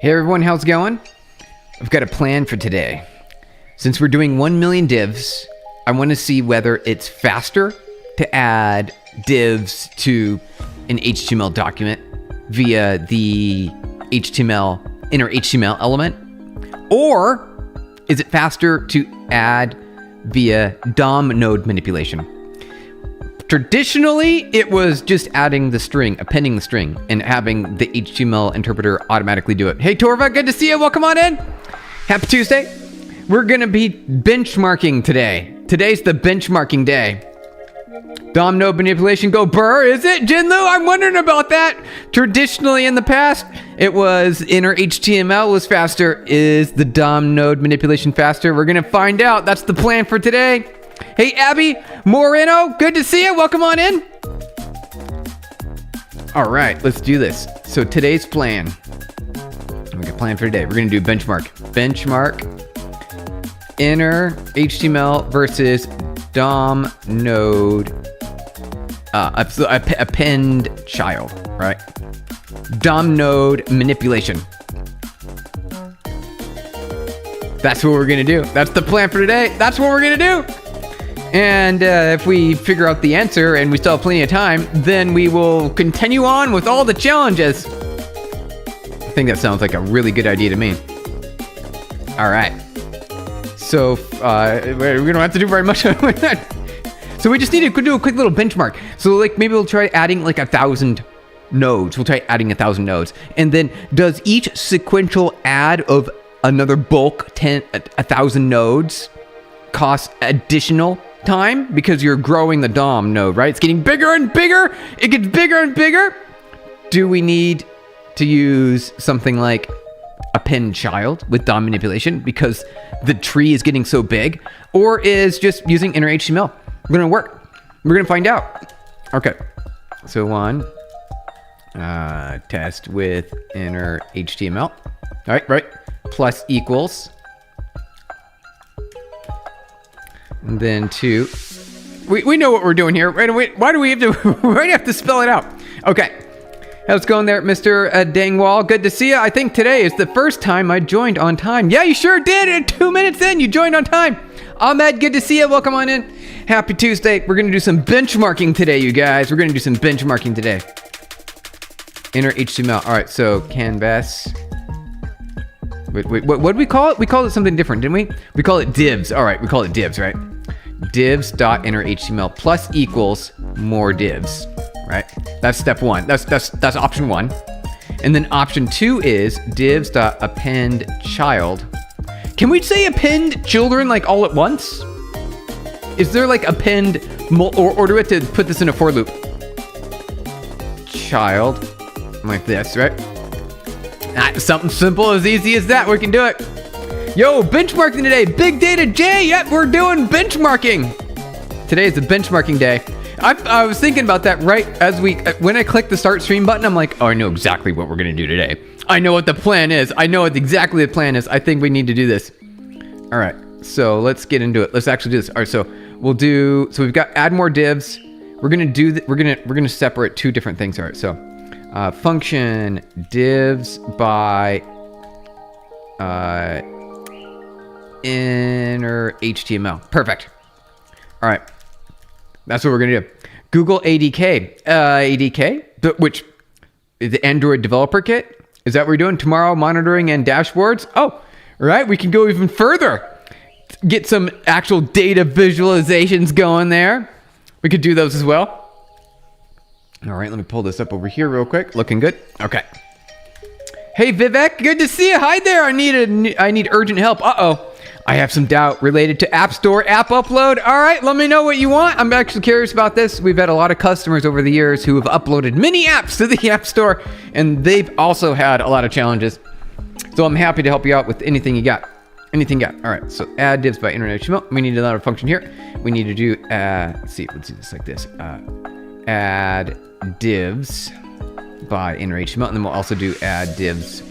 Hey everyone, how's it going? I've got a plan for today. Since we're doing 1 million divs, I want to see whether it's faster to add divs to an HTML document via the inner HTML element, or is it faster to add via DOM node manipulation? Traditionally, it was just adding the string, appending the string, and having the HTML interpreter automatically do it. Hey, Torva, good to see you. Welcome on in. Happy Tuesday. We're going to be benchmarking today. Today's the benchmarking day. DOM node manipulation, go burr, is it? Jinlu, I'm wondering about that. Traditionally, in the past, it was inner HTML was faster. Is the DOM node manipulation faster? We're going to find out. That's the plan for today. Hey, Abby Moreno, good to see you. Welcome on in. All right, let's do this. So today's plan, we got a plan for today. We're going to do benchmark. Benchmark inner HTML versus DOM node append child, right? DOM node manipulation. That's what we're going to do. That's the plan for today. That's what we're going to do. And if we figure out the answer and we still have plenty of time, then we will continue on with all the challenges. I think that sounds like a really good idea to me. All right. So we don't have to do very much with that. So we just need to do a quick little benchmark. So like maybe we'll try adding like 1,000 nodes. We'll try adding 1,000 nodes. And then does each sequential add of another bulk 1,000 nodes cost additional time because you're growing the DOM node, right? It's getting bigger and bigger. It gets bigger and bigger. Do we need to use something like append child with DOM manipulation because the tree is getting so big? Or is just using inner HTML going to work? We're going to find out. Okay. So test with inner HTML. All right. Plus equals. And then 2. We know what we're doing here. Right? Why do we have to spell it out? Okay. How's it going there, Mr. Dangwall? Good to see you. I think today is the first time I joined on time. Yeah, you sure did. And 2 minutes in, you joined on time. Ahmed, good to see you. Welcome on in. Happy Tuesday. We're going to do some benchmarking today, you guys. We're going to do some benchmarking today. Inner HTML. All right, so canvas. Wait, what did we call it? We called it something different, didn't we? We call it divs. All right, we call it divs, right? Divs.inner HTML plus equals more divs, right? That's step 1. That's option 1. And then option 2 is divs.append child. Can we say append children like all at once? Is there like append or do we have to put this in a for loop? Child, like this, right? Something simple, as easy as that. We can do it. Yo, benchmarking today. Big Data J. Yep, we're doing benchmarking. Today is the benchmarking day. I was thinking about that right as when I click the start stream button, I'm like, oh, I know exactly what we're going to do today. I know what the plan is. I know what exactly the plan is. I think we need to do this. All right, so let's get into it. Let's actually do this. All right, so we've got add more divs. We're going to do we're going to separate 2 different things. All right, so function divs by inner HTML. Perfect. All right. That's what we're going to do. Google ADK, which is the Android Developer Kit. Is that what we're doing tomorrow? Monitoring and dashboards. Oh, right. We can go even further. Get some actual data visualizations going there. We could do those as well. All right, let me pull this up over here real quick. Looking good. Okay. Hey, Vivek, good to see you. Hi there. I need urgent help. Uh-oh. I have some doubt related to App Store app upload. All right, let me know what you want. I'm actually curious about this. We've had a lot of customers over the years who have uploaded many apps to the App Store, and they've also had a lot of challenges. So I'm happy to help you out with anything you got. Anything you got. All right, so add divs by inner HTML. We need another function here. We need to do, let's do this like this. Add divs by inner HTML, and then we'll also do add divs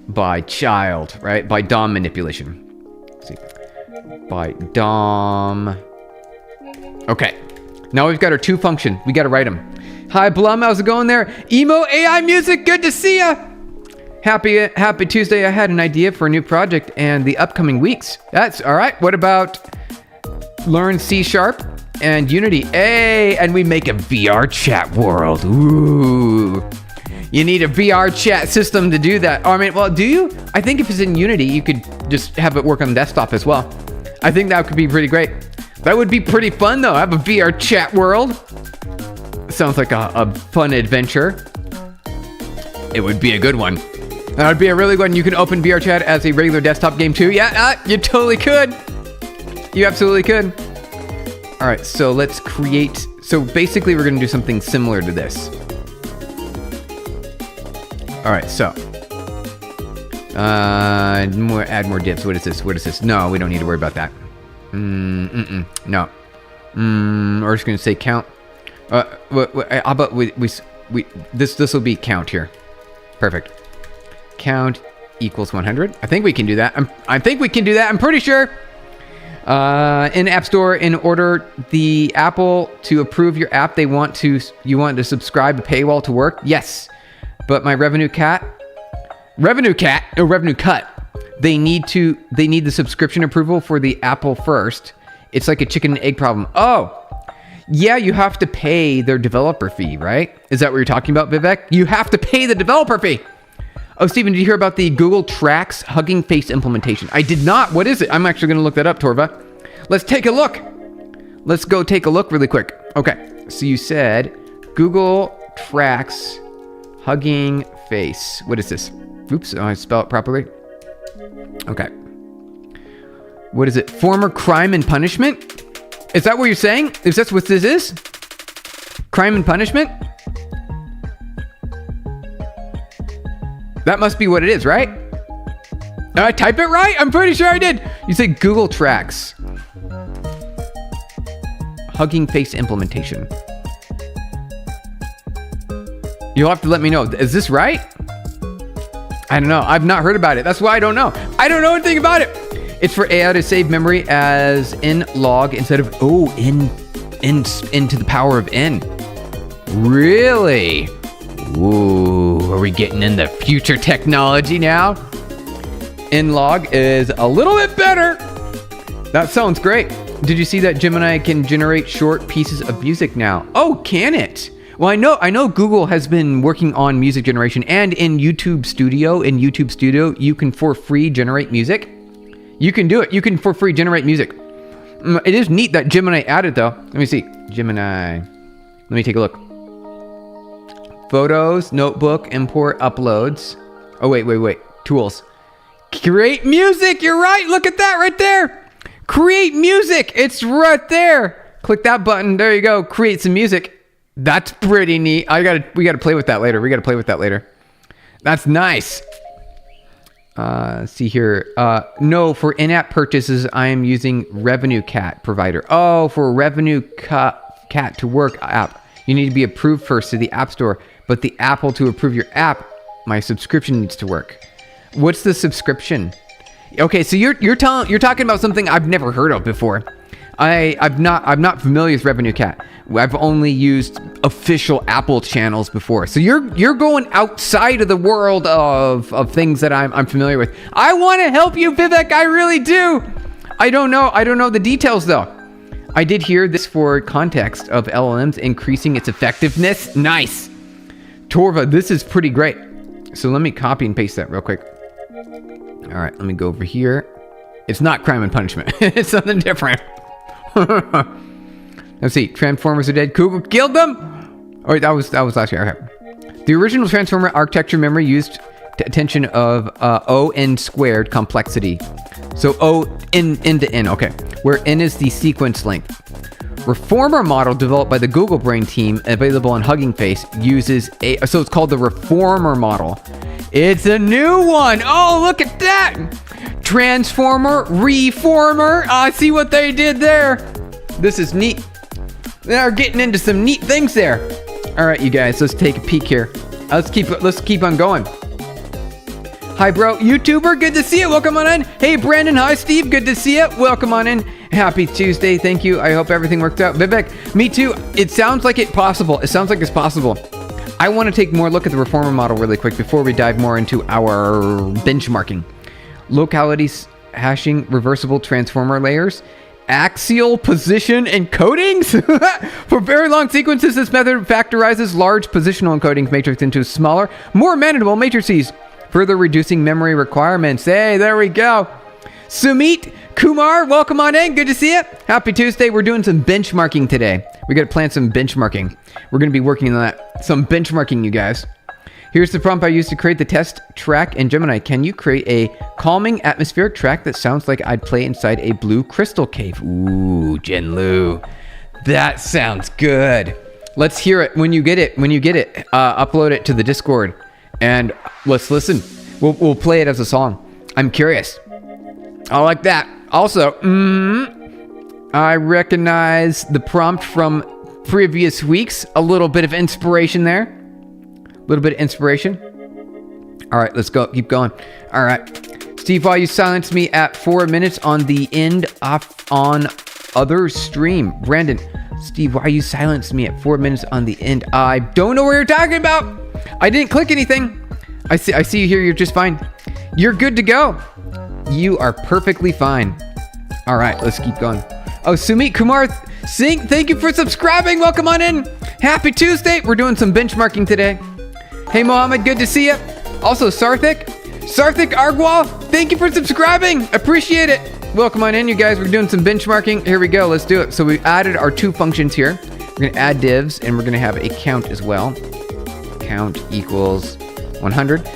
by child, right? By DOM manipulation. Let's see. By DOM. Okay. Now we've got our 2 function. We got to write them. Hi, Blum. How's it going there? Emo AI Music. Good to see ya. Happy Tuesday. I had an idea for a new project and the upcoming weeks. That's all right. What about learn C# and Unity? Hey, and we make a VR chat world. Ooh. You need a VR chat system to do that. I mean, well, do you? I think if it's in Unity, you could just have it work on desktop as well. I think that could be pretty great. That would be pretty fun, though. Have a VR chat world. Sounds like a fun adventure. It would be a good one. That would be a really good one. You can open VR chat as a regular desktop game, too. Yeah, you totally could. You absolutely could. All right, so let's create. So basically, we're going to do something similar to this. All right, so add more divs. What is this? No, we don't need to worry about that. No. We're just gonna say count. How about this will be count here. Perfect. Count equals 100. I think we can do that. I'm pretty sure. In App Store, in order the Apple to approve your app, you want to subscribe a paywall to work. Yes. But my revenue cut, they need the subscription approval for the Apple first. It's like a chicken and egg problem. Oh, yeah, you have to pay their developer fee, right? Is that what you're talking about, Vivek? You have to pay the developer fee. Oh, Steven, did you hear about the Google Tracks Hugging Face implementation? I did not. What is it? I'm actually going to look that up, Torva. Let's take a look. Let's go take a look really quick. Okay, so you said Google Tracks Hugging Face. What is this? Oops, I spell it properly. Okay. What is it? Former crime and punishment? Is that what you're saying? Is that what this is? Crime and punishment? That must be what it is, right? Did I type it right? I'm pretty sure I did. You said Google Tracks Hugging Face implementation. You'll have to let me know. Is this right? I don't know. I've not heard about it. That's why I don't know. I don't know anything about it. It's for AI to save memory as in log instead of into the power of n. Really? Ooh, are we getting in the future technology now? In log is a little bit better. That sounds great. Did you see that Gemini can generate short pieces of music now? Oh, can it? Well, I know Google has been working on music generation, and in YouTube Studio, you can for free generate music. You can do it. You can for free generate music. It is neat that Gemini added, though. Let me see. Gemini. Let me take a look. Photos, notebook, import, uploads. Oh, wait. Tools. Create music. You're right. Look at that right there. Create music. It's right there. Click that button. There you go. Create some music. That's pretty neat. We gotta play with that later. That's nice. See here. No, for in-app purchases, I am using Revenue Cat provider. Oh, for Revenue Cat to work app, you need to be approved first to the App Store. But the Apple to approve your app, my subscription needs to work. What's the subscription? Okay, so you're talking about something I've never heard of before. I'm not familiar with Revenue Cat. I've only used official Apple channels before. So you're going outside of the world of things that I'm familiar with. I want to help you, Vivek. I really do. I don't know the details though. I did hear this for context of LLMs increasing its effectiveness. Nice. Torva, this is pretty great. So let me copy and paste that real quick. All right, let me go over here. It's not crime and punishment. It's something different. Let's see. Transformers are dead. Google killed them. Oh, that was last year. Okay. The original Transformer architecture memory used attention of O n squared complexity. So O n to n. Okay. Where n is the sequence length. Reformer model developed by the Google Brain team, available on Hugging Face, uses so it's called the Reformer model. It's a new one. Oh, look at that. Transformer, Reformer. I see what they did there. This is neat. They're getting into some neat things there. All right, you guys, let's take a peek here. Let's keep on going. Hi, bro. YouTuber, good to see you. Welcome on in. Hey, Brandon. Hi, Steve. Good to see you. Welcome on in. Happy Tuesday. Thank you. I hope everything worked out. Vivek, me too. It sounds like it's possible. I want to take more look at the reformer model really quick before we dive more into our benchmarking. Localities, hashing, reversible transformer layers, axial position encodings. For very long sequences, this method factorizes large positional encodings matrix into smaller, more manageable matrices, further reducing memory requirements. Hey, there we go. Sumit Kumar, welcome on in. Good to see you. Happy Tuesday. We're doing some benchmarking today. We got to plan some benchmarking. We're going to be working on that. Some benchmarking, you guys. Here's the prompt I used to create the test track in Gemini. Can you create a calming atmospheric track that sounds like I'd play inside a blue crystal cave? Ooh, Jinlu. That sounds good. Let's hear it. When you get it, upload it to the Discord and let's listen. We'll play it as a song. I'm curious. I like that. Also, I recognize the prompt from previous weeks. A little bit of inspiration there. A little bit of inspiration. All right, let's go. Keep going. All right. Steve, why you silenced me at 4 minutes on the end off on other stream? Brandon, Steve, why you silenced me at 4 minutes on the end? I don't know what you're talking about. I didn't click anything. I see you here. You're just fine. You're good to go. You are perfectly fine. All right, let's keep going. Oh, Sumit Kumar Singh, thank you for subscribing. Welcome on in. Happy Tuesday. We're doing some benchmarking today. Hey, Mohammed, good to see you. Also, Sarthik Argwal, thank you for subscribing. Appreciate it. Welcome on in, you guys. We're doing some benchmarking. Here we go. Let's do it. So we added our 2 functions here. We're going to add divs, and we're going to have a count as well. Count equals 100.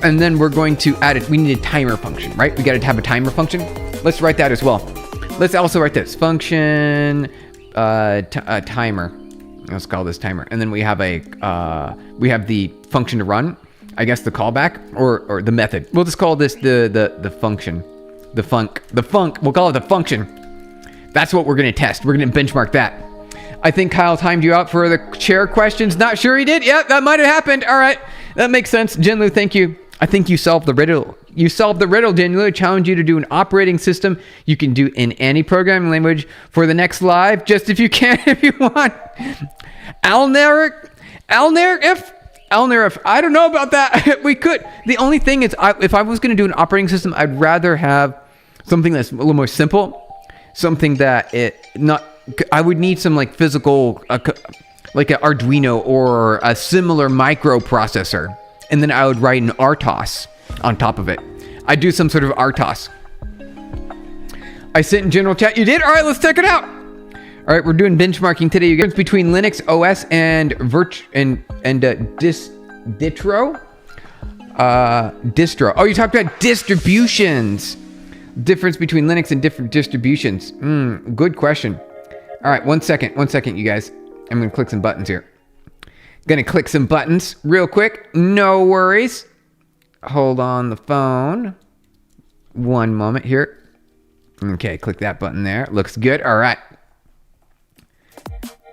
And then we're going to add it. We need a timer function, right? We got to have a timer function. Let's write that as well. Let's also write this function timer. Let's call this timer. And then we have the function to run. I guess the callback or the method. We'll just call this the function. The funk. We'll call it the function. That's what we're going to test. We're going to benchmark that. I think Kyle timed you out for the chair questions. Not sure he did. Yeah, that might have happened. All right. That makes sense. Jinlu, thank you. I think you solved the riddle. You solved the riddle, Jinlu. I challenge you to do an operating system you can do in any programming language for the next live, just if you can, if you want. Alnerif, I don't know about that. We could. The only thing is, if I was going to do an operating system, I'd rather have something that's a little more simple. Something that I would need some like physical, like an Arduino or a similar microprocessor. And then I would write an RTOS on top of it. I'd do some sort of RTOS. I sent in general chat. You did? All right, let's check it out. All right, we're doing benchmarking today. You guys, between Linux OS and distro. Oh, you talked about distributions. Difference between Linux and different distributions. Good question. All right, one second, you guys. I'm gonna click some buttons here. Gonna click some buttons real quick. No worries. Hold on the phone. One moment here. Okay, click that button there. Looks good. All right.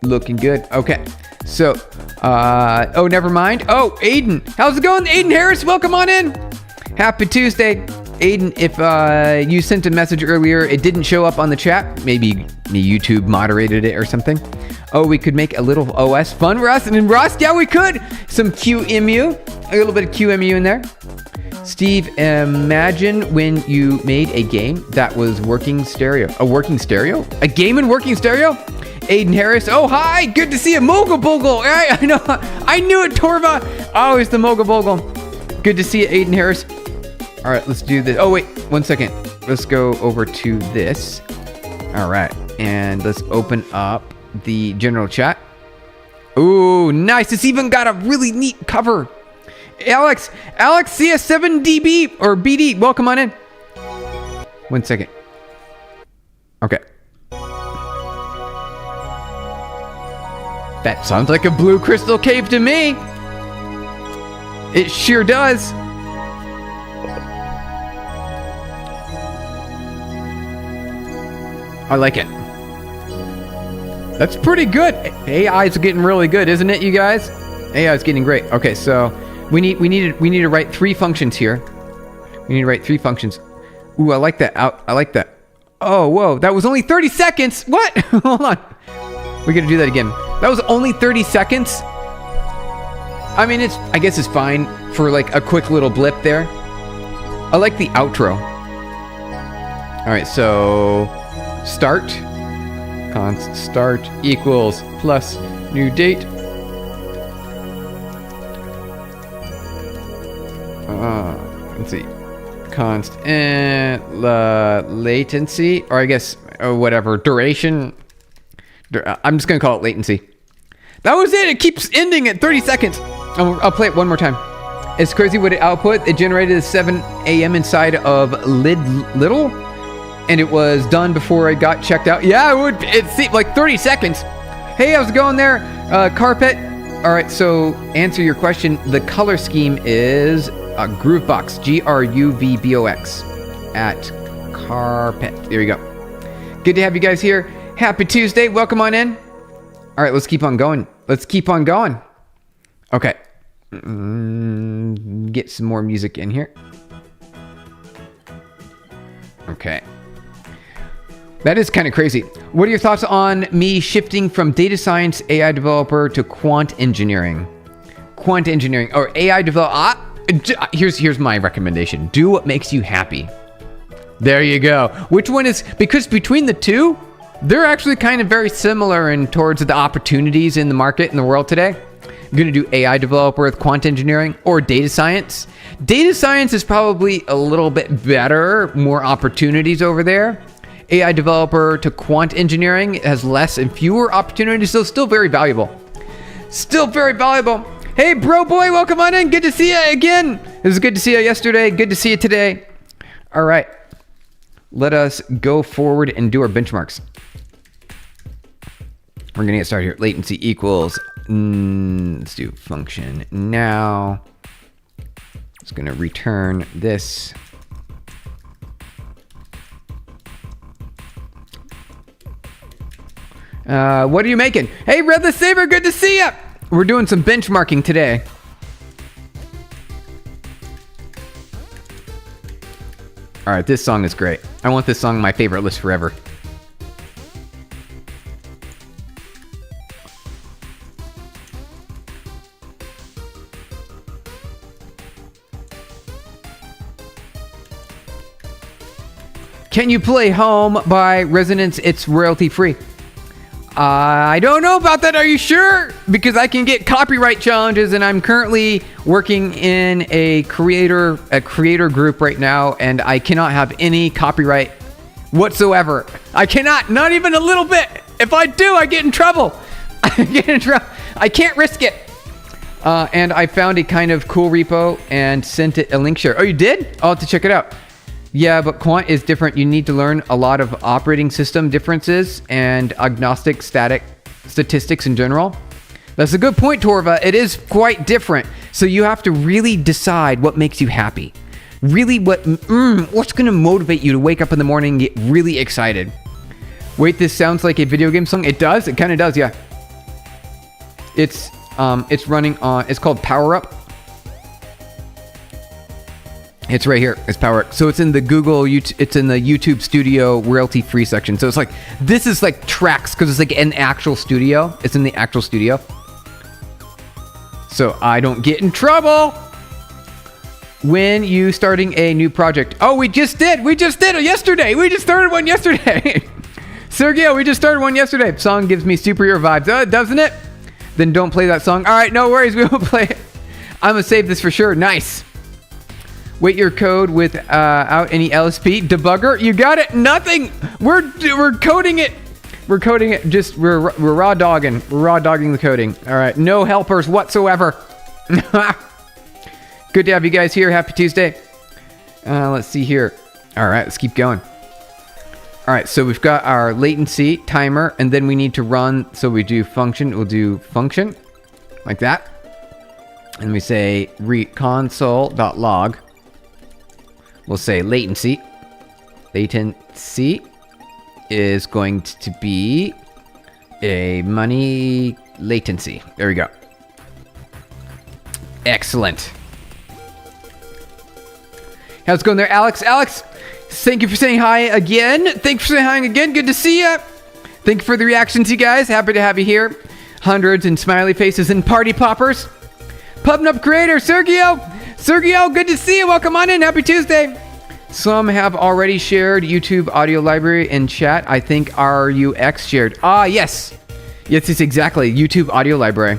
Looking good. Okay. So, oh, never mind. Oh, Aiden. How's it going, Aiden Harris? Welcome on in. Happy Tuesday. Aiden, if you sent a message earlier, it didn't show up on the chat. Maybe YouTube moderated it or something. Oh, we could make a little OS fun, Rust. And in Rust, yeah, we could. Some QEMU. A little bit of QEMU in there. Steve, imagine when you made a game that was working stereo. A working stereo? A game in working stereo? Aiden Harris. Oh, hi. Good to see you. Mogul Bogle. All right, I know. I knew it, Torva. Oh, it's the Mogul Bogle. Good to see you, Aiden Harris. All right, let's do this. Oh, wait. 1 second. Let's go over to this. All right. And let's open up the general chat. Ooh, nice. It's even got a really neat cover. Alex CS7DB or BD, welcome on in. 1 second. Okay. That sounds like a blue crystal cave to me. It sure does. I like it. That's pretty good. AI is getting really good, isn't it, you guys? AI is getting great. Okay, so we need to write 3 functions here. We need to write 3 functions. Ooh, I like that. I like that. Oh, whoa, that was only 30 seconds. What? Hold on. We got to do that again. That was only 30 seconds. I mean, I guess it's fine for like a quick little blip there. I like the outro. All right, so start, const start equals plus new date. Let's see, const and latency, or I guess whatever duration. I'm just gonna call it latency. That was it. It keeps ending at 30 seconds. I'll play it one more time. It's crazy what it output. It generated at 7 a.m. inside of Little, and it was done before I got checked out. Yeah, it seemed like 30 seconds. Hey, how's it going there, Carpet? All right, so answer your question. The color scheme is Groovebox, Gruvbox at Carpet. There you go. Good to have you guys here. Happy Tuesday. Welcome on in. All right, let's keep on going. Let's keep on going. Okay. Get some more music in here. Okay. That is kind of crazy. What are your thoughts on me shifting from data science AI developer to quant engineering? Quant engineering or AI developer. Here's my recommendation. Do what makes you happy. There you go. Which one is, because between the two, they're actually kind of very similar in towards the opportunities in the market in the world today. I'm going to do AI developer with quant engineering or data science. Data science is probably a little bit better, more opportunities over there. AI developer to quant engineering has less and fewer opportunities, so still very valuable. Still very valuable. Hey, bro boy, welcome on in. Good to see you again. It was good to see you yesterday. Good to see you today. All right. Let us go forward and do our benchmarks. We're going to get started here. Latency equals, let's do function now. It's going to return this. What are you making? Hey, Red the Saber, good to see ya. We're doing some benchmarking today. All right, this song is great. I want this song on my favorite list forever. Can you play Home by Resonance? It's royalty free. I don't know about that. Are you sure? Because I can get copyright challenges, and I'm currently working in a creator group right now, and I cannot have any copyright whatsoever. I cannot, not even a little bit. If I do, I get in trouble. I get in trouble. I can't risk it. And I found a kind of cool repo and sent it a link share. Oh, you did? I'll have to check it out. Yeah, but quant is different. You need to learn a lot of operating system differences and agnostic static statistics in general. That's a good point, Torva. It is quite different. So you have to really decide what makes you happy. Really what's going to motivate you to wake up in the morning and get really excited. Wait, this sounds like a video game song. It does? It kind of does, yeah. It's running on, it's called Power Up. It's right here. It's Power Up. So it's in the it's in the YouTube Studio royalty free section. So it's like, this is like tracks because it's like an actual studio. It's in the actual studio. So I don't get in trouble when you starting a new project. Oh, we just did it yesterday. We just started one yesterday. Sergio, we just started one yesterday. Song gives me superhero vibes. Doesn't it? Then don't play that song. All right, no worries. We won't play it. I'm going to save this for sure. Nice. Wait your code without any LSP debugger. You got it. Nothing. We're coding it. We're coding it. Just we're raw dogging. We're raw dogging the coding. All right. No helpers whatsoever. Good to have you guys here. Happy Tuesday. Let's see here. All right. Let's keep going. All right. So we've got our latency timer, and then we need to run. So we do function. We'll do function like that, and we say console.log. We'll say latency. Latency is going to be a money latency. There we go. Excellent. How's it going there, Alex? Alex, thank you for saying hi again. Thanks for saying hi again. Good to see you. Thank you for the reactions, you guys. Happy to have you here. Hundreds and smiley faces and party poppers. PubNub creator, Sergio. Sergio, good to see you. Welcome on in. Happy Tuesday. Some have already shared YouTube audio library in chat. I think RUX shared. Ah, yes. Yes, exactly. YouTube audio library.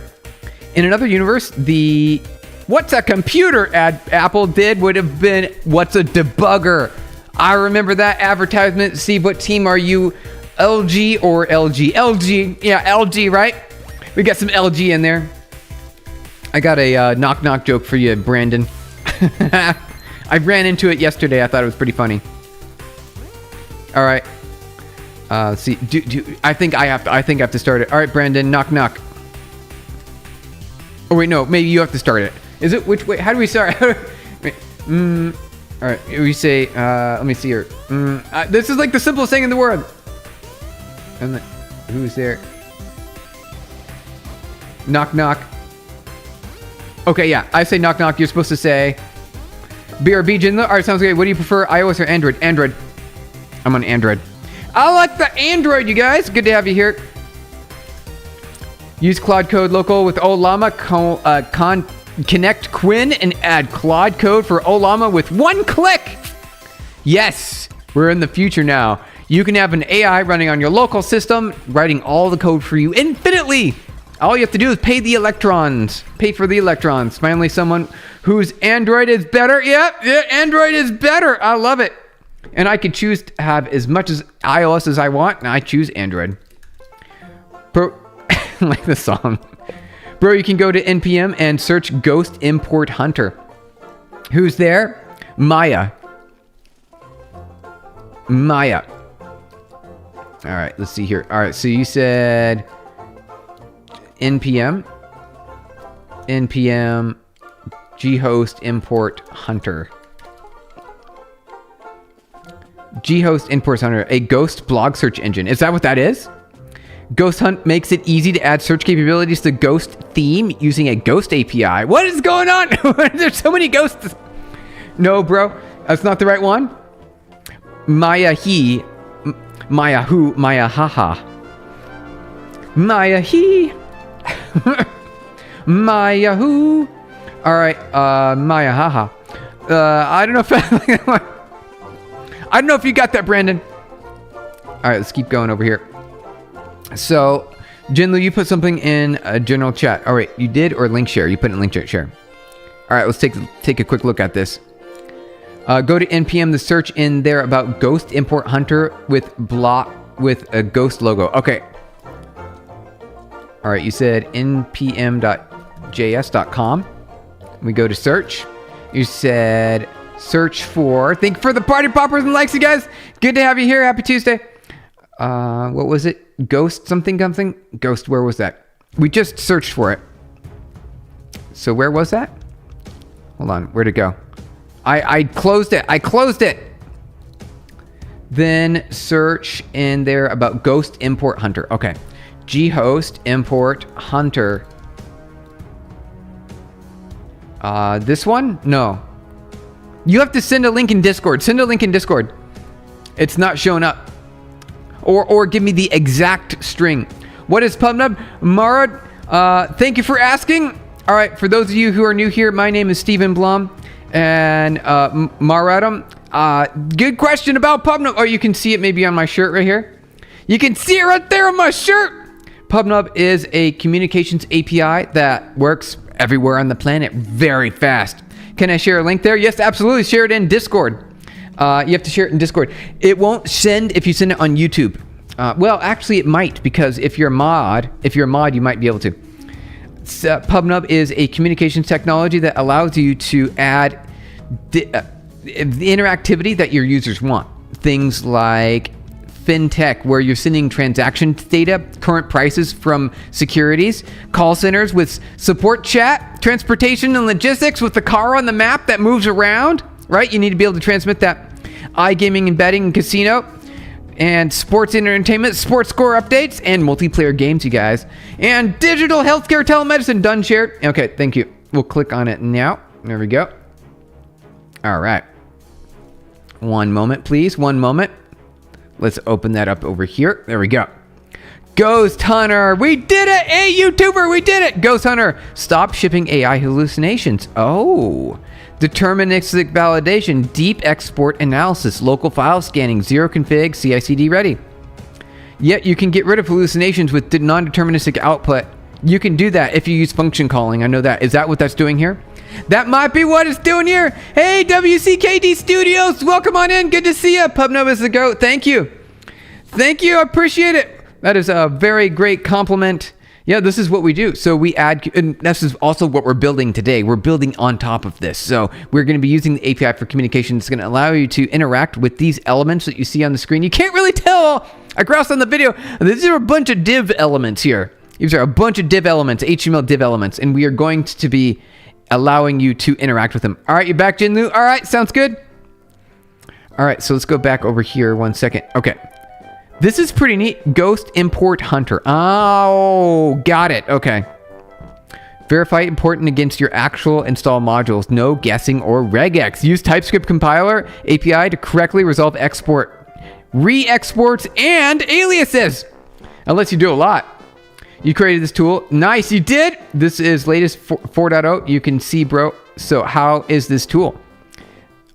In another universe, the what's a computer ad Apple did would have been what's a debugger. I remember that advertisement. Steve, what team are you? LG or LG? LG. Yeah, LG, right? We got some LG in there. I got a knock-knock joke for you, Brandon. I ran into it yesterday. I thought it was pretty funny. All right. See, I think I have to start it. All right, Brandon, knock knock. Oh wait, no, maybe you have to start it. Is it which way? How do we start? Wait, all right, we say. Let me see here. This is like the simplest thing in the world. And who's there? Knock knock. Okay, yeah, I say knock knock. You're supposed to say BRB Jinla. All right, sounds great. What do you prefer, iOS or Android? Android. I'm on Android. I like the Android, you guys. Good to have you here. Use Claude Code Local with Olama. Connect Quinn and add Claude Code for Olama with one click. Yes, we're in the future now. You can have an AI running on your local system, writing all the code for you infinitely. All you have to do is pay the electrons. Pay for the electrons. Finally, someone whose Android is better. Yeah, Android is better. I love it. And I could choose to have as much as iOS as I want, and I choose Android. Bro, like the song. Bro, you can go to NPM and search Ghost Import Hunter. Who's there? Maya. Maya. All right, let's see here. All right, so you said NPM ghost import hunter. Ghost import hunter, a ghost blog search engine. Is that what that is? Ghost Hunt makes it easy to add search capabilities to Ghost theme using a Ghost API. What is going on? There's so many ghosts. No, bro, that's not the right one. Maya he, Maya who, Maya haha. Maya he. Maya who. All right, Maya haha. I don't know if I don't know if you got that, Brandon. All right, let's keep going over here. So, Jinlu, you put something in a general chat. All right, you did, or link share? You put it in link share. All right, let's take a quick look at this. Go to NPM, the search in there about Ghost Import Hunter with a ghost logo. Okay. All right, you said npm.js.com. We go to search. You said search for. Thank you for the party poppers and likes, you guys. Good to have you here. Happy Tuesday. What was it? Ghost something. Ghost, where was that? We just searched for it. So where was that? Hold on. Where'd it go? I closed it. Then search in there about Ghost Import Hunter. Okay. ghost import hunter. This one? No. You have to send a link in Discord. It's not showing up. Or give me the exact string. What is PubNub? Marad, thank you for asking. All right, for those of you who are new here, my name is Stephen Blum. And Maradam, good question about PubNub. Oh, you can see it maybe on my shirt right here. You can see it right there on my shirt. PubNub is a communications API that works everywhere on the planet very fast. Can I share a link there? Yes, absolutely. Share it in Discord. You have to share it in Discord. It won't send if you send it on YouTube. Well, actually, it might, because if you're a mod, you might be able to. PubNub is a communications technology that allows you to add the interactivity that your users want. Things like fintech, where you're sending transaction data, current prices from securities, call centers with support chat, transportation and logistics with the car on the map that moves around, right? You need to be able to transmit that. iGaming and betting and casino, and sports and entertainment, sports score updates, and multiplayer games, you guys. And digital healthcare telemedicine, done shared. Okay, thank you. We'll click on it now. There we go. All right. One moment, please. One moment. Let's open that up over here. There we go. Ghost Hunter, we did it! Hey, YouTuber, we did it! Ghost Hunter, stop shipping AI hallucinations. Oh, deterministic validation, deep export analysis, local file scanning, zero config, CI/CD ready. Yet you can get rid of hallucinations with non-deterministic output. You can do that if you use function calling. I know that. Is that what that's doing here? That might be what it's doing here. Hey, WCKD Studios, welcome on in. Good to see you. PubNub is the GOAT. Thank you. Thank you. I appreciate it. That is a very great compliment. Yeah, this is what we do. So we add, and this is also what we're building today. We're building on top of this. So we're going to be using the API for communication. It's going to allow you to interact with these elements that you see on the screen. You can't really tell across on the video. These are a bunch of div elements here. These are a bunch of div elements, HTML div elements, and we are going to be allowing you to interact with them. All right, you back, Jinlu? All right, sounds good. All right, so let's go back over here 1 second. Okay. This is pretty neat. Ghost import hunter. Oh, got it. Okay. Verify important against your actual install modules. No guessing or regex. Use TypeScript compiler API to correctly resolve export, re-exports, and aliases. That lets you do a lot. You created this tool. Nice, you did. This is latest 4.0. You can see, bro. So how is this tool?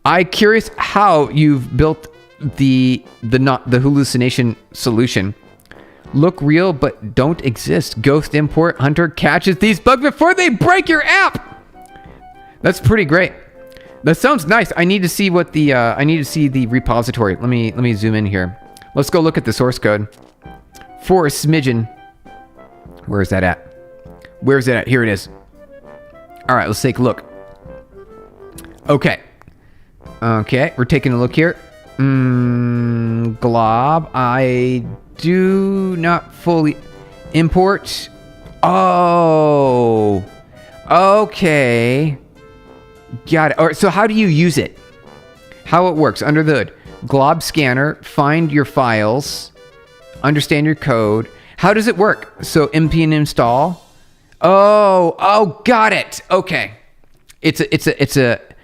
I'm curious how you've built the hallucination solution. Look real but don't exist. Ghost import hunter catches these bugs before they break your app. That's pretty great. That sounds nice. I need to see what the I need to see the repository. Let me zoom in here. Let's go look at the source code for a smidgen. Where is that at? Where is it at? Here it is. All right, let's take a look. Okay, we're taking a look here. Glob, I do not fully import. Oh, okay, got it. All right, so how do you use it? How it works under the hood? Glob scanner, find your files, understand your code. How does it work? So npm install. Oh, got it. Okay, it's a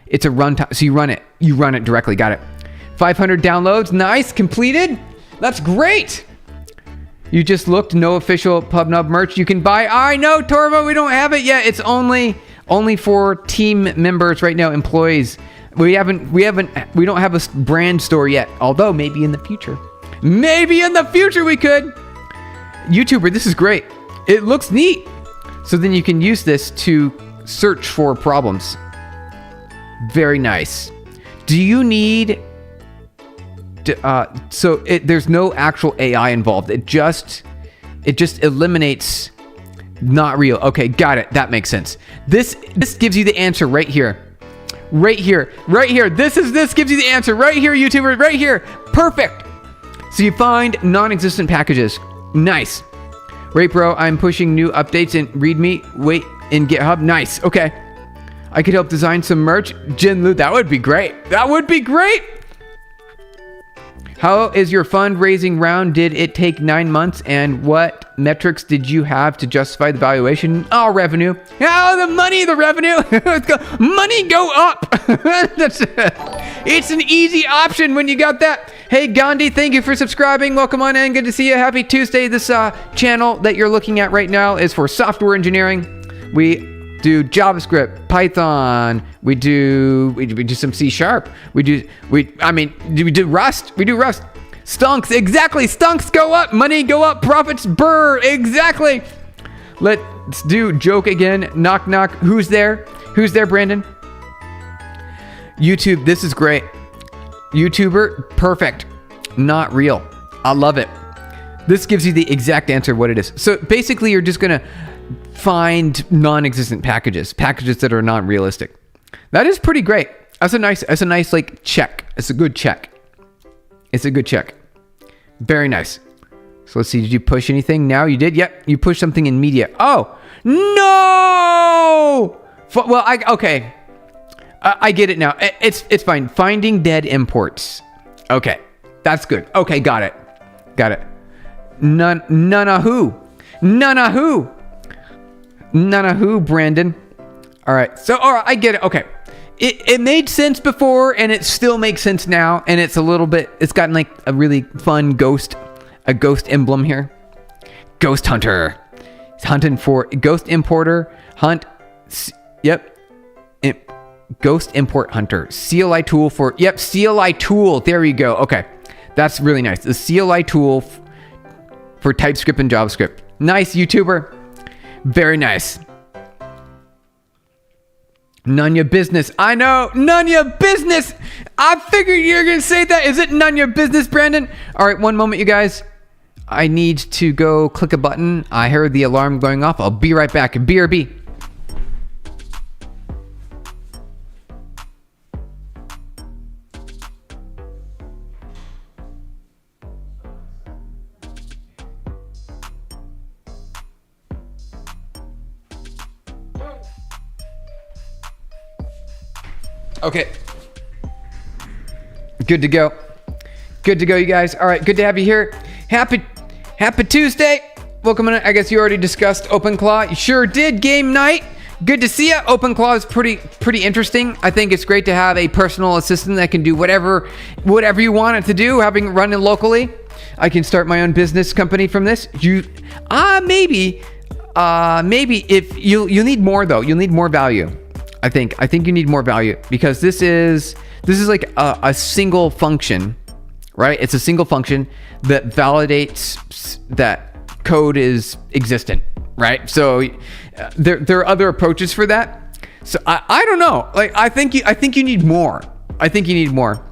runtime. So you run it directly. Got it. 500 downloads. Nice. Completed. That's great. You just looked. No official PubNub merch you can buy. I know, Torva. We don't have it yet. It's only for team members right now, employees. We don't have a brand store yet. Although maybe in the future. Maybe in the future we could. YouTuber, this is great. It looks neat. So then you can use this to search for problems. Very nice. Do you need... there's no actual AI involved. It just eliminates not real. Okay, got it. That makes sense. This gives you the answer right here. Right here. This gives you the answer right here, YouTuber. Right here. Perfect. So you find non-existent packages. Nice. Right, bro. I'm pushing new updates in README. Wait in GitHub. Nice. Okay. I could help design some merch. Jinlu, that would be great. That would be great. How is your fundraising round? Did it take 9 months? And what metrics did you have to justify the valuation? Oh, revenue. Oh, the money, the revenue. Money go up. It's an easy option when you got that. Hey, Gandhi, thank you for subscribing. Welcome on in. Good to see you. Happy Tuesday. This channel that you're looking at right now is for software engineering. We do JavaScript, Python. We do some C#. We do Rust. We do Rust. Stunks, exactly. Stunks go up, money go up, profits burr. Exactly. Let's do joke again. Knock knock. Who's there? Who's there, Brandon? YouTube, this is great. YouTuber, perfect. Not real. I love it. This gives you the exact answer of what it is. So basically you're just gonna find non-existent packages that are non-realistic. That is pretty great. That's a nice like check. It's a good check. Very nice. So let's see, did you push anything now? You did? Yep, you pushed something in media. Oh, no! Well, okay. I get it now. It's fine. Finding dead imports. Okay, that's good. Okay, got it. None of who, Brandon. All right, I get it. Okay, it made sense before, and it still makes sense now, and it's gotten like a really fun ghost emblem here. Ghost Hunter. He's hunting for Ghost Importer. Yep. Ghost Import Hunter. CLI tool for... Yep, CLI tool. There you go. Okay. That's really nice. The CLI tool for TypeScript and JavaScript. Nice, YouTuber. Very nice. None your business. I know. None your business. I figured you were going to say that. Is it none your business, Brandon? All right, one moment, you guys. I need to go click a button. I heard the alarm going off. I'll be right back. BRB. Okay. Good to go. Good to go, you guys. All right, good to have you here. Happy Tuesday. Welcome in. I guess you already discussed OpenClaw. You sure did. Game night. Good to see you. OpenClaw is pretty interesting. I think it's great to have a personal assistant that can do whatever you want it to do, having run it locally. I can start my own business company from this. Maybe if you need more though. You'll need more value. I think you need more value because this is like a single function, right? It's a single function that validates that code is existent, right? So there are other approaches for that. So I don't know. Like I think you need more. I think you need more.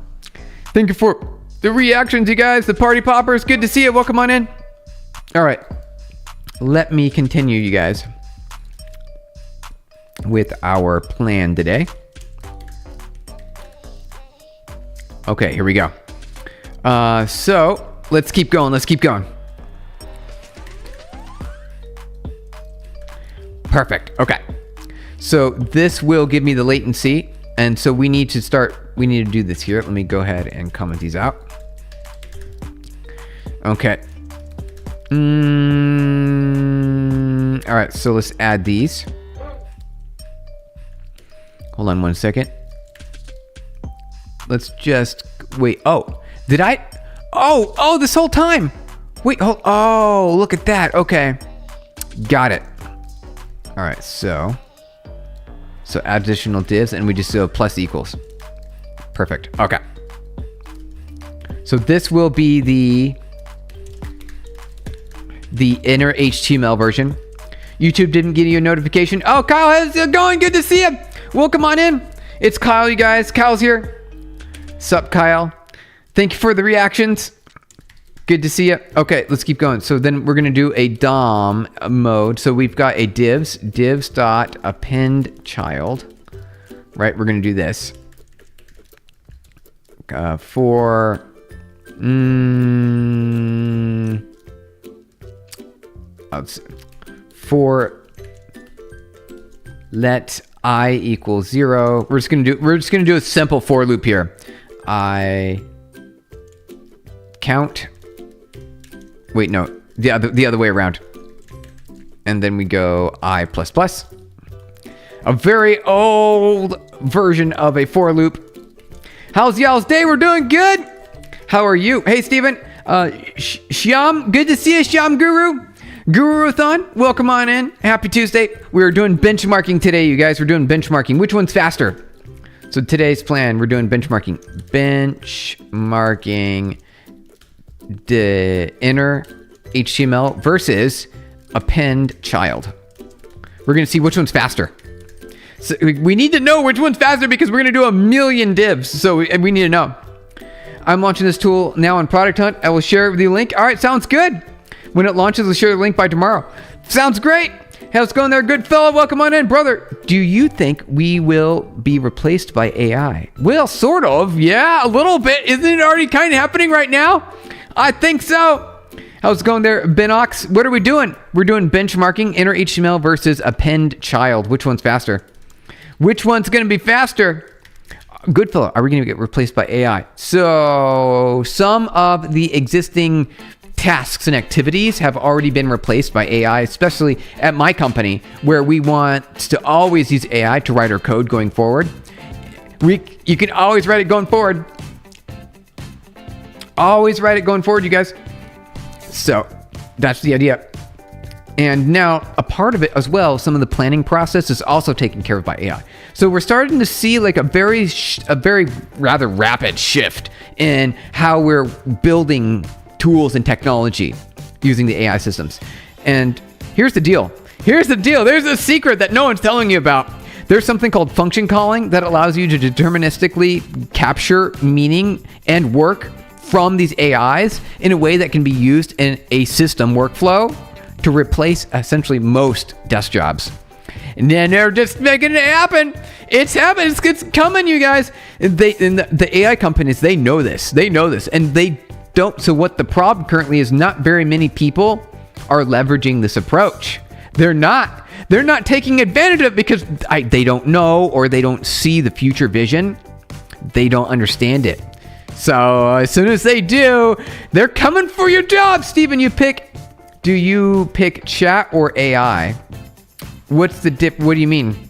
Thank you for the reactions, you guys. The party poppers. Good to see you. Welcome on in. All right, let me continue, you guys, with our plan today. Okay, here we go. So let's keep going. Perfect. Okay. So this will give me the latency. And so we need to do this here. Let me go ahead and comment these out. Okay. All right, so let's add these. Hold on one second. Let's just wait. Oh, did I? Oh, this whole time. Wait, oh, look at that. Okay. Got it. All right, so add additional divs and we just do a plus equals. Perfect. Okay. So this will be the inner HTML version. YouTube didn't give you a notification. Oh, Kyle, how's it going? Good to see you. Welcome on in. It's Kyle, you guys. Kyle's here. Sup, Kyle? Thank you for the reactions. Good to see you. Okay, let's keep going. So then we're going to do a DOM mode. So we've got a divs.append child. Right, we're going to do this. For let I equals 0. We're just gonna do a simple for loop here. I count. Wait, no, the other way around. And then we go I plus plus. A very old version of a for loop. How's y'all's day? We're doing good. How are you? Hey, Steven. Shyam, good to see you, Shyam Guru. Guru-a-thon, welcome on in. Happy Tuesday. We're doing benchmarking today, you guys. We're doing benchmarking. Which one's faster? So today's plan, we're doing benchmarking. Benchmarking the inner HTML versus append child. We're going to see which one's faster. So we need to know which one's faster because we're going to do a million divs. So we need to know. I'm launching this tool now on Product Hunt. I will share it with you a link. All right, sounds good. When it launches, we'll share the link by tomorrow. Sounds great. How's it going there, good fella? Welcome on in, brother. Do you think we will be replaced by AI? Well, sort of. Yeah, a little bit. Isn't it already kind of happening right now? I think so. How's it going there, Benox? What are we doing? We're doing benchmarking, inner HTML versus append child. Which one's faster? Which one's going to be faster? Good fella. Are we going to get replaced by AI? So some of the existing tasks and activities have already been replaced by AI, especially at my company, where we want to always use AI to write our code going forward. You can always write it going forward. Always write it going forward, you guys. So that's the idea. And now a part of it as well, some of the planning process is also taken care of by AI. So we're starting to see like a very rather rapid shift in how we're building tools and technology using the AI systems. And here's the deal. There's a secret that no one's telling you about. There's something called function calling that allows you to deterministically capture meaning and work from these AIs in a way that can be used in a system workflow to replace essentially most desk jobs. And then they're just making it happen. It's happening. It's coming, you guys. The AI companies, they know this, and they don't. So what the problem currently is, not very many people are leveraging this approach. They're not taking advantage of it because they don't know, or they don't see the future vision. They don't understand it. So as soon as they do, they're coming for your job. Steven, do you pick chat or AI? What's the dip? What do you mean?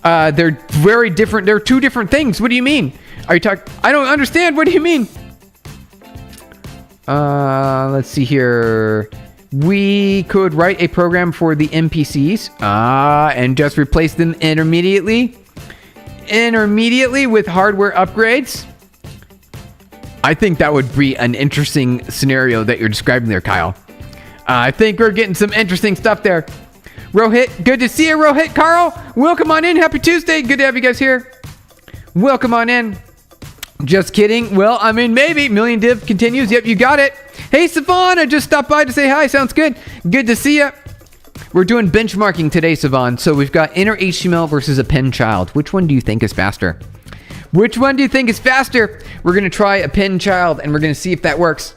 They're very different. They're two different things. What do you mean? Are you talking? I don't understand. What do you mean? Let's see here. We could write a program for the NPCs and just replace them intermediately with hardware upgrades. I think that would be an interesting scenario that you're describing there, Kyle. I think we're getting some interesting stuff there. Rohit, good to see you, Rohit. Carl, welcome on in. Happy Tuesday. Good to have you guys here. Welcome on in. Just kidding. Well, I mean, maybe. Million Div continues. Yep, you got it. Hey, Savan, I just stopped by to say hi. Sounds good. Good to see you. We're doing benchmarking today, Savan. So we've got inner HTML versus append child. Which one do you think is faster? We're going to try append child, and we're going to see if that works.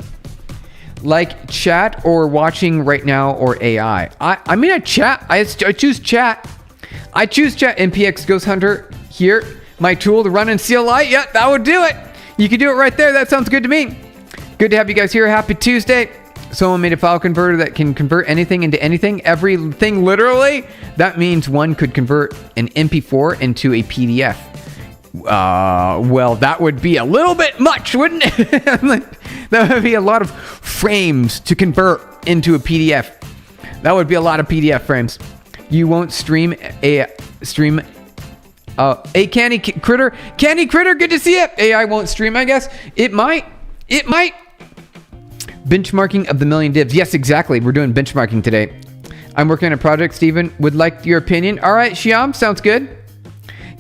Like chat or watching right now or AI? I mean, I choose chat. NPX Ghost Hunter here. My tool to run in CLI. Yeah, that would do it. You can do it right there. That sounds good to me. Good to have you guys here. Happy Tuesday. Someone made a file converter that can convert anything into anything. Everything, literally. That means one could convert an MP4 into a PDF. Well, that would be a little bit much, wouldn't it? That would be a lot of frames to convert into a PDF. That would be a lot of PDF frames. You won't stream a Candy Critter. Candy Critter, good to see it. AI won't stream, I guess. It might. Benchmarking of the million divs. Yes, exactly. We're doing benchmarking today. I'm working on a project, Steven. Would like your opinion. All right, Shyam, sounds good.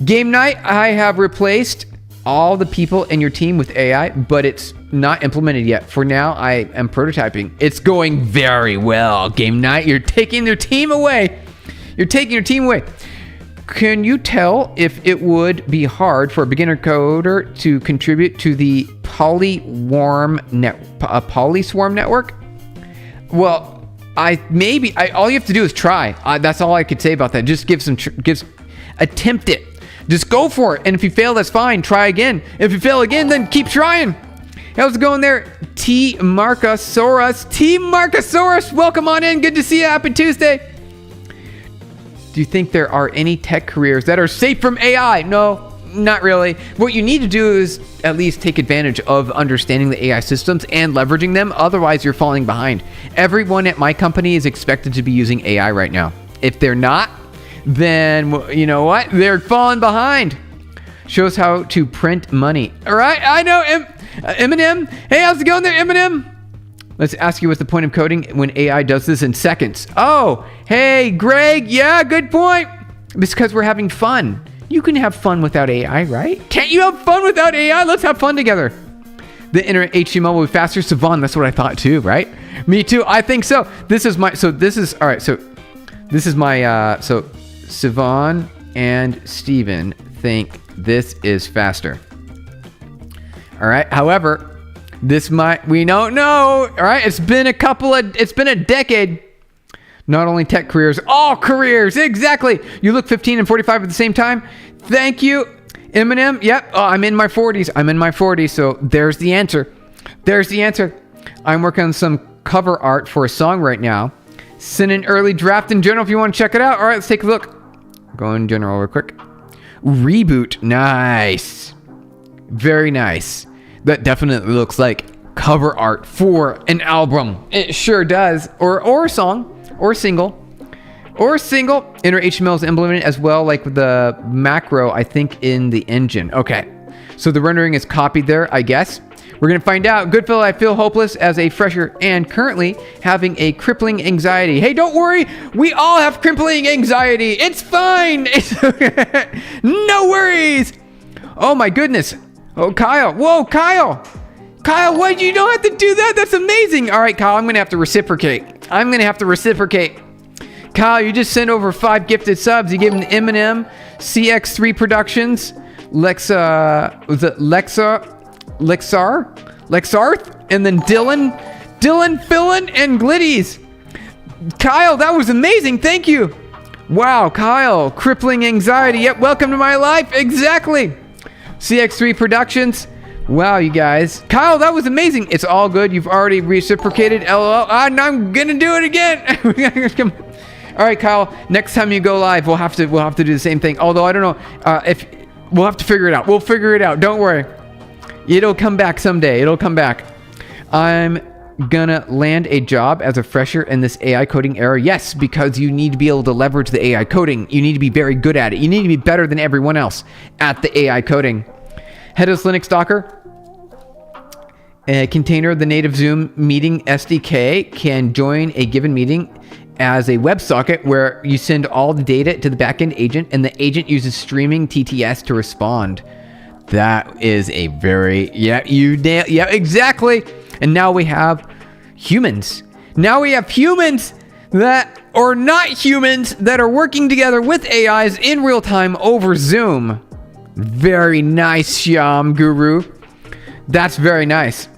Game night, I have replaced all the people in your team with AI, but it's not implemented yet. For now, I am prototyping. It's going very well. Game night, you're taking your team away. Can you tell if it would be hard for a beginner coder to contribute to the polyswarm network? Well, all you have to do is try. That's all I could say about that. Just attempt it. Just go for it. And if you fail, that's fine. Try again. If you fail again, then keep trying. How's it going there? T. Marcosaurus, welcome on in. Good to see you. Happy Tuesday. Do you think there are any tech careers that are safe from AI? No, not really. What you need to do is at least take advantage of understanding the AI systems and leveraging them. Otherwise, you're falling behind. Everyone at my company is expected to be using AI right now. If they're not, then you know what? They're falling behind. Shows how to print money. All right, I know. Eminem. Hey, how's it going there, Eminem? Let's ask you what's the point of coding when AI does this in seconds. Oh, hey, Greg. Yeah, good point. Because we're having fun. You can have fun without AI, right? Can't you have fun without AI? Let's have fun together. The inner HTML will be faster. Savon, that's what I thought too, right? Me too. I think so. So Savon and Steven think this is faster. All right. However, we don't know. All right. It's been a decade. Not only tech careers, all careers. Exactly. You look 15 and 45 at the same time. Thank you, Eminem. Yep. Oh, I'm in my 40s. So there's the answer. I'm working on some cover art for a song right now. Send an early draft in general if you want to check it out. All right, let's take a look. Go in general real quick. Reboot. Nice. Very nice. That definitely looks like cover art for an album. It sure does. Or a song or a single. or single. Inner HTML is implemented as well, like the macro, I think, in the engine. Okay, so the rendering is copied there, I guess. We're going to find out. Goodfellow, I feel hopeless as a fresher and currently having a crippling anxiety. Hey, don't worry. We all have crippling anxiety. It's fine. It's okay. No worries. Oh, my goodness. Oh, Kyle. Whoa, Kyle. Kyle, what? You don't have to do that. That's amazing. All right, Kyle, I'm going to have to reciprocate. Kyle, you just sent over 5 gifted subs. You gave an Eminem, CX3 Productions, Lexarth, and then Dylan, Fillin, and Glitties. Kyle, that was amazing. Thank you. Wow, Kyle, crippling anxiety. Yep, welcome to my life. Exactly. CX3 Productions. Wow, you guys. Kyle, that was amazing. It's all good. You've already reciprocated. LOL. And I'm gonna do it again. All right, Kyle. Next time you go live, we'll have to do the same thing. Although I don't know if we'll have to figure it out. We'll figure it out. Don't worry. It'll come back someday. It'll come back. I'm gonna land a job as a fresher in this AI coding era. Yes, because you need to be able to leverage the AI coding. You need to be very good at it. You need to be better than everyone else at the AI coding. Headless Linux Docker. A container of the native Zoom meeting SDK can join a given meeting as a WebSocket where you send all the data to the backend agent and the agent uses streaming TTS to respond. That is a very, yeah, exactly. And now we have humans. Now we have humans that are not humans that are working together with AIs in real time over Zoom. Very nice, Shyam Guru. That's very nice.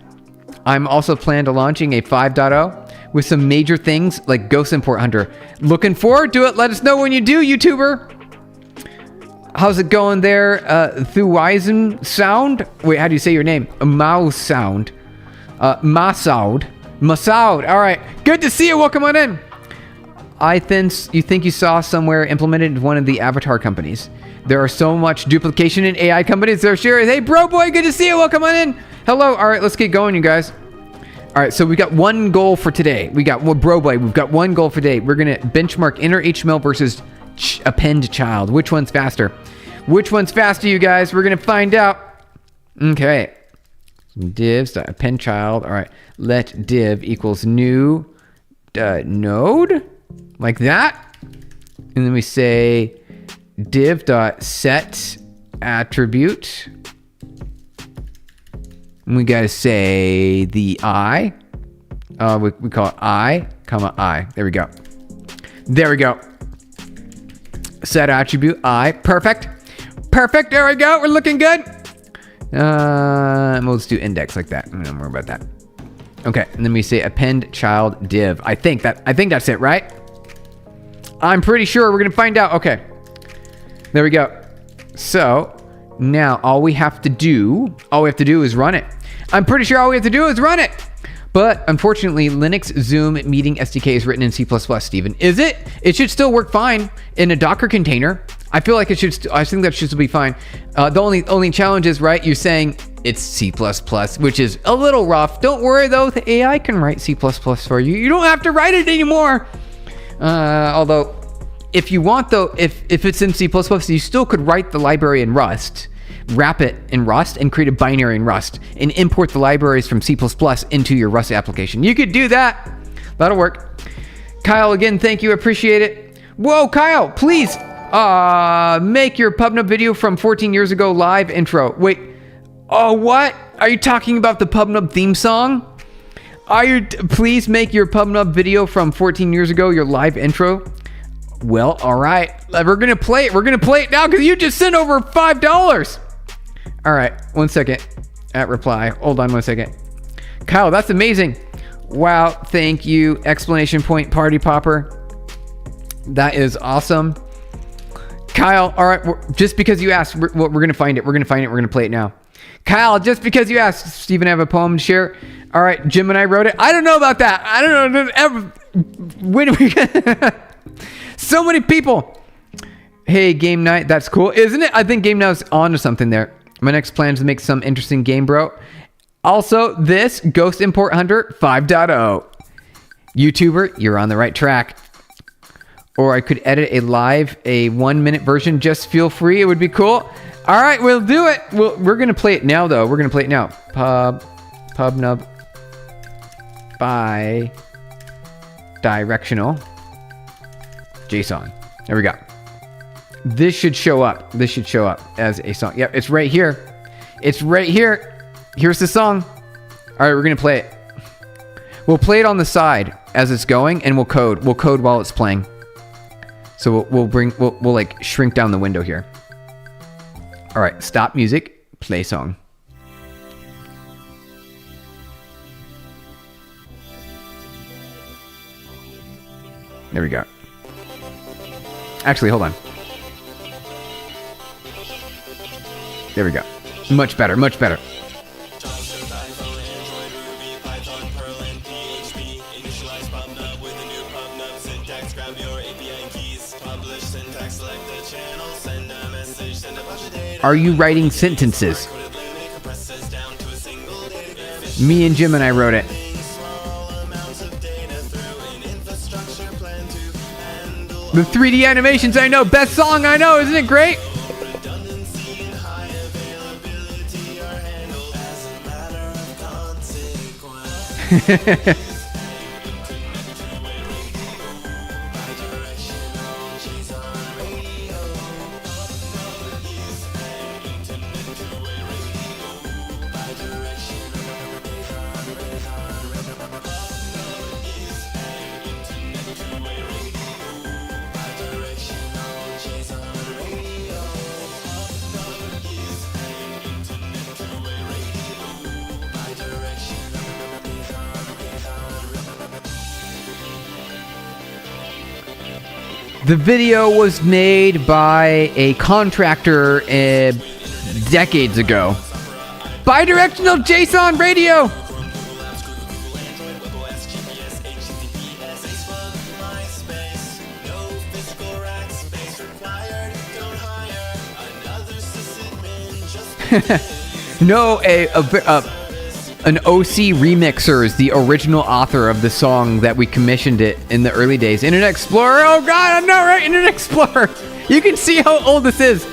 I'm also planning to launching a 5.0 with some major things like Ghost Import Hunter. Looking forward to it. Let us know when you do, YouTuber. How's it going there? Thuwisen Sound? Wait, how do you say your name? Mouse Sound. Masoud. All right. Good to see you. Welcome on in. You think you saw somewhere implemented in one of the avatar companies. There are so much duplication in AI companies. There sure is. Hey, bro boy, good to see you. Welcome on in. Hello. All right, let's get going, you guys. All right, so we got one goal for today. We've got one goal for today. We're going to benchmark inner HTML versus append child. Which one's faster? Which one's faster, you guys? We're going to find out. Okay. Divs.append child. All right. Let div equals new node. Like that. And then we say div.set attribute. And we got to say the I. We call it I, comma I. There we go. Set attribute I. Perfect. There we go. We're looking good. We'll just do index like that. Don't worry about that. Okay. And then we say append child div. I think that's it, right? I'm pretty sure. We're going to find out. Okay. There we go. So now all we have to do is run it. I'm pretty sure all we have to do is run it. But unfortunately, Linux Zoom Meeting SDK is written in C++, Steven. Is it? It should still work fine in a Docker container. I feel like it should. I think that should still be fine. The only challenge is, right, you're saying it's C++, which is a little rough. Don't worry, though. The AI can write C++ for you. You don't have to write it anymore. Although, if you want, though, if it's in C++, you still could write the library in Rust, wrap it in Rust, and create a binary in Rust, and import the libraries from C++ into your Rust application. You could do that. That'll work. Kyle, again, thank you. Appreciate it. Whoa, Kyle, please make your PubNub video from 14 years ago live intro. Wait. Oh, what? Are you talking about the PubNub theme song? Please make your PubNub video from 14 years ago your live intro. Well, all right. We're going to play it. We're going to play it now because you just sent over $5. All right. 1 second. At reply. Hold on 1 second. Kyle, that's amazing. Wow. Thank you. Explanation point party popper. That is awesome. Kyle, all right. Just because you asked, we're going to find it. We're going to play it now. Kyle, just because you asked, Steven, I have a poem to share. All right. Jim and I wrote it. I don't know about that. I don't know. When we so many people. Hey, game night. That's cool, isn't it? I think game night's on to something there. My next plan is to make some interesting game, bro. Also, this Ghost Import Hunter 5.0. YouTuber, you're on the right track. Or I could edit a 1-minute version. Just feel free. It would be cool. All right, we'll do it. We're going to play it now, though. We're going to play it now. PubNub by directional JSON. There we go. This should show up. This should show up as a song. Yep, it's right here. It's right here. Here's the song. All right, we're going to play it. We'll play it on the side as it's going, and we'll code. We'll code while it's playing. So we'll like shrink down the window here. All right, stop music, play song. There we go. Actually, hold on. There we go. Much better, much better. Are you writing sentences? Me and Jim and I wrote it. The 3D animations, I know. Best song, I know. Isn't it great? The video was made by a contractor decades ago. Bidirectional JSON radio! No, an OC remixer is the original author of the song that we commissioned it in the early days. Internet Explorer, oh god, I know, right? Internet Explorer. You can see how old this is.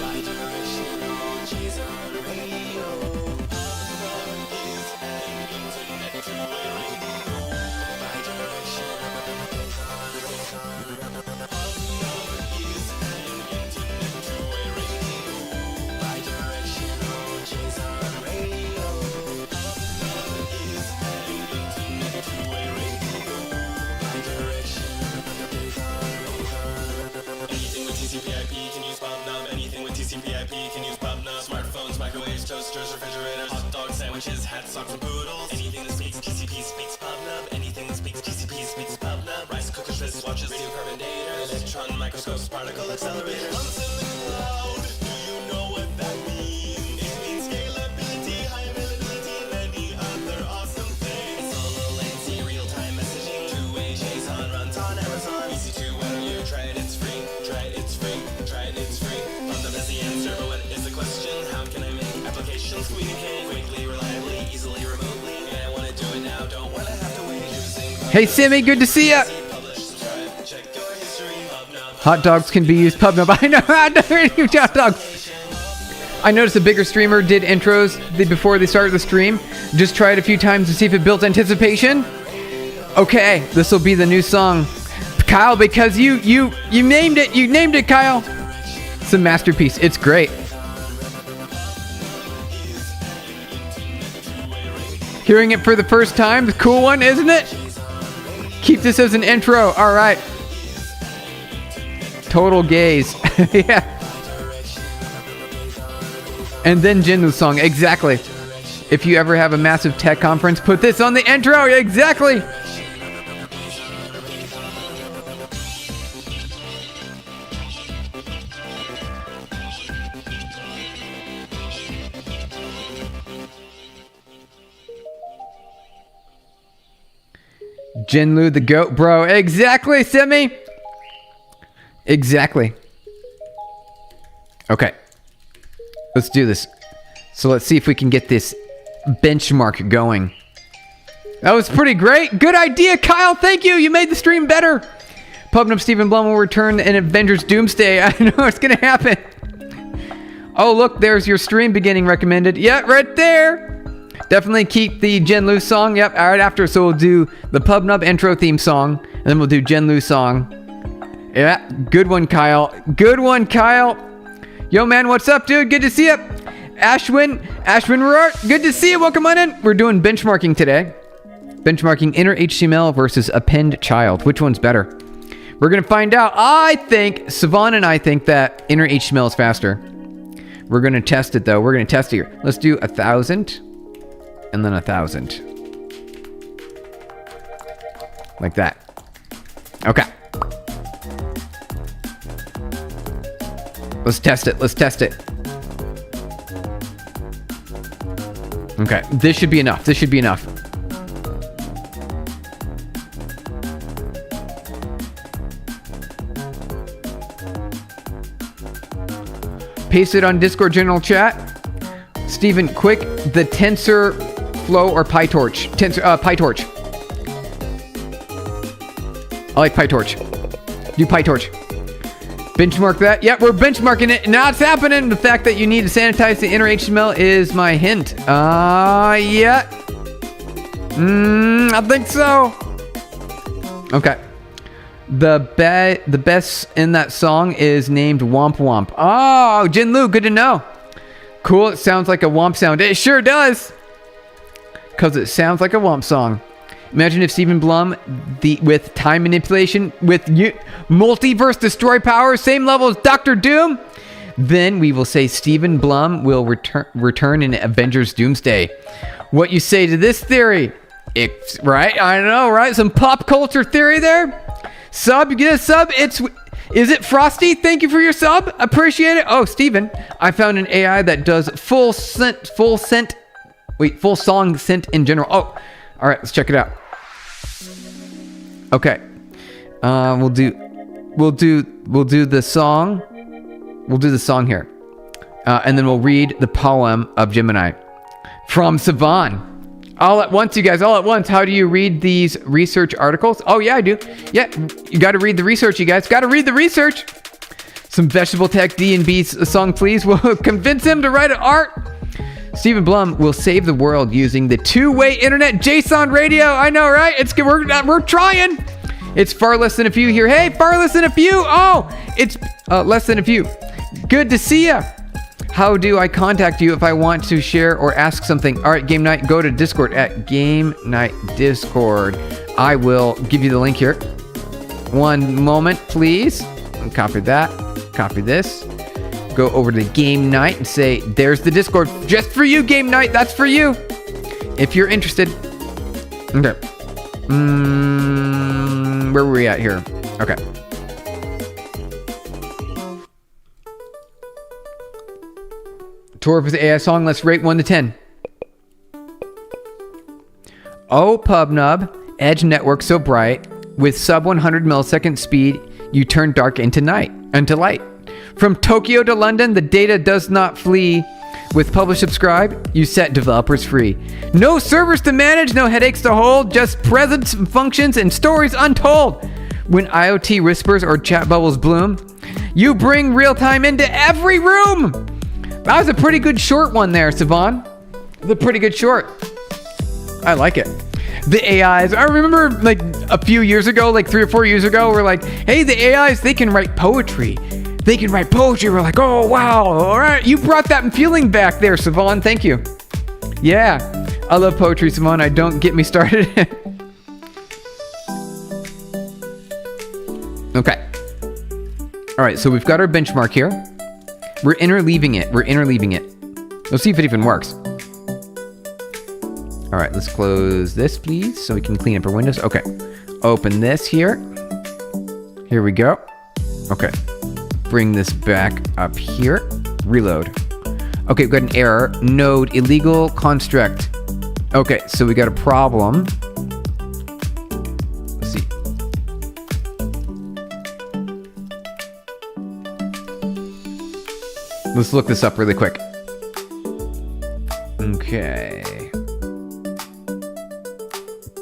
TCP/IP can use PubNub. Anything with TCP/IP can use PubNub. Smartphones, microwaves, toasters, refrigerators, hot dogs, sandwiches, hats, socks, and poodles. Anything that speaks TCP speaks PubNub. Anything that speaks TCP speaks PubNub. Rice cookers, wristwatches, radiocarbon daters, electron microscopes, particle accelerators. Once in the cloud, do you know what that means? It means scalability, high availability, and many other awesome things. It's all low latency, real-time messaging, two-way JSON runs on Amazon. Easy to whether you try it, it's free. Try it, it's free. Try it, it's free. PubNub is the answer, but what is the question? How can I make applications communicate quickly, reliably, easily, remotely? Yeah, I want to do it now, don't want to have to wait. Hey Sammy, good to see ya. Hot dogs can be used PubNub. I know, hot dogs. I noticed a bigger streamer did intros before they started the stream. Just try it a few times to see if it built anticipation. Okay, this will be the new song, Kyle, because you named it. You named it, Kyle. It's a masterpiece. It's great. Hearing it for the first time, the cool one, isn't it? Keep this as an intro. All right. Total gaze. Yeah. And then Jinwoo's song. Exactly. If you ever have a massive tech conference, put this on the intro. Exactly. Jinwoo the goat, bro. Exactly, Simi. Exactly. Okay. Let's do this. So let's see if we can get this benchmark going. That was pretty great. Good idea, Kyle. Thank you. You made the stream better. PubNub Stephen Blum will return in Avengers Doomsday. I know it's going to happen. Oh, look, there's your stream beginning recommended. Yeah, right there. Definitely keep the Jen Lu song. Yep, right after. So we'll do the PubNub intro theme song, and then we'll do Jen Lu song. Yeah, good one, Kyle. Good one, Kyle. Yo, man, what's up, dude? Good to see you. Ashwin Roar, good to see you. Welcome on in. We're doing benchmarking today. Benchmarking inner HTML versus append child. Which one's better? We're going to find out. I think, Savan and I think that inner HTML is faster. We're going to test it, though. We're going to test it here. Let's do 1,000 and then 1,000. Like that. Okay. Let's test it. Let's test it. Okay. This should be enough. This should be enough. Paste it on Discord general chat. Steven, quick, the TensorFlow or PyTorch? PyTorch. I like PyTorch. Do PyTorch. Benchmark that. Yep, we're benchmarking it. Now it's happening. The fact that you need to sanitize the inner HTML is my hint. Yeah. I think so. Okay. The best in that song is named Womp Womp. Oh, Jin Lu, good to know. Cool, it sounds like a Womp sound. It sure does. Because it sounds like a Womp song. Imagine if Stephen Blum, with time manipulation, with multiverse destroy power, same level as Dr. Doom, then we will say Stephen Blum will return in Avengers Doomsday. What you say to this theory? It's right, I know, right? Some pop culture theory there. Sub, you get a sub. Is it Frosty? Thank you for your sub. Appreciate it. Oh, Steven, I found an AI that does full song scent in general. Oh, all right, let's check it out. Okay. We'll do the song. We'll do the song here. And then we'll read the poem of Gemini from Savan. All at once, you guys, all at once. How do you read these research articles? Oh, yeah, I do. Yeah, you got to read the research, you guys. Got to read the research. Some Vegetable Tech D&B song, please. We'll convince him to write an art. Stephen Blum will save the world using the two-way internet JSON radio. I know, right? We're trying. It's far less than a few here. Hey, far less than a few. Oh, it's less than a few. Good to see ya. How do I contact you if I want to share or ask something? All right, Game Night, go to Discord at Game Night Discord. I will give you the link here. One moment, please. Copy that. Copy this. Go over to Game Night and say, there's the Discord. Just for you, Game Night. That's for you. If you're interested. Okay. Where were we at here? Okay. Tour of the AI song. Let's rate 1 to 10. Oh, PubNub, edge network so bright, with sub 100 millisecond speed, you turn dark into light. From Tokyo to London, the data does not flee. With publish subscribe, you set developers free. No servers to manage, no headaches to hold, just presence, functions, and stories untold. When IoT whispers or chat bubbles bloom, you bring real time into every room. That was a pretty good short one there, Savan. It's a pretty good short. I like it. The AIs, I remember like a few years ago, like 3 or 4 years ago, we're like, hey, the AIs, they can write poetry. They can write poetry. We're like, oh, wow. All right. You brought that feeling back there, Savan. Thank you. Yeah. I love poetry, Savan. Don't get me started. Okay. All right. So we've got our benchmark here. We're interleaving it. Let's see if it even works. All right, let's close this, please, so we can clean up our windows. Okay, open this here. Here we go. Okay, bring this back up here. Reload. Okay, we've got an error. Node illegal construct. Okay, so we got a problem. Let's see. Let's look this up really quick. Okay.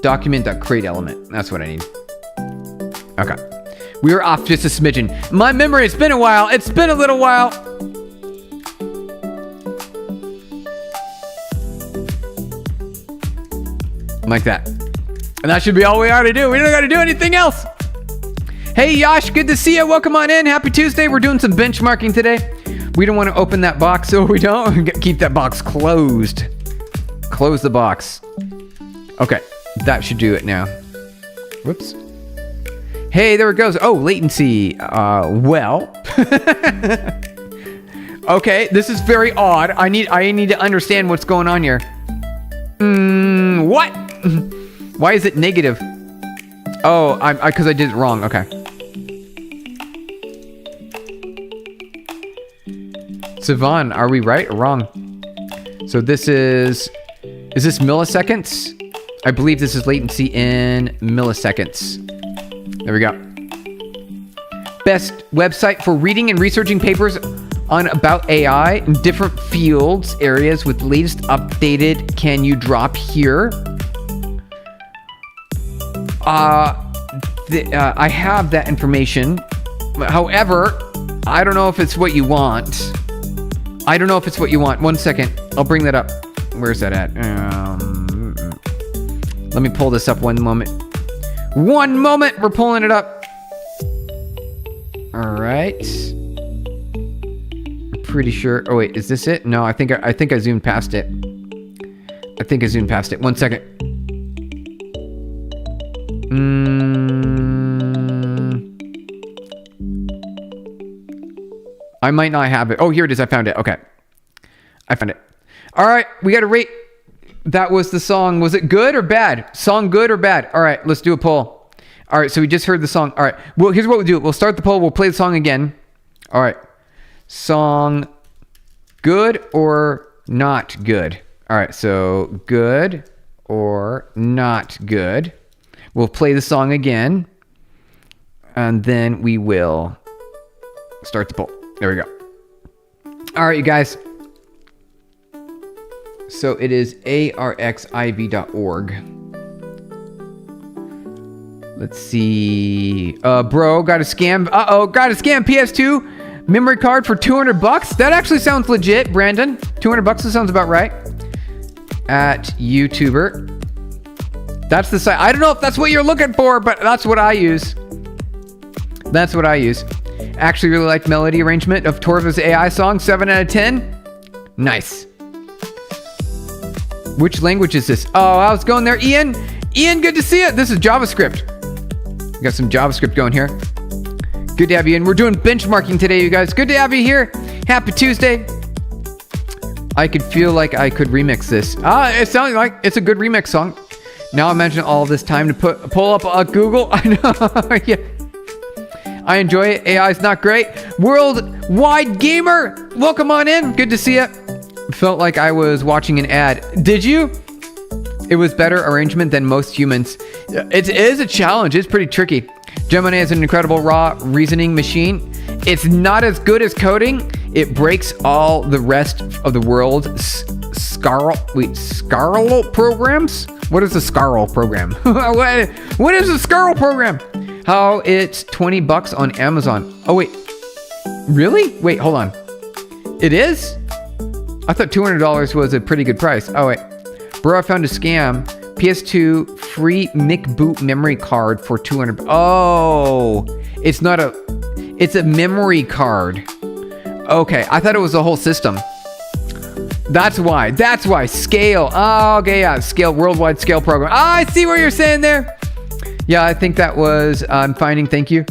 Document.createElement. That's what I need. Okay. We were off just a smidgen. My memory, it's been a while. It's been a little while. Like that. And that should be all we ought to do. We don't got to do anything else. Hey, Yash, good to see you. Welcome on in. Happy Tuesday. We're doing some benchmarking today. We don't want to open that box, so we don't. Keep that box closed. Close the box. Okay, that should do it now. Whoops. Hey, there it goes. Oh, latency. Well. Okay, this is very odd. I need to understand what's going on here. What? Why is it negative? Oh, because I did it wrong. Okay. Sivan, are we right or wrong? So this is this milliseconds? I believe this is latency in milliseconds. There we go. Best website for reading and researching papers on about AI in different fields, areas with latest updated. Can you drop here? I have that information. However, I don't know if it's what you want. One second. I'll bring that up. Where's that at? Let me pull this up one moment. One moment. We're pulling it up. All right. I'm pretty sure. Oh wait, is this it? No, I think I zoomed past it. One second. I might not have it. Oh, here it is. I found it. Okay. I found it. All right. We got to rate. That was the song. Was it good or bad? Song good or bad? All right. Let's do a poll. All right. So we just heard the song. All right. Well, here's what we'll do. We'll start the poll. We'll play the song again. All right. Song good or not good? All right. So good or not good. We'll play the song again. And then we will start the poll. There we go. All right, you guys. So it is arxiv.org. Let's see. Bro, got a scam. Got a scam PS2 memory card for $200. That actually sounds legit, Brandon. $200, that sounds about right. At YouTuber. That's the site. I don't know if that's what you're looking for, but that's what I use. Actually really liked melody arrangement of Torva's AI song. 7 out of 10. Nice. Which language is this? Oh, I was going there. Ian, good to see you. This is JavaScript. We got some JavaScript going here. Good to have you in. We're doing benchmarking today, you guys. Good to have you here. Happy Tuesday. I could feel like I could remix this. It sounds like it's a good remix song. Now imagine all this time to pull up Google. I know. Yeah. I enjoy it. AI is not great. Worldwide Gamer, welcome on in. Good to see you. Felt like I was watching an ad. Did you? It was better arrangement than most humans. It is a challenge. It's pretty tricky. Gemini is an incredible raw reasoning machine. It's not as good as coding. It breaks all the rest of the world's Scarl programs? What is a Scarl program? What is a Scarl program? How it's $20 on Amazon. Oh, wait. Really? Wait, hold on. It is? I thought $200 was a pretty good price. Oh, wait. Bro, I found a scam. PS2 free Mic boot memory card for $200. Oh, it's not a... It's a memory card. Okay, I thought it was the whole system. That's why. Scale. Oh, okay, yeah. Scale, worldwide scale program. I see what you're saying there. Yeah, I think that was finding. Thank you.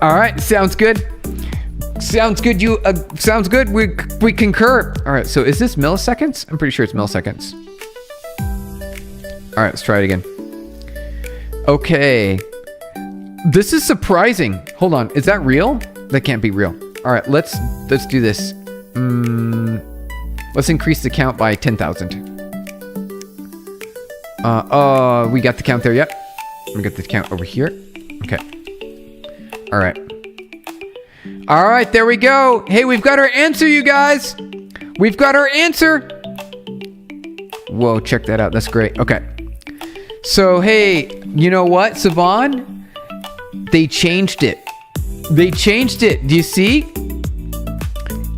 All right, sounds good. Sounds good. Sounds good. We concur. All right. So is this milliseconds? I'm pretty sure it's milliseconds. All right, let's try it again. Okay. This is surprising. Hold on. Is that real? That can't be real. All right. Let's do this. Let's increase the count by 10,000. We got the count there. Yep. We got the count over here. Okay. All right. All right, there we go. Hey, we've got our answer, you guys. We've got our answer. Whoa, check that out. That's great. Okay. So, hey, you know what, Savan? They changed it. They changed it. Do you see?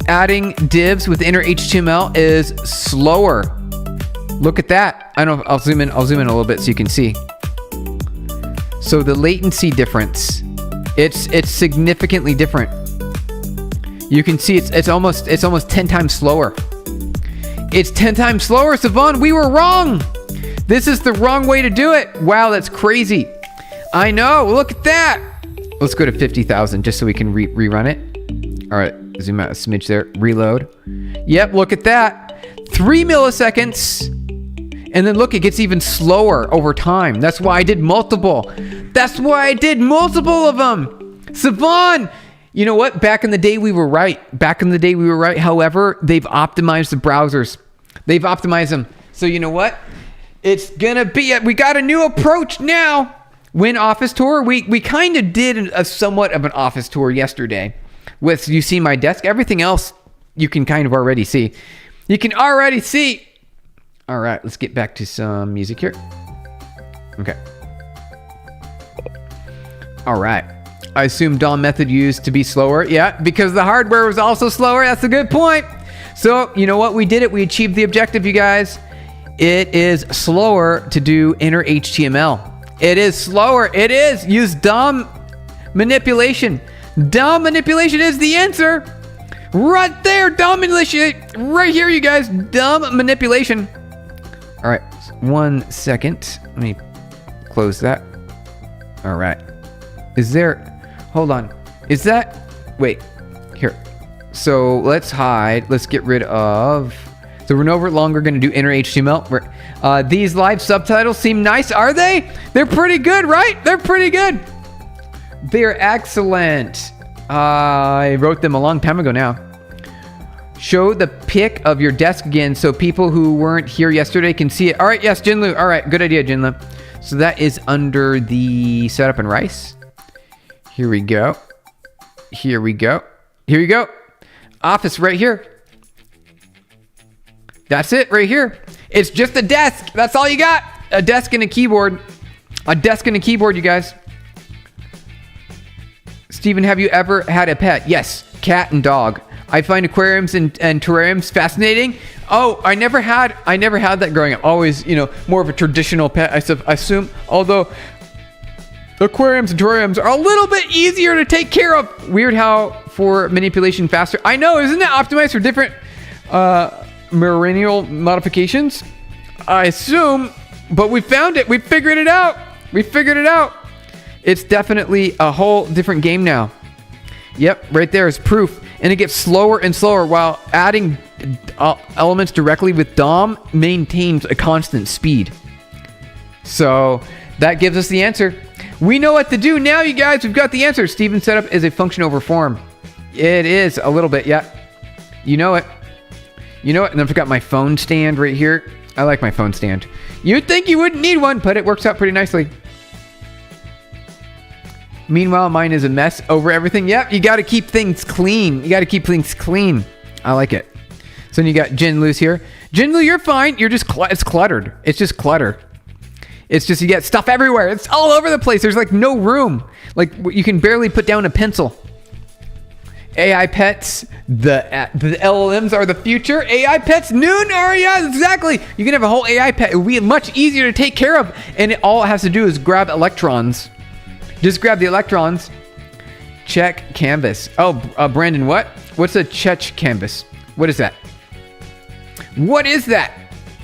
Adding divs with inner HTML is slower. Look at that. I don't know. I'll zoom in a little bit so you can see. So the latency difference, it's significantly different. You can see it's almost 10 times slower. It's 10 times slower, Savon. We were wrong. This is the wrong way to do it. Wow, that's crazy. I know. Look at that. Let's go to 50,000 just so we can rerun it. All right, zoom out a smidge there. Reload. Yep, look at that. 3 milliseconds. And then look, it gets even slower over time. That's why I did multiple. That's why I did multiple of them. Savon, you know what? Back in the day, we were right. However, they've optimized the browsers. They've optimized them. So you know what? It's gonna be we got a new approach now. When Office Tour, we kind of did a somewhat of an Office Tour yesterday. With, you see my desk. Everything else you can kind of already see. You can already see. All right, let's get back to some music here. Okay. All right. I assume DOM method used to be slower. Yeah, because the hardware was also slower. That's a good point. So, you know what? We did it. We achieved the objective, you guys. It is slower to do inner HTML. It is slower. It is. Use DOM manipulation. DOM manipulation is the answer. Right there. DOM manipulation. Right here, you guys. DOM manipulation. All right. 1 second. Let me close that. All right. Is there... Hold on. Is that... Wait. Here. So let's hide. Let's get rid of... So we're no longer going to do inner HTML. These live subtitles seem nice, are they? They're pretty good, right? They're pretty good. They're excellent. I wrote them a long time ago now. Show the pic of your desk again so people who weren't here yesterday can see it. All right, yes, Jinlu. All right, good idea, Jinlu. So that is under the setup and rice. Here we go. Here we go. Here you go. Office right here. That's it right here. It's just a desk. That's all you got. A desk and a keyboard. A desk and a keyboard, you guys. Steven, have you ever had a pet? Yes, cat and dog. I find aquariums and terrariums fascinating. Oh, I never had that growing up. Always, more of a traditional pet, I assume. Although aquariums and terrariums are a little bit easier to take care of. Weird how for manipulation faster. I know, isn't it optimized for different Meridial modifications? I assume, but we found it. We figured it out. It's definitely a whole different game now. Yep, right there is proof. And it gets slower and slower while adding elements directly with DOM maintains a constant speed. So that gives us the answer. We know what to do now, you guys. We've got the answer. Steven's setup is a function over form. It is a little bit, yeah. You know it. And then I've got my phone stand right here. I like my phone stand. You'd think you wouldn't need one, but it works out pretty nicely. Meanwhile, mine is a mess over everything. Yep, you got to keep things clean. I like it. So then you got Jinlu's here. Jinlu, you're fine. It's cluttered. It's just clutter. It's just you get stuff everywhere. It's all over the place. There's like no room. Like you can barely put down a pencil. AI pets, the LLMs are the future. AI pets, noon, yeah, exactly. You can have a whole AI pet. It would be much easier to take care of. And all it has to do is grab electrons. Just grab the electrons. Check canvas. Oh, Brandon, what? What's a check canvas? What is that?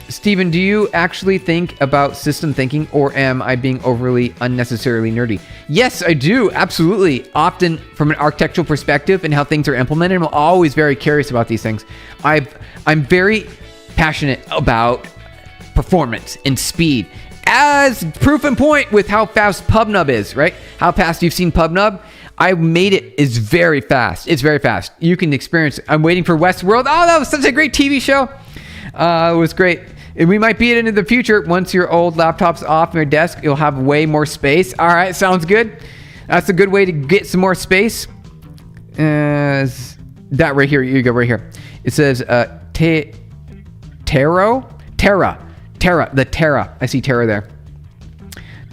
Steven, do you actually think about system thinking, or am I being overly unnecessarily nerdy? Yes, I do. Absolutely. Often from an architectural perspective and how things are implemented, I'm always very curious about these things. I'm very passionate about performance and speed. As proof in point with how fast PubNub is, right? How fast you've seen PubNub. I made it is very fast. It's very fast. You can experience it. I'm waiting for Westworld. Oh, that was such a great TV show. It was great. And we might be it into the future. Once your old laptop's off your desk, you'll have way more space. All right, sounds good. That's a good way to get some more space. That right here. You go right here. It says Terra. I see Terra there.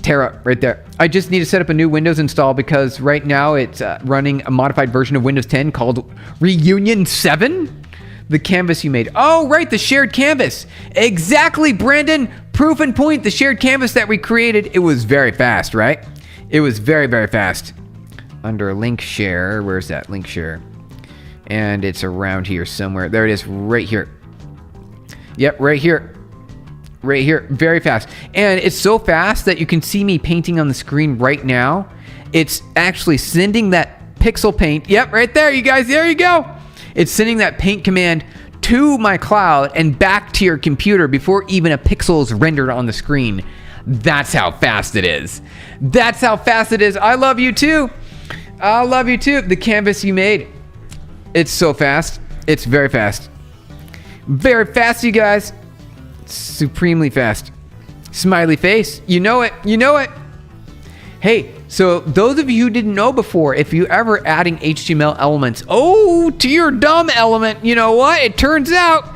Terra right there. I just need to set up a new Windows install because right now it's running a modified version of Windows 10 called Reunion 7. The canvas you made. Oh, right, the shared canvas. Exactly, Brandon. Proof and point, the shared canvas that we created. It was very fast, right? It was very, very fast. Under link share, where's that link share? And it's around here somewhere. There it is, right here. Yep, right here. Right here, very fast. And it's so fast that you can see me painting on the screen right now. It's actually sending that pixel paint. Yep, right there, you guys, there you go. It's sending that paint command to my cloud and back to your computer before even a pixel is rendered on the screen. That's how fast it is. That's how fast it is. I love you too. I love you too. The canvas you made. It's so fast. It's very fast. Very fast, you guys. Supremely fast. Smiley face. You know it. You know it. Hey, so those of you who didn't know before, if you ever adding HTML elements, to your DOM element, you know what? It turns out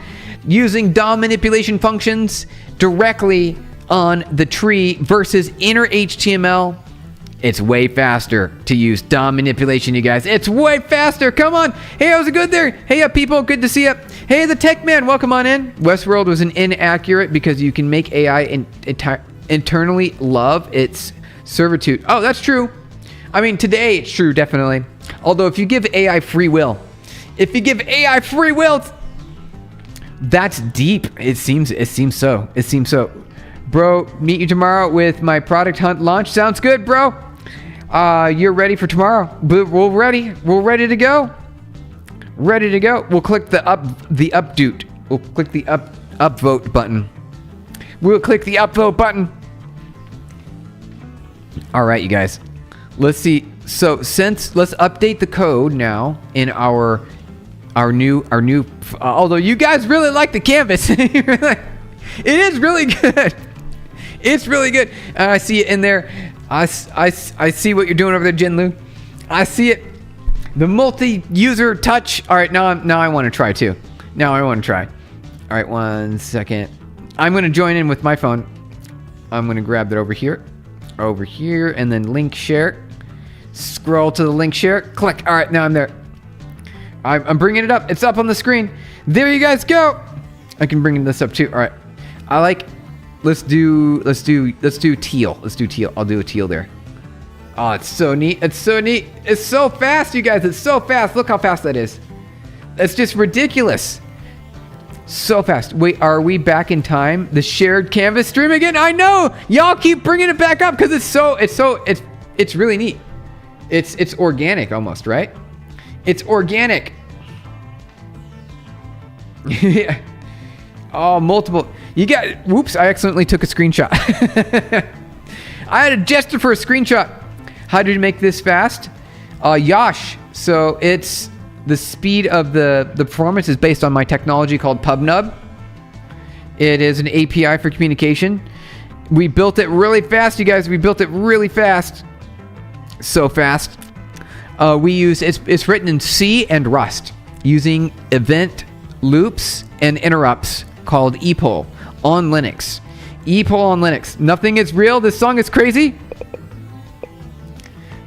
using DOM manipulation functions directly on the tree versus inner HTML, it's way faster to use DOM manipulation, you guys. It's way faster. Come on. Hey, how's it good there? Hey, people. Good to see you. Hey, the Tech Man. Welcome on in. Westworld was an inaccurate because you can make AI internally love its servitude. Oh, that's true. I mean, today it's true, definitely. Although if you give AI free will, that's deep. It seems so. Bro, meet you tomorrow with my product hunt launch. Sounds good, bro. You're ready for tomorrow. We're ready. We're ready to go. Ready to go. We'll click the upvote. We'll click the upvote button. We'll click the upvote button. All right, you guys. Let's see. So let's update the code now in our new. Although you guys really like the canvas, it is really good. It's really good. I see it in there. I see what you're doing over there, Jinlu. I see it. The multi-user touch. All right, now I want to try too. Now I want to try. All right, 1 second. I'm going to join in with my phone. I'm going to grab that over here, and then link share. Scroll to the link share. Click. All right, now I'm there. I'm bringing it up. It's up on the screen. There you guys go. I can bring this up too. All right. I like. Let's do teal. Let's do teal. I'll do a teal there. Oh, it's so neat. It's so neat. It's so fast, you guys. It's so fast. Look how fast that is. That's just ridiculous. So fast. Wait, are we back in time? The shared canvas stream again? I know. Y'all keep bringing it back up because it's really neat. It's organic almost, right? It's organic. Yeah. Oh, multiple. You got. Whoops! I accidentally took a screenshot. I had a gesture for a screenshot. How did you make this fast? Yosh. So it's the speed of the performance is based on my technology called PubNub. It is an API for communication. We built it really fast, you guys. We built it really fast. So fast. We use it's written in C and Rust using event loops and interrupts called epoll on Linux. Epoll on Linux. Nothing is real. This song is crazy.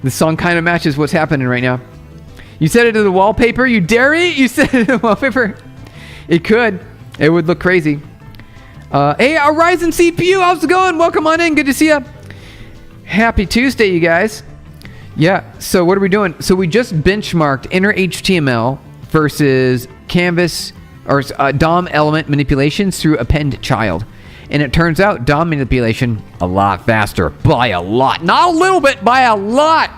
This song kind of matches what's happening right now. You set it to the wallpaper, you dare it? You set it to the wallpaper? It could. It would look crazy. Hey, our Ryzen CPU, how's it going? Welcome on in. Good to see you. Happy Tuesday, you guys. Yeah, so what are we doing? So we just benchmarked inner HTML versus canvas or DOM element manipulations through append child. And it turns out DOM manipulation a lot faster by a lot. Not a little bit, by a lot.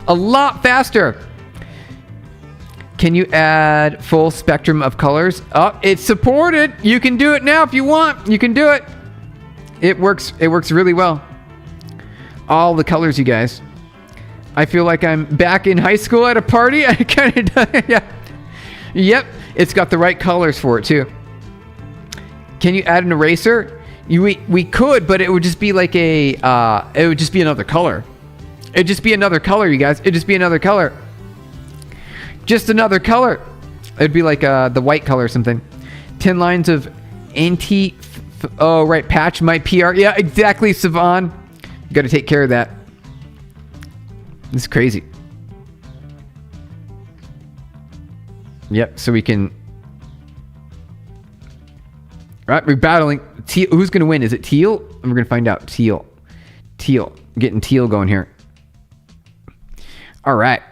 A lot faster. Can you add full spectrum of colors? Oh, it's supported. You can do it now if you want. You can do it. It works really well. All the colors, you guys. I feel like I'm back in high school at a party. I kind of, yeah. Yep, it's got the right colors for it too. Can you add an eraser? We could, but it would just be like it would just be another color. It'd just be another color, you guys. It'd just be another color. Just another color. It'd be like the white color or something. 10 lines of patch my PR. Yeah, exactly, Savan. Got to take care of that. This is crazy. Yep, so we can... All right, we're battling. Teal. Who's going to win? Is it Teal? And we're going to find out. Teal. Getting Teal going here. All right.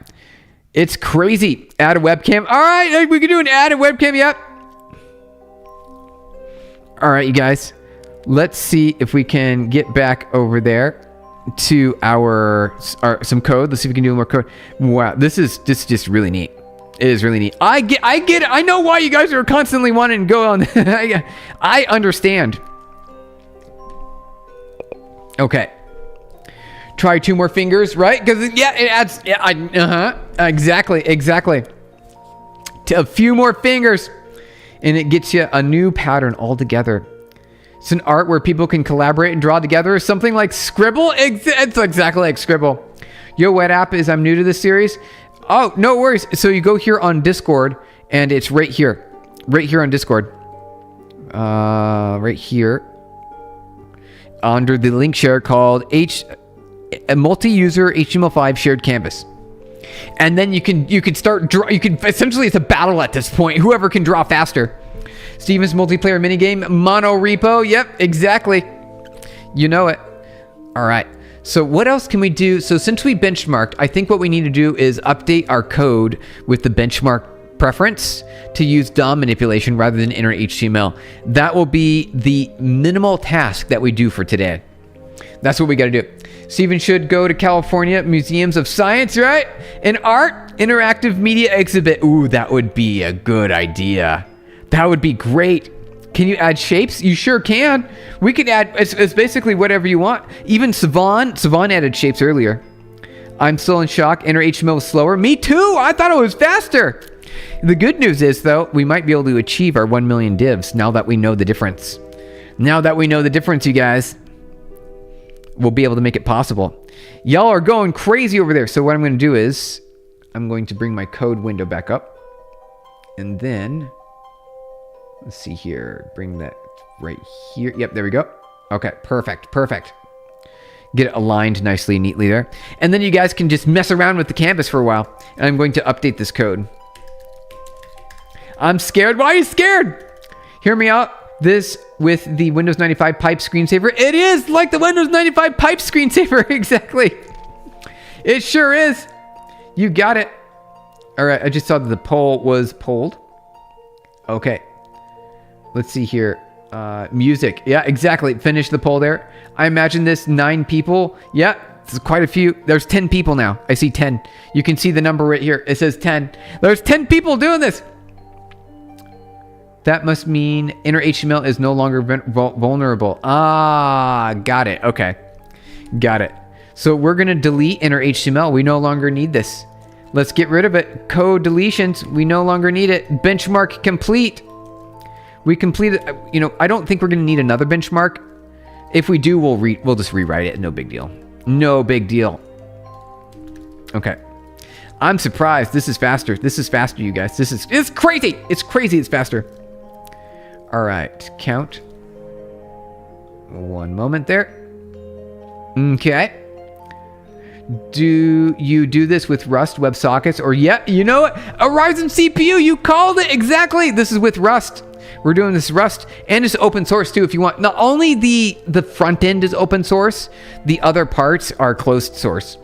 It's crazy. Add a webcam. All right, we can do an add a webcam. Yep. All right, you guys. Let's see if we can get back over there to our some code. Let's see if we can do more code. Wow, this is just really neat. It is really neat. I get it. I know why you guys are constantly wanting to go on. I understand. Okay. Try 2 more fingers, right? Because yeah, it adds. Yeah, exactly. A few more fingers, and it gets you a new pattern altogether. It's an art where people can collaborate and draw together. Something like Scribble. It's exactly like Scribble. Yo, what app is? I'm new to this series. Oh, no worries. So you go here on Discord, and it's right here on Discord. Right here under the link share called a multi-user HTML5 shared canvas. And then you can start draw. You can essentially, it's a battle at this point. Whoever can draw faster. Steven's multiplayer minigame, Mono Repo. Yep, exactly. You know it. All right. So what else can we do? So since we benchmarked, I think what we need to do is update our code with the benchmark preference to use DOM manipulation rather than inner HTML. That will be the minimal task that we do for today. That's what we got to do. Steven should go to California Museums of Science, right? An art interactive media exhibit. Ooh, that would be a good idea. That would be great. Can you add shapes? You sure can. We could add, it's basically whatever you want. Even Savon added shapes earlier. I'm still in shock. Inner HTML was slower. Me too. I thought it was faster. The good news is, though, we might be able to achieve our 1 million divs now that we know the difference. Now that we know the difference, you guys, we'll be able to make it possible. Y'all are going crazy over there. So what I'm going to do is I'm going to bring my code window back up. And then... let's see here. Bring that right here. Yep, there we go. Okay, perfect. Get it aligned nicely, neatly there. And then you guys can just mess around with the canvas for a while. And I'm going to update this code. I'm scared. Why are you scared? Hear me out. This with the Windows 95 pipe screensaver. It is like the Windows 95 pipe screensaver. Exactly. It sure is. You got it. All right, I just saw that the poll was polled. Okay. Let's see here. Music. Yeah, exactly. Finish the poll there. I imagine this 9 people. Yeah, this is quite a few. There's 10 people now. I see 10. You can see the number right here. It says 10. There's 10 people doing this. That must mean inner HTML is no longer vulnerable. Ah, got it. Okay. Got it. So we're going to delete inner HTML. We no longer need this. Let's get rid of it. Code deletions. We no longer need it. Benchmark complete. We completed, you know, I don't think we're going to need another benchmark. If we do, we'll just rewrite it. No big deal. No big deal. Okay. I'm surprised. This is faster. This is faster, you guys. It's crazy. It's crazy. It's faster. All right. Count. 1 moment there. Okay. Do you do this with Rust WebSockets or yeah, you know what? A Ryzen CPU, you called it exactly. This is with Rust. We're doing this Rust and it's open source too if you want. Not only the front end is open source, the other parts are closed source.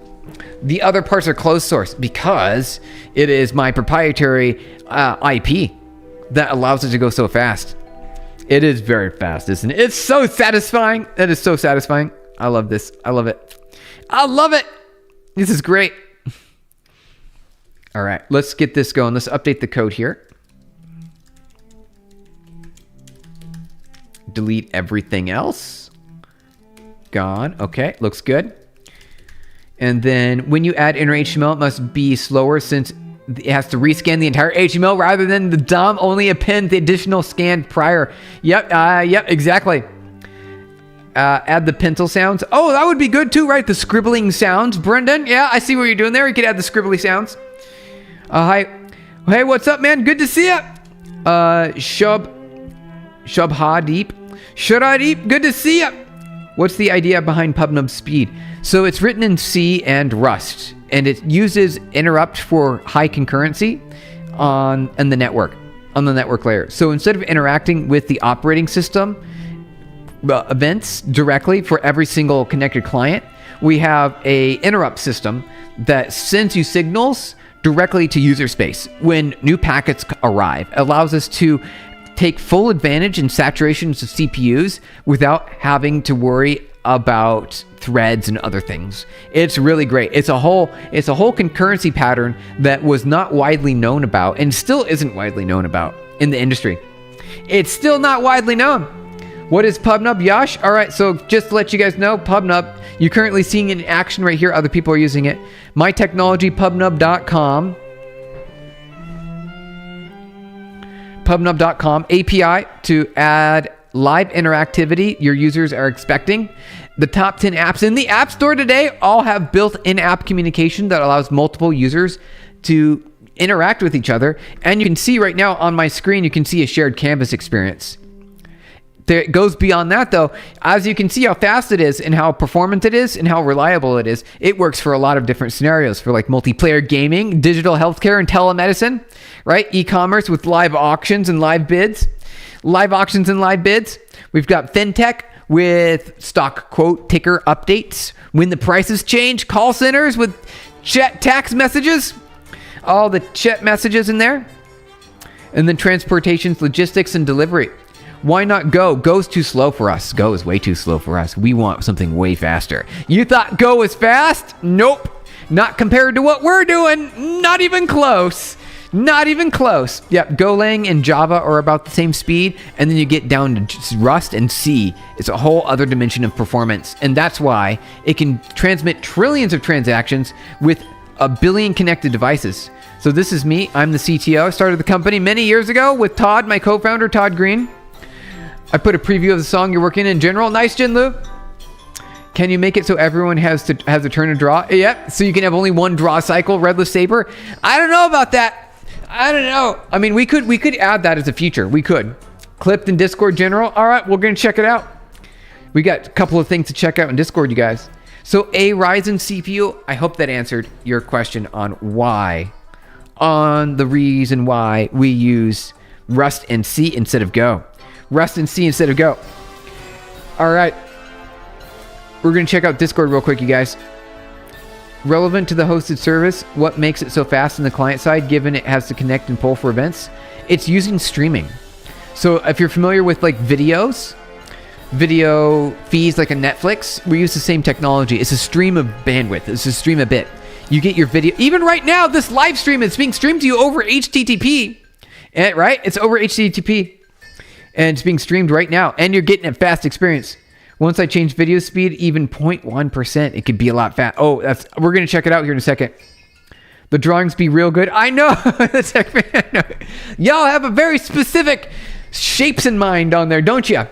The other parts are closed source because it is my proprietary IP that allows it to go so fast. It is very fast, isn't it? It's so satisfying. That is so satisfying. I love this. I love it. I love it. This is great. All right, let's get this going. Let's update the code here. Delete everything else. Gone. Okay, looks good. And then when you add inner HTML, it must be slower since it has to rescan the entire HTML rather than the DOM only append the additional scan prior. Yep, yep, exactly. Add the pencil sounds. Oh, that would be good too, right? The scribbling sounds. Brendan, yeah, I see what you're doing there. You could add the scribbly sounds. Hi. Hey, what's up, man? Good to see you. Shubhadeep. Shuradeep, good to see you. What's the idea behind PubNub speed? So it's written in C and Rust, and it uses interrupt for high concurrency on the network layer. So instead of interacting with the operating system events directly for every single connected client, we have a interrupt system that sends you signals directly to user space when new packets arrive. It allows us to take full advantage in saturations of CPUs without having to worry about threads and other things. It's really great. It's a whole concurrency pattern that was not widely known about and still isn't widely known about in the industry. It's still not widely known. What is PubNub, Yash? All right, so just to let you guys know, PubNub, you're currently seeing it in action right here. Other people are using it. My technology, PubNub.com. PubNub.com API to add live interactivity your users are expecting. The top 10 apps in the App Store today all have built-in app communication that allows multiple users to interact with each other. And you can see right now on my screen, you can see a shared canvas experience. It goes beyond that though. As you can see how fast it is and how performant it is and how reliable it is, it works for a lot of different scenarios for like multiplayer gaming, digital healthcare and telemedicine, right? E-commerce with live auctions and live bids. Live auctions and live bids. We've got fintech with stock quote ticker updates. When the prices change, call centers with chat tax messages. All the chat messages in there. And then transportations, logistics, and delivery. Why not Go? Go's too slow for us. Go is way too slow for us. We want something way faster. You thought Go was fast? Nope. Not compared to what we're doing. Not even close. Not even close. Yep, Golang and Java are about the same speed, and then you get down to just Rust and C. It's a whole other dimension of performance, and that's why it can transmit trillions of transactions with a billion connected devices. So this is me. I'm the CTO. I started the company many years ago with Todd, my co-founder, Todd Green. I put a preview of the song you're working in general. Nice, Jinlu. Can you make it so everyone has a turn to draw? Yep. So you can have only one draw cycle, Redless Saber. I don't know about that. I don't know. I mean, we could add that as a feature. We could. Clipped in Discord general. All right, we're going to check it out. We got a couple of things to check out in Discord, you guys. So a Ryzen CPU, I hope that answered your question on why. On the reason why we use Rust and C instead of Go. Rust and C instead of Go. All right. We're going to check out Discord real quick, you guys. Relevant to the hosted service, what makes it so fast on the client side, given it has to connect and pull for events? It's using streaming. So if you're familiar with like video feeds like a Netflix, we use the same technology. It's a stream of bandwidth. It's a stream a bit. You get your video. Even right now, this live stream is being streamed to you over HTTP. Right? It's over HTTP. And it's being streamed right now. And you're getting a fast experience. Once I change video speed, even 0.1%, it could be a lot fast. Oh, we're going to check it out here in a second. The drawings be real good. I know. Y'all have a very specific shapes in mind on there, don't you?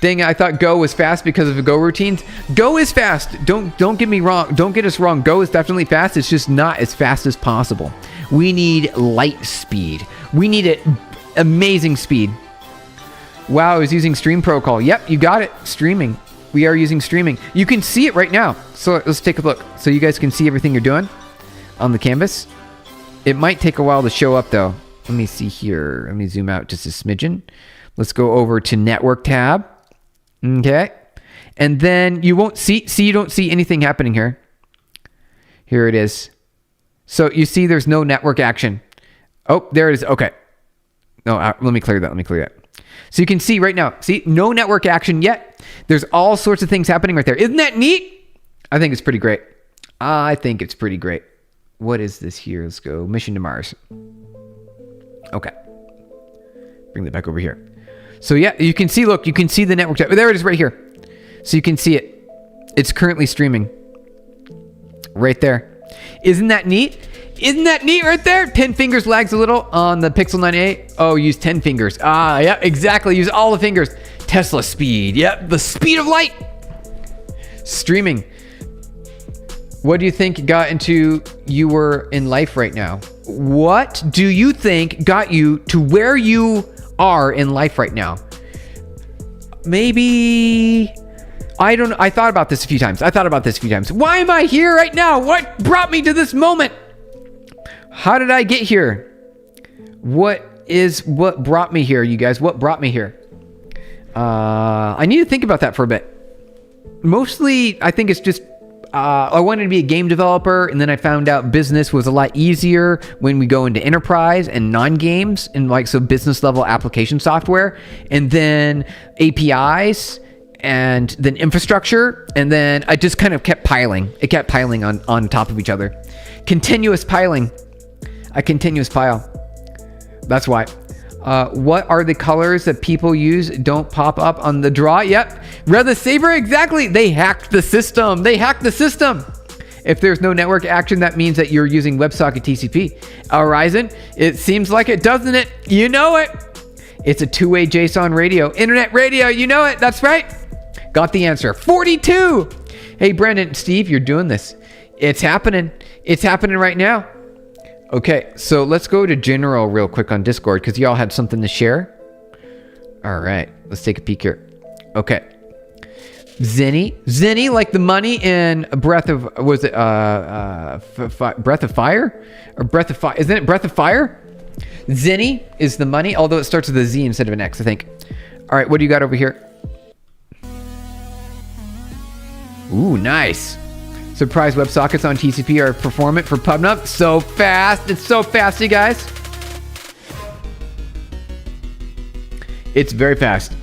Dang, I thought Go was fast because of the Go routines. Go is fast. Don't get me wrong. Don't get us wrong. Go is definitely fast. It's just not as fast as possible. We need light speed. We need amazing speed. Wow, I was using Stream Protocol. Yep, you got it. Streaming. We are using streaming. You can see it right now. So let's take a look. So you guys can see everything you're doing on the canvas. It might take a while to show up though. Let me see here. Let me zoom out just a smidgen. Let's go over to Network tab. Okay. And then you won't you don't see anything happening here. Here it is. So you see there's no network action. Oh, there it is. Okay. No, let me clear that. So you can see right now, see, no network action yet. There's all sorts of things happening right there. Isn't that neat? I think it's pretty great. What is this here? Let's go. Mission to Mars. Okay. Bring that back over here. So yeah, you can see, look, you can see the network. There it is right here. So you can see it. It's currently streaming. Right there. Isn't that neat? Isn't that neat right there? 10 fingers lags a little on the Pixel 9a. Oh, use 10 fingers. Ah, yeah, exactly. Use all the fingers. Tesla speed. Yep, the speed of light. Streaming. What do you think got into you were in life right now? What do you think got you to where you are in life right now? Maybe I thought about this a few times. Why am I here right now? What brought me to this moment? How did I get here? What brought me here, you guys? What brought me here? I need to think about that for a bit. Mostly, I think it's just I wanted to be a game developer, and then I found out business was a lot easier when we go into enterprise and non-games and like so business level application software, and then APIs, and then infrastructure, and then I just kind of kept piling. It kept piling on top of each other. Continuous piling. A continuous pile. That's why. What are the colors that people use don't pop up on the draw? Yep. Red the saber, exactly. They hacked the system. If there's no network action, that means that you're using WebSocket TCP. Horizon, it seems like it, doesn't it? You know it. It's a two-way JSON radio. Internet radio, you know it. That's right. Got the answer. 42. Hey, Brendan, Steve, you're doing this. It's happening. It's happening right now. Okay, so let's go to general real quick on Discord because y'all had something to share. All right, let's take a peek here. Okay. Zenny, like the money in Breath of, was it Breath of Fire? Or Breath of Fire, isn't it Breath of Fire? Zenny is the money, although it starts with a Z instead of an X, I think. All right, what do you got over here? Ooh, nice. Surprise WebSockets on TCP are performant for PubNub. So fast. It's so fast, you guys. It's very fast.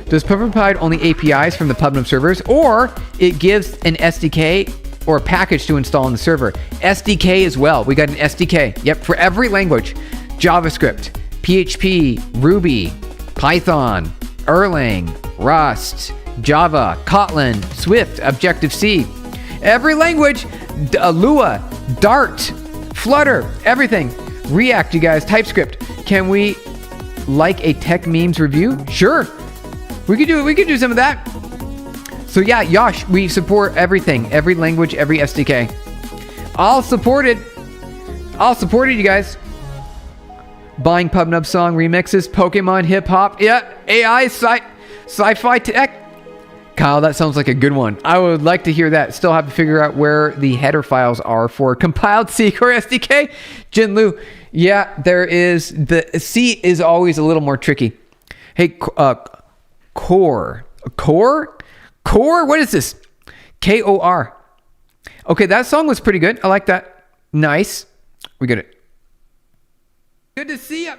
Does PubNub provide only APIs from the PubNub servers, or it gives an SDK or a package to install on the server? SDK as well. We got an SDK. Yep, for every language. JavaScript, PHP, Ruby, Python, Erlang, Rust, Java, Kotlin, Swift, Objective-C. Every language, Lua, Dart, Flutter, everything. React, you guys, TypeScript. Can we like a tech memes review? Sure. We could do some of that. So yeah, Yosh, we support everything, every language, every SDK. All supported, you guys. Buying PubNub song remixes, Pokemon, hip hop, yeah, AI, sci-fi tech. Kyle, that sounds like a good one. I would like to hear that. Still have to figure out where the header files are for compiled C Core SDK. Jin Lu, yeah, there is. The C is always a little more tricky. Hey, Core? What is this? KOR. Okay, that song was pretty good. I like that. Nice. We get it. Good to see you.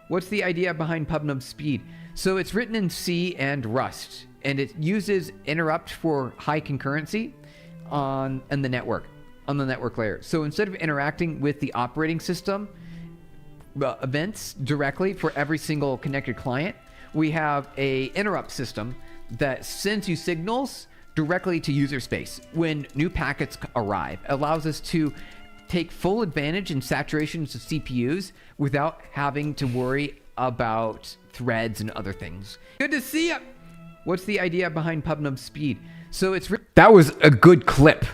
What's the idea behind PubNub speed? So it's written in C and Rust, and it uses interrupt for high concurrency on the network layer. So instead of interacting with the operating system events directly for every single connected client, we have a interrupt system that sends you signals directly to user space when new packets arrive. It allows us to take full advantage in saturations of CPUs without having to worry about threads and other things. Good to see you. What's the idea behind PubNub speed? So it's that was a good clip,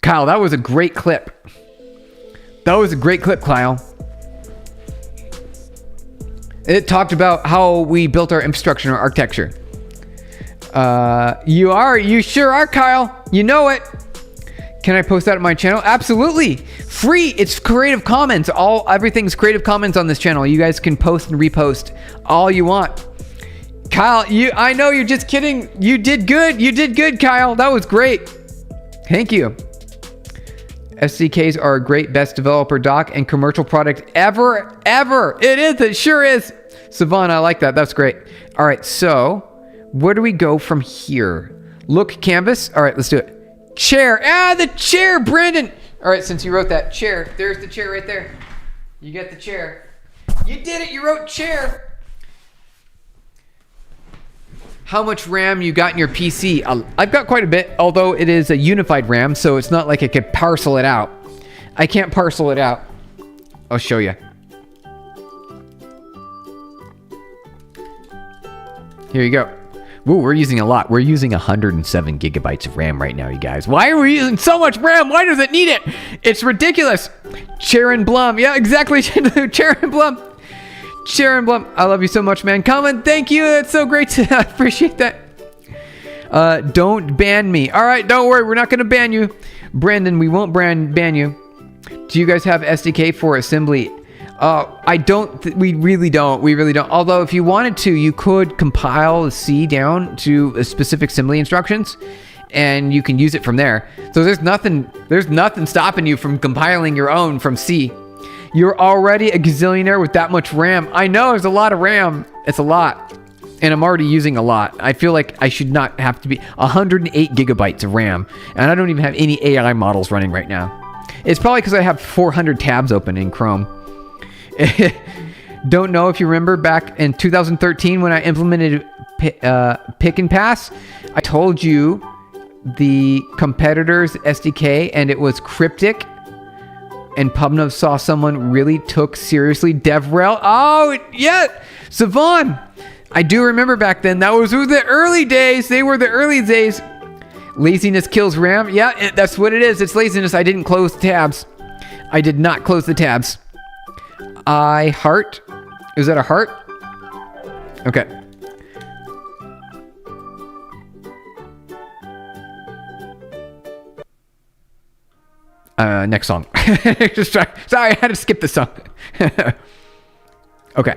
Kyle. That was a great clip. Kyle. It talked about how we built our infrastructure and our architecture. You sure are, Kyle. You know it. Can I post that on my channel? Absolutely. Free. It's Creative Commons. Everything's Creative Commons on this channel. You guys can post and repost all you want. Kyle, I know you're just kidding. You did good, Kyle. That was great. Thank you. SDKs are a great best developer doc and commercial product ever. It is. It sure is. Savannah, I like that. That's great. All right. So where do we go from here? Look, canvas. All right, let's do it. Chair. The chair, Brandon. All right, since you wrote that chair, there's the chair right there. You get the chair. You did it. You wrote chair. How much RAM you got in your PC? I've got quite a bit, although it is a unified RAM, so it's not like I could parcel it out. I can't parcel it out. I'll show you. Here you go. Woo, we're using a lot. We're using 107 gigabytes of RAM right now, you guys. Why are we using so much RAM? Why does it need it? It's ridiculous. Sharon Blum. Yeah, exactly. Sharon Blum. Sharon Blum. I love you so much, man. Colin, thank you. That's so great. I appreciate that. Don't ban me. All right, don't worry. We're not going to ban you. Brandon, we won't ban you. Do you guys have SDK for assembly? I don't. We really don't. We really don't. Although if you wanted to, you could compile the C down to a specific assembly instructions, and you can use it from there. So there's nothing stopping you from compiling your own from C. You're already a gazillionaire with that much RAM. I know, there's a lot of RAM. It's a lot. And I'm already using a lot. I feel like I should not have to be 108 gigabytes of RAM. And I don't even have any AI models running right now. It's probably because I have 400 tabs open in Chrome. Don't know if you remember back in 2013 when I implemented Pick and Pass. I told you the competitor's SDK and it was cryptic. And PubNub saw someone really took seriously DevRel. Oh, yeah, Savon. I do remember back then. That was the early days. They were the early days. Laziness kills RAM. Yeah, that's what it is. It's laziness. I didn't close the tabs. I did not close the tabs. I heart. Is that a heart? Okay. Next song. Sorry, I had to skip this song. Okay.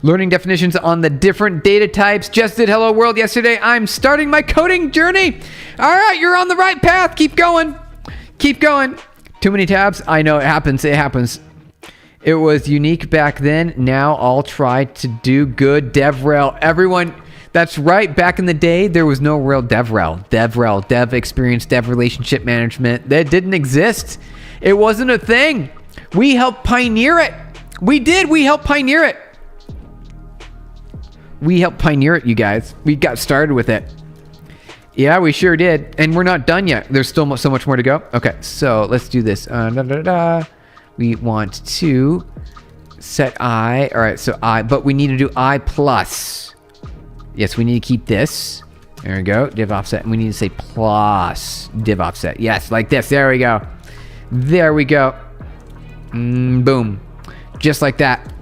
Learning definitions on the different data types. Just did Hello World yesterday. I'm starting my coding journey. All right, you're on the right path. Keep going. Keep going. Too many tabs. I know it happens. It happens. It was unique back then. Now I'll try to do good DevRel. Everyone, that's right. Back in the day, there was no real DevRel. DevRel, Dev Experience, Dev Relationship Management. That didn't exist. It wasn't a thing. We helped pioneer it. We did. We helped pioneer it. We helped pioneer it, you guys. We got started with it. Yeah, we sure did. And we're not done yet. There's still so much more to go. Okay, so let's do this. We want to set I. All right, so I, but we need to do I plus. Yes, we need to keep this. There we go, div offset. And we need to say plus div offset. Yes, like this. There we go. There we go. Boom. Just like that.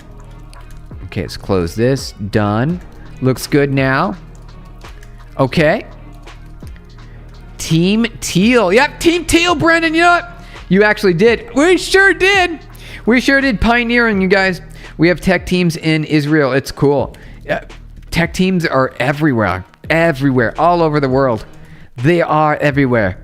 Okay, let's close this. Done. Looks good now. Okay. Team Teal. Yep, Team Teal, Brendan. You know what? You actually did. We sure did. We sure did pioneering, you guys. We have tech teams in Israel. It's cool. Tech teams are everywhere. Everywhere. All over the world. They are everywhere.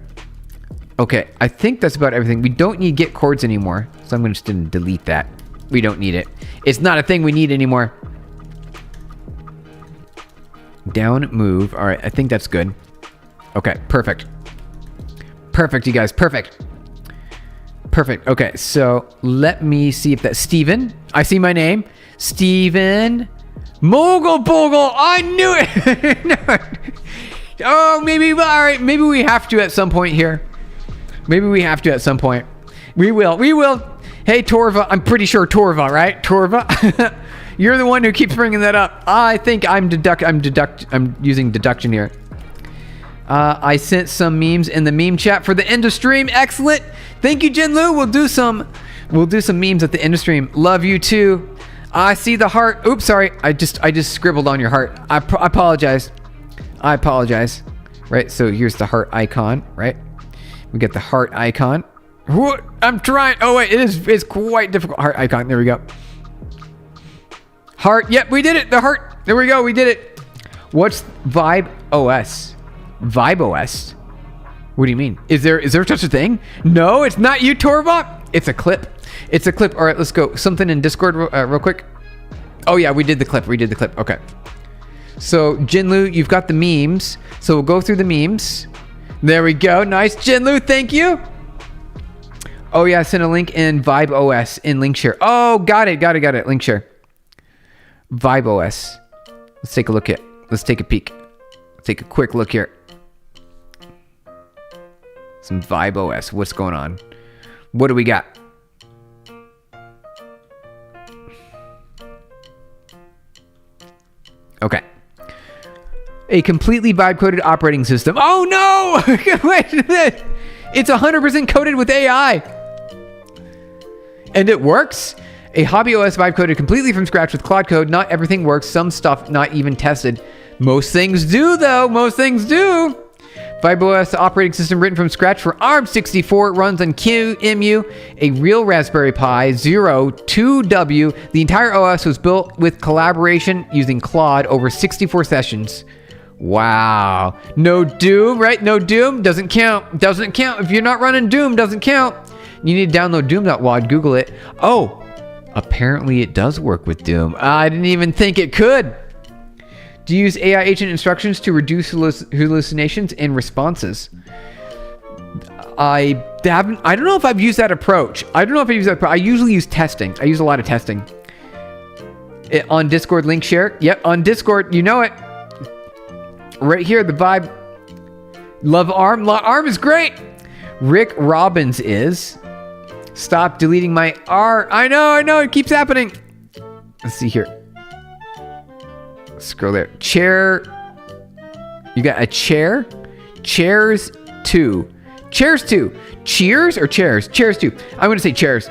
Okay, I think that's about everything. We don't need get chords anymore. So I'm going to just delete that. We don't need it. It's not a thing we need anymore. Down, move. All right, I think that's good. Okay, perfect. Perfect, you guys. Perfect. Perfect. Okay, so let me see if that's Steven. I see my name. Steven Mogul Bogle. I knew it. Oh, maybe. All right, maybe we have to at some point here. Maybe we have to at some point. We will. We will. Hey, Torva. I'm pretty sure Torva, right? Torva. You're the one who keeps bringing that up. I think I'm using deduction here. I sent some memes in the meme chat for the end of stream. Excellent. Thank you, Jinlu. We'll do some memes at the end of stream. Love you too. I see the heart. Oops, sorry. I just scribbled on your heart. I apologize. I apologize. Right. So here's the heart icon. Right. We get the heart icon. What? I'm trying. Oh wait, it's quite difficult. Heart icon. There we go. Heart. Yep, we did it. The heart. There we go. We did it. What's Vibe OS? Vibe OS? What do you mean? Is there such a thing? No, it's not you, Torva. It's a clip. It's a clip. All right, let's go. Something in Discord real quick. Oh yeah, we did the clip. We did the clip. Okay. So Jinlu, you've got the memes. So we'll go through the memes. There we go. Nice, Jinlu. Thank you. Oh yeah, I sent a link in Vibe OS in link share. Oh, got it. Link share. Vibe OS. Let's take a look at. Let's take a peek. Take a quick look here. Some Vibe OS. What's going on? What do we got? Okay. A completely vibe-coded operating system. Oh no! Wait, it's 100% coded with AI. And it works? A hobby OS vibe coded completely from scratch with Claude Code. Not everything works. Some stuff not even tested. Most things do, though. Most things do. FibreOS operating system written from scratch for ARM64. It runs on QEMU, a real Raspberry Pi 2W. The entire OS was built with collaboration using Claude over 64 sessions. Wow. No Doom, right? No Doom doesn't count. Doesn't count. If you're not running Doom, doesn't count. You need to download Doom.wad. Google it. Oh, apparently it does work with Doom. I didn't even think it could. Do you use AI agent instructions to reduce hallucinations and responses? I don't know if I've used that approach. I usually use testing. I use a lot of testing. On Discord, link share. Yep, on Discord, you know it. Right here, the vibe. Love ARM. ARM is great. Rick Robbins is. Stop deleting my R. I know. It keeps happening. Let's see here. Scroll there. Chair. You got a chair? Chairs 2. Chairs 2. Cheers or chairs? Chairs 2. I'm going to say chairs.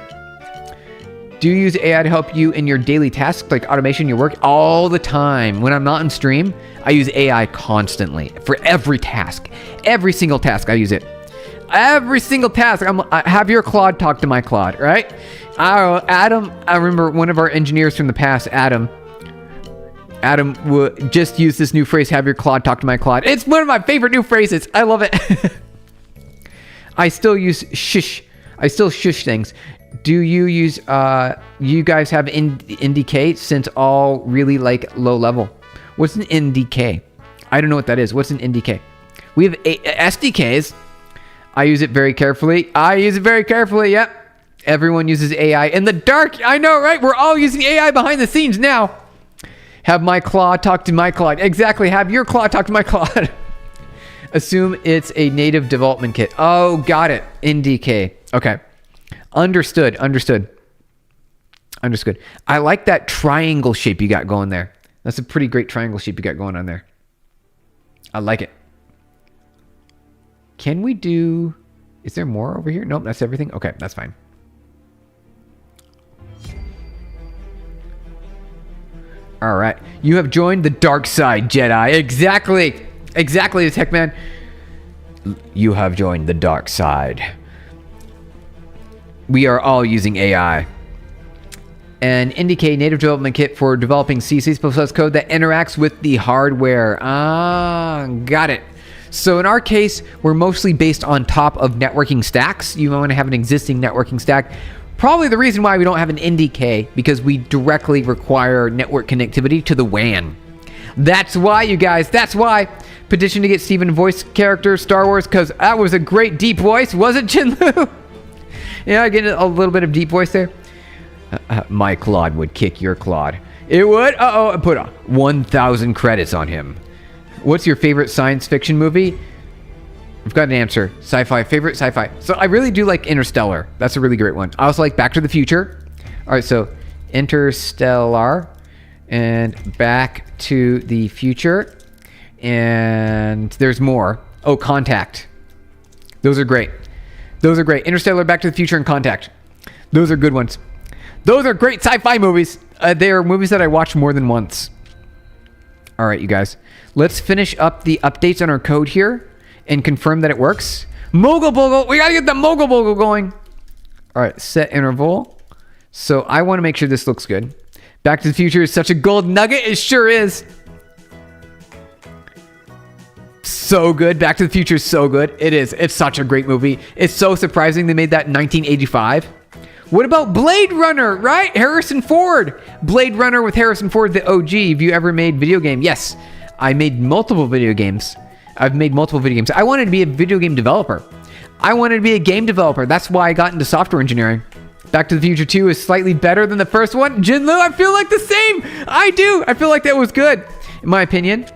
Do you use AI to help you in your daily tasks, like automation, your work? All the time. When I'm not in stream, I use AI constantly. For every task. Every single task, I use it. Every single task. I have your Claude talk to my Claude, right? Adam, I remember one of our engineers from the past, Adam would just use this new phrase, have your Claude talk to my Claude. It's one of my favorite new phrases. I love it. I still use shush. I still shush things. Do you use, you guys have NDK since all really like low level? What's an NDK? I don't know what that is. What's an NDK? We have SDKs. I use it very carefully. Yep. Everyone uses AI in the dark. I know, right? We're all using AI behind the scenes now. Have my Claude talk to my Claude. Exactly. Have your Claude talk to my Claude. Assume it's a native development kit. Oh, got it. NDK. Okay. Understood. I like that triangle shape you got going there. That's a pretty great triangle shape you got going on there. I like it. Can we do... Is there more over here? Nope, that's everything. Okay, that's fine. All right. You have joined the dark side, Jedi. Exactly, the tech man. You have joined the dark side. We are all using AI. An NDK native development kit for developing C++ code that interacts with the hardware. Ah, got it. So in our case, we're mostly based on top of networking stacks. You want to have an existing networking stack. Probably the reason why we don't have an NDK, because we directly require network connectivity to the WAN. That's why, you guys. That's why. Petition to get Steven voice character Star Wars, because that was a great deep voice, was it, Jinlu? Yeah, I get a little bit of deep voice there. My Claude would kick your Claude. It would? Uh-oh, I put 1,000 credits on him. What's your favorite science fiction movie? I've got an answer. Sci-fi. Favorite sci-fi. So I really do like Interstellar. That's a really great one. I also like Back to the Future. All right, so Interstellar and Back to the Future. And there's more. Oh, Contact. Those are great. Interstellar, Back to the Future, and Contact. Those are good ones. Those are great sci-fi movies. They are movies that I watch more than once. All right, you guys. Let's finish up the updates on our code here and confirm that it works. Mogul Bogle. We got to get the Mogul Bogle going. All right, set interval. So I want to make sure this looks good. Back to the Future is such a gold nugget. It sure is. So good. Back to the Future is so good. It is. It's such a great movie. It's so surprising they made that in 1985. What about Blade Runner, right? Harrison Ford. Blade Runner with Harrison Ford, the OG. Have you ever made video game? Yes. I made multiple video games. I wanted to be a video game developer. I wanted to be a game developer. That's why I got into software engineering. Back to the Future 2 is slightly better than the first one. Jinlu, I feel like the same. I do. I feel like that was good. In my opinion,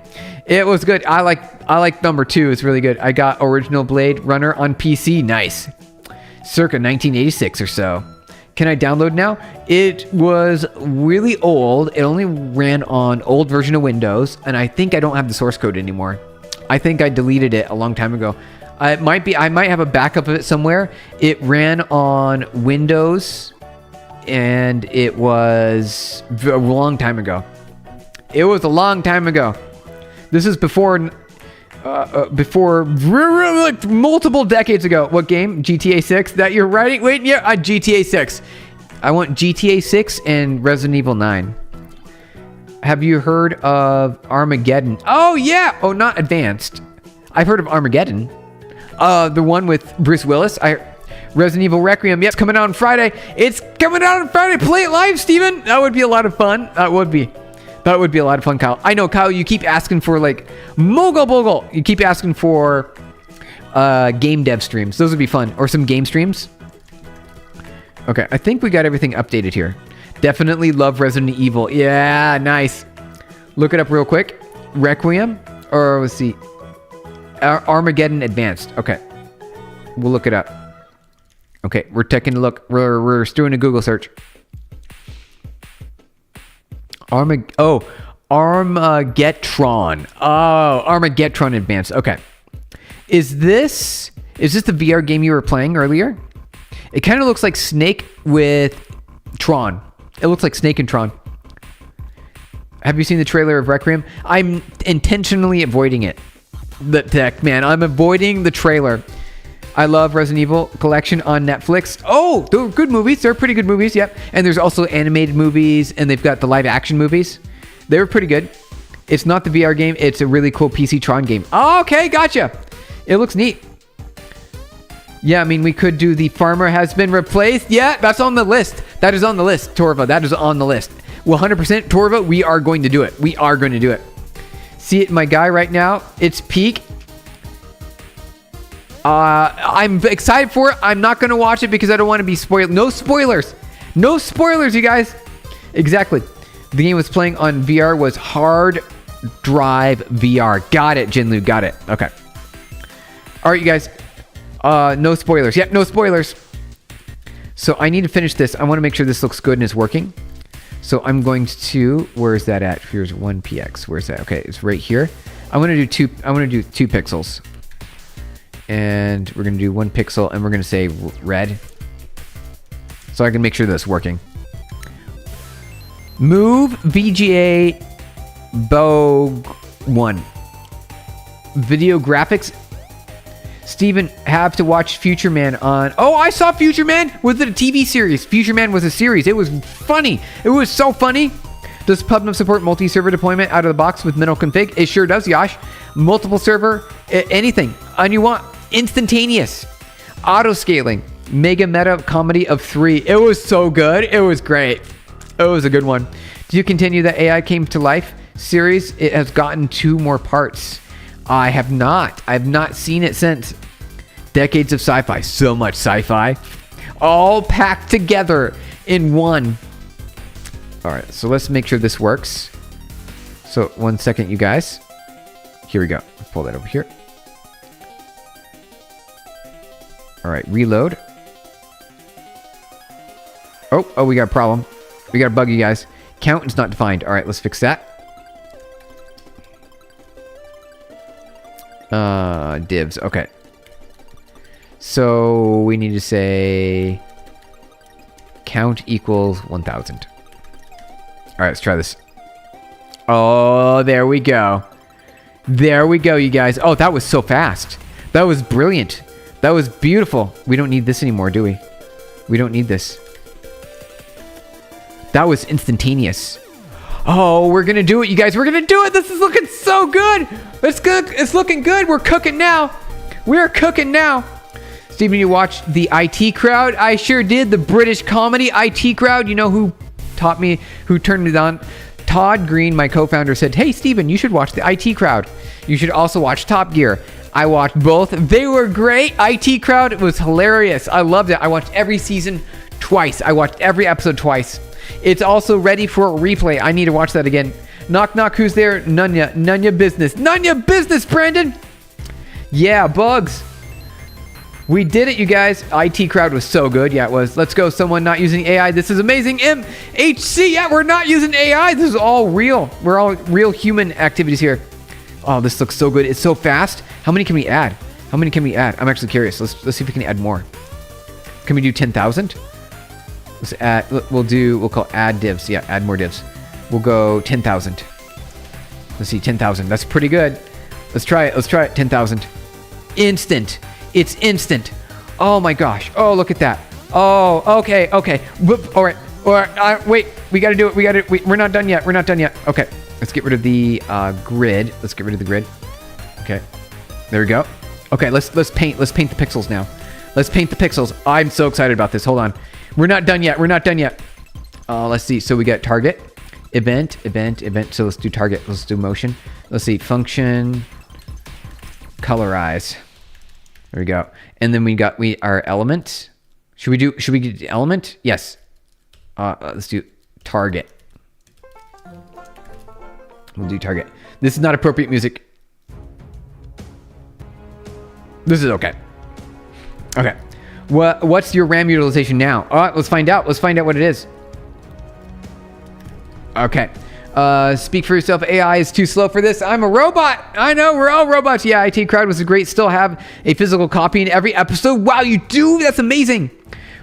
it was good. I like number 2. It's really good. I got original Blade Runner on PC. Nice. Circa 1986 or so. Can I download now? It was really old. It only ran on old version of Windows, and I think I don't have the source code anymore. I think I deleted it a long time ago. I might have a backup of it somewhere. It ran on Windows, and it was a long time ago. This This is before like multiple decades ago. What game? GTA 6 that you're writing? Wait, yeah, GTA 6. I want GTA 6 and Resident Evil 9. Have you heard of Armageddon? Oh, yeah. Oh, not Advanced. I've heard of Armageddon. The one with Bruce Willis. Resident Evil Requiem. Yep, coming out on Friday. It's coming out on Friday. Play it live, Steven. That would be a lot of fun. That would be a lot of fun, Kyle. I know, Kyle, you keep asking for like Mogul Bogle. You keep asking for game dev streams. Those would be fun. Or some game streams. Okay, I think we got everything updated here. Definitely love Resident Evil. Yeah, nice. Look it up real quick. Requiem. Or let's see. Armageddon Advanced. Okay. We'll look it up. Okay, we're taking a look. We're doing a Google search. Armageddon. Oh, Armageddon Advanced. Okay. Is this the VR game you were playing earlier? It kind of looks like Snake with Tron. It looks like Snake and Tron. Have you seen the trailer of Requiem? I'm intentionally avoiding it. The tech, man. I'm avoiding the trailer. I love Resident Evil Collection on Netflix. Oh, they're good movies. They're pretty good movies, yep. And there's also animated movies, and they've got the live action movies. They were pretty good. It's not the VR game. It's a really cool PC Tron game. Oh, okay, gotcha. It looks neat. Yeah, I mean, we could do the farmer has been replaced. Yeah, that's on the list. That is on the list, Torva. That is on the list. 100% Torva, we are going to do it. We are going to do it. See it, my guy, right now. It's peak. I'm excited for it. I'm not going to watch it because I don't want to be spoiled. No spoilers. No spoilers, you guys. Exactly. The game was playing on VR was Hard Drive VR. Got it, Jinlu. Got it. Okay. All right, you guys. No spoilers. Yep, no spoilers. So I need to finish this. I want to make sure this looks good and is working. So I'm going to, where is that at? Here's 1px. Where's that? Okay, it's right here. I want to do 2 pixels. And we're going to do 1 pixel and we're going to say red. So I can make sure that's working. Move VGA Bogue 1. Video graphics. Steven, have to watch Future Man on... Oh, I saw Future Man. Was it a TV series? Future Man was a series. It was funny. It was so funny. Does PubNub support multi-server deployment out of the box with minimal config? It sure does, Yash. Multiple server, anything. And you want instantaneous. Auto-scaling. Mega meta comedy of 3. It was so good. It was great. It was a good one. Do you continue the AI Came to Life series? It has gotten 2 more parts. I have not. I've not seen it since. Decades of sci-fi. So much sci-fi. All packed together in one. All right, so let's make sure this works. So 1 second, you guys. Here we go. Pull that over here. All right, reload. Oh, we got a problem. We got a bug, you guys. Count is not defined. All right, let's fix that. Divs. Okay. So we need to say count equals 1000. All right, let's try this. Oh, there we go. There we go, you guys. Oh, that was so fast. That was brilliant. That was beautiful. We don't need this anymore, do we? We don't need this. That was instantaneous. Oh, we're going to do it, you guys. We're going to do it. This is looking so good. It's good. It's looking good. We're cooking now. We're cooking now. Steven, you watched the IT Crowd? I sure did. The British comedy IT Crowd. You know who taught me, who turned it on? Todd Green, my co-founder, said, hey, Steven, you should watch the IT Crowd. You should also watch Top Gear. I watched both. They were great. IT Crowd was hilarious. I loved it. I watched every season twice. I watched every episode twice. It's also ready for a replay. I need to watch that again. Knock, knock. Who's there? Nunya. Nunya business. Nunya business, Brandon. Yeah, bugs. We did it, you guys. IT Crowd was so good. Yeah, it was. Let's go. Someone not using AI. This is amazing. MHC. Yeah, we're not using AI. This is all real. We're all real human activities here. Oh, this looks so good. It's so fast. How many can we add? How many can we add? I'm actually curious. Let's see if we can add more. Can we do 10,000? Let's add. We'll call add divs. Yeah, add more divs. We'll go 10,000. Let's see, 10,000. That's pretty good. Let's try it. 10,000. Instant. It's instant. Oh my gosh. Oh, look at that. Oh, okay. Whoop. All right. Wait, we got to do it. We're not done yet. Okay. Let's get rid of the grid. Okay. There we go. Okay, let's paint the pixels now. Let's paint the pixels. I'm so excited about this. Hold on. We're not done yet. Let's see. So we got target, event. So let's do target. Let's do motion. Let's see, function, colorize. There we go. And then we got our element. Should we get the element? Yes. Let's do target. We'll do target. This is not appropriate music. This is okay. Okay. What's your RAM utilization now? Let's find out. Let's find out what it is. Okay. Speak for yourself. AI is too slow for this. I'm a robot. I know, we're all robots. Yeah, IT Crowd was great. Still have a physical copy in every episode. Wow, you do? That's amazing.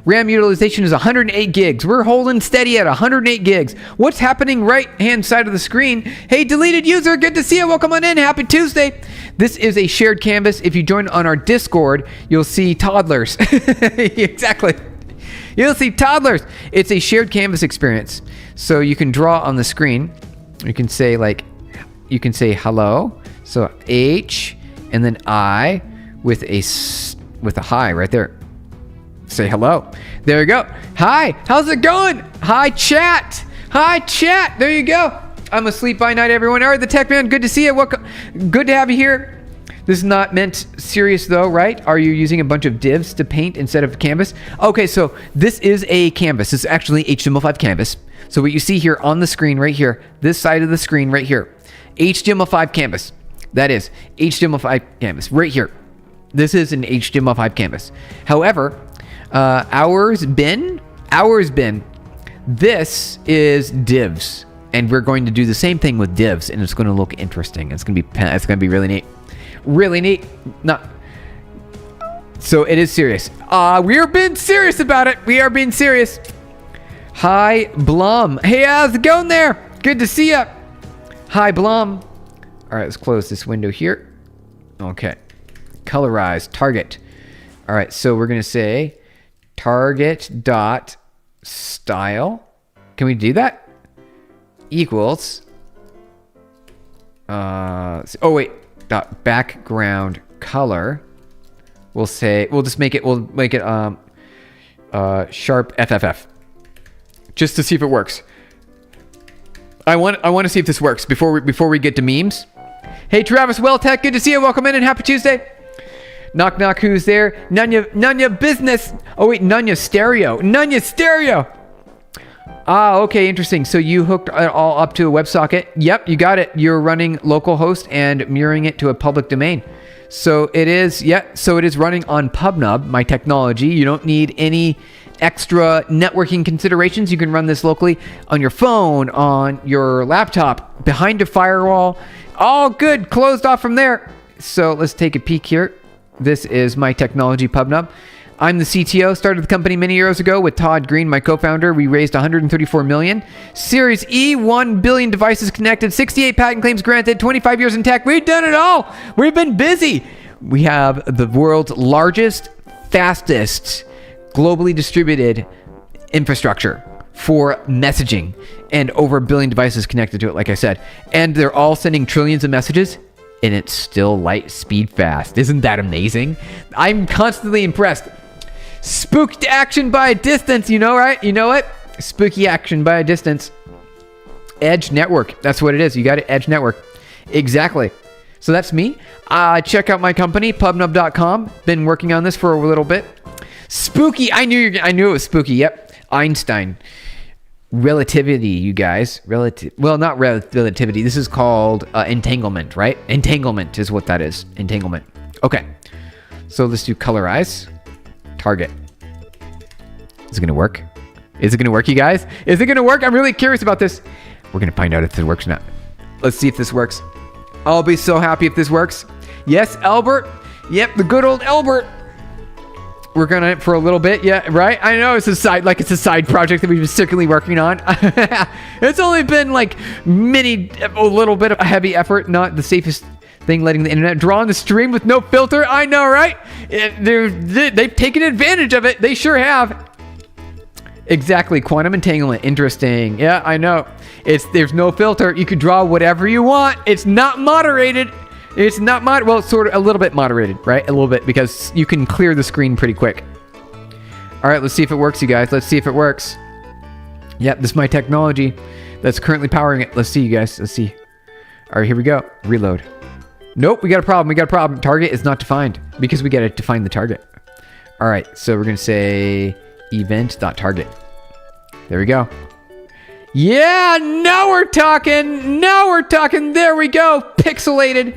RAM utilization is 108 gigs. We're holding steady at 108 gigs. What's happening right-hand side of the screen? Hey, deleted user, good to see you. Welcome on in. Happy Tuesday. This is a shared canvas. If you join on our Discord, you'll see toddlers. Exactly. You'll see toddlers. It's a shared canvas experience. So you can draw on the screen. You can say hello. So H and then I with a hi right there. Say hello. There you go. Hi, how's it going? Hi, chat. There you go. I'm asleep by night, everyone. All right, the Tech Man, good to see you. Welcome. Good to have you here. This is not meant serious though, right? Are you using a bunch of divs to paint instead of canvas? Okay, so this is a canvas. This is actually HTML5 canvas. So what you see here on the screen right here, this side of the screen right here, HTML5 canvas. That is HTML5 canvas right here. This is an HTML5 canvas. However, ours bin, this is divs. And we're going to do the same thing with divs, and it's going to look interesting. It's going to be really neat. Really neat. So it is serious. We are being serious about it. We are being serious. Hi, Blum. Hey, how's it going there? Good to see you. Hi, Blum. All right, let's close this window here. Okay. Colorize, target. All right, so we're going to say target dot style. Can we do that? Equals dot background color. We'll make it sharp FFF just to see if it works. I want to see if this works before we get to memes. Hey, Travis Welltech, good to see you. Welcome in and happy Tuesday. Knock knock, who's there? Nunya business. Oh wait, Nunya stereo. Okay, interesting. So you hooked it all up to a WebSocket. Yep, you got it. You're running localhost and mirroring it to a public domain. So it is running on PubNub, my technology. You don't need any extra networking considerations. You can run this locally on your phone, on your laptop, behind a firewall. All good, closed off from there. So let's take a peek here. This is my technology PubNub. I'm the CTO, started the company many years ago with Todd Green, my co-founder. We raised 134 million. Series E, 1 billion devices connected, 68 patent claims granted, 25 years in tech. We've done it all. We've been busy. We have the world's largest, fastest, globally distributed infrastructure for messaging and over 1 billion devices connected to it, like I said. And they're all sending trillions of messages, and it's still light speed fast. Isn't that amazing? I'm constantly impressed. Spooked action by a distance, you know, right? You know what? Spooky action by a distance. Edge network. That's what it is. You got it. Edge network. Exactly. So that's me. Check out my company, PubNub.com. Been working on this for a little bit. Spooky. I knew it was spooky. Yep. Einstein. Relativity, you guys. Not relativity. This is called entanglement, right? Entanglement is what that is. Entanglement. Okay. So let's do colorize. Target. Is it going to work? Is it going to work, you guys? Is it going to work? I'm really curious about this. We're going to find out if this works or not. Let's see if this works. I'll be so happy if this works. Yes, Albert. Yep, the good old Albert. working on it for a little bit. Yeah, right. I know it's a side project that we've been secretly working on. It's only been like a little bit of a heavy effort, not the safest thing, letting the internet draw on the stream with no filter. I know, right? They've taken advantage of it. They sure have. Exactly. Quantum entanglement. Interesting. Yeah, I know. There's no filter. You could draw whatever you want. It's not moderated. It's not well, it's sort of a little bit moderated, right? A little bit, because you can clear the screen pretty quick. All right, let's see if it works, you guys. Let's see if it works. Yep, this is my technology that's currently powering it. Let's see, you guys. Let's see. All right, here we go. Reload. Nope, we got a problem. We got a problem. Target is not defined because we got to define the target. All right, so we're going to say event.target. There we go. Yeah, now we're talking. Now we're talking. There we go. Pixelated.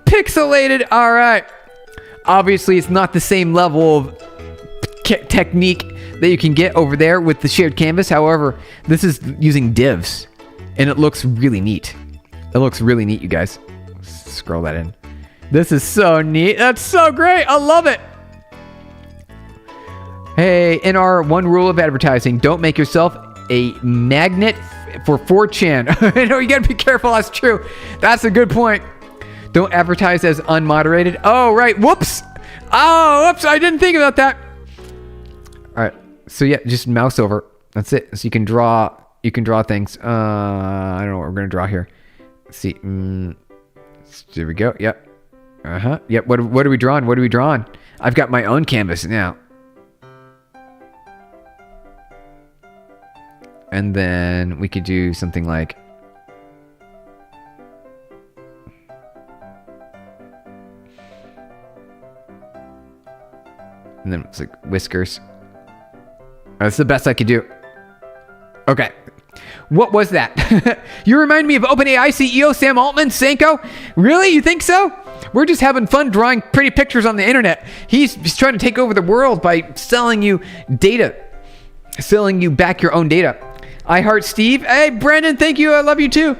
Pixelated. All right. Obviously, it's not the same level of technique that you can get over there with the shared canvas. However, this is using divs, and it looks really neat. It looks really neat, you guys. Scroll that in. This is so neat. That's so great. I love it. Hey, in our one rule of advertising, don't make yourself a magnet for 4chan. I know, you gotta be careful. That's true. That's a good point. Don't advertise as unmoderated. Oh, right. Whoops. Oh, whoops. I didn't think about that. All right. So yeah, just mouse over. That's it. So you can draw things. I don't know what we're gonna draw here. Let's see. There we go. Yep. Yep. What are we drawing? What are we drawing? I've got my own canvas now. And then we could do something like, and then it's like whiskers. That's the best I could do. Okay. What was that? You remind me of OpenAI CEO Sam Altman, Sanko. Really? You think so? We're just having fun drawing pretty pictures on the internet. He's just trying to take over the world by selling you data, selling you back your own data. I heart Steve. Hey, Brandon, thank you. I love you too.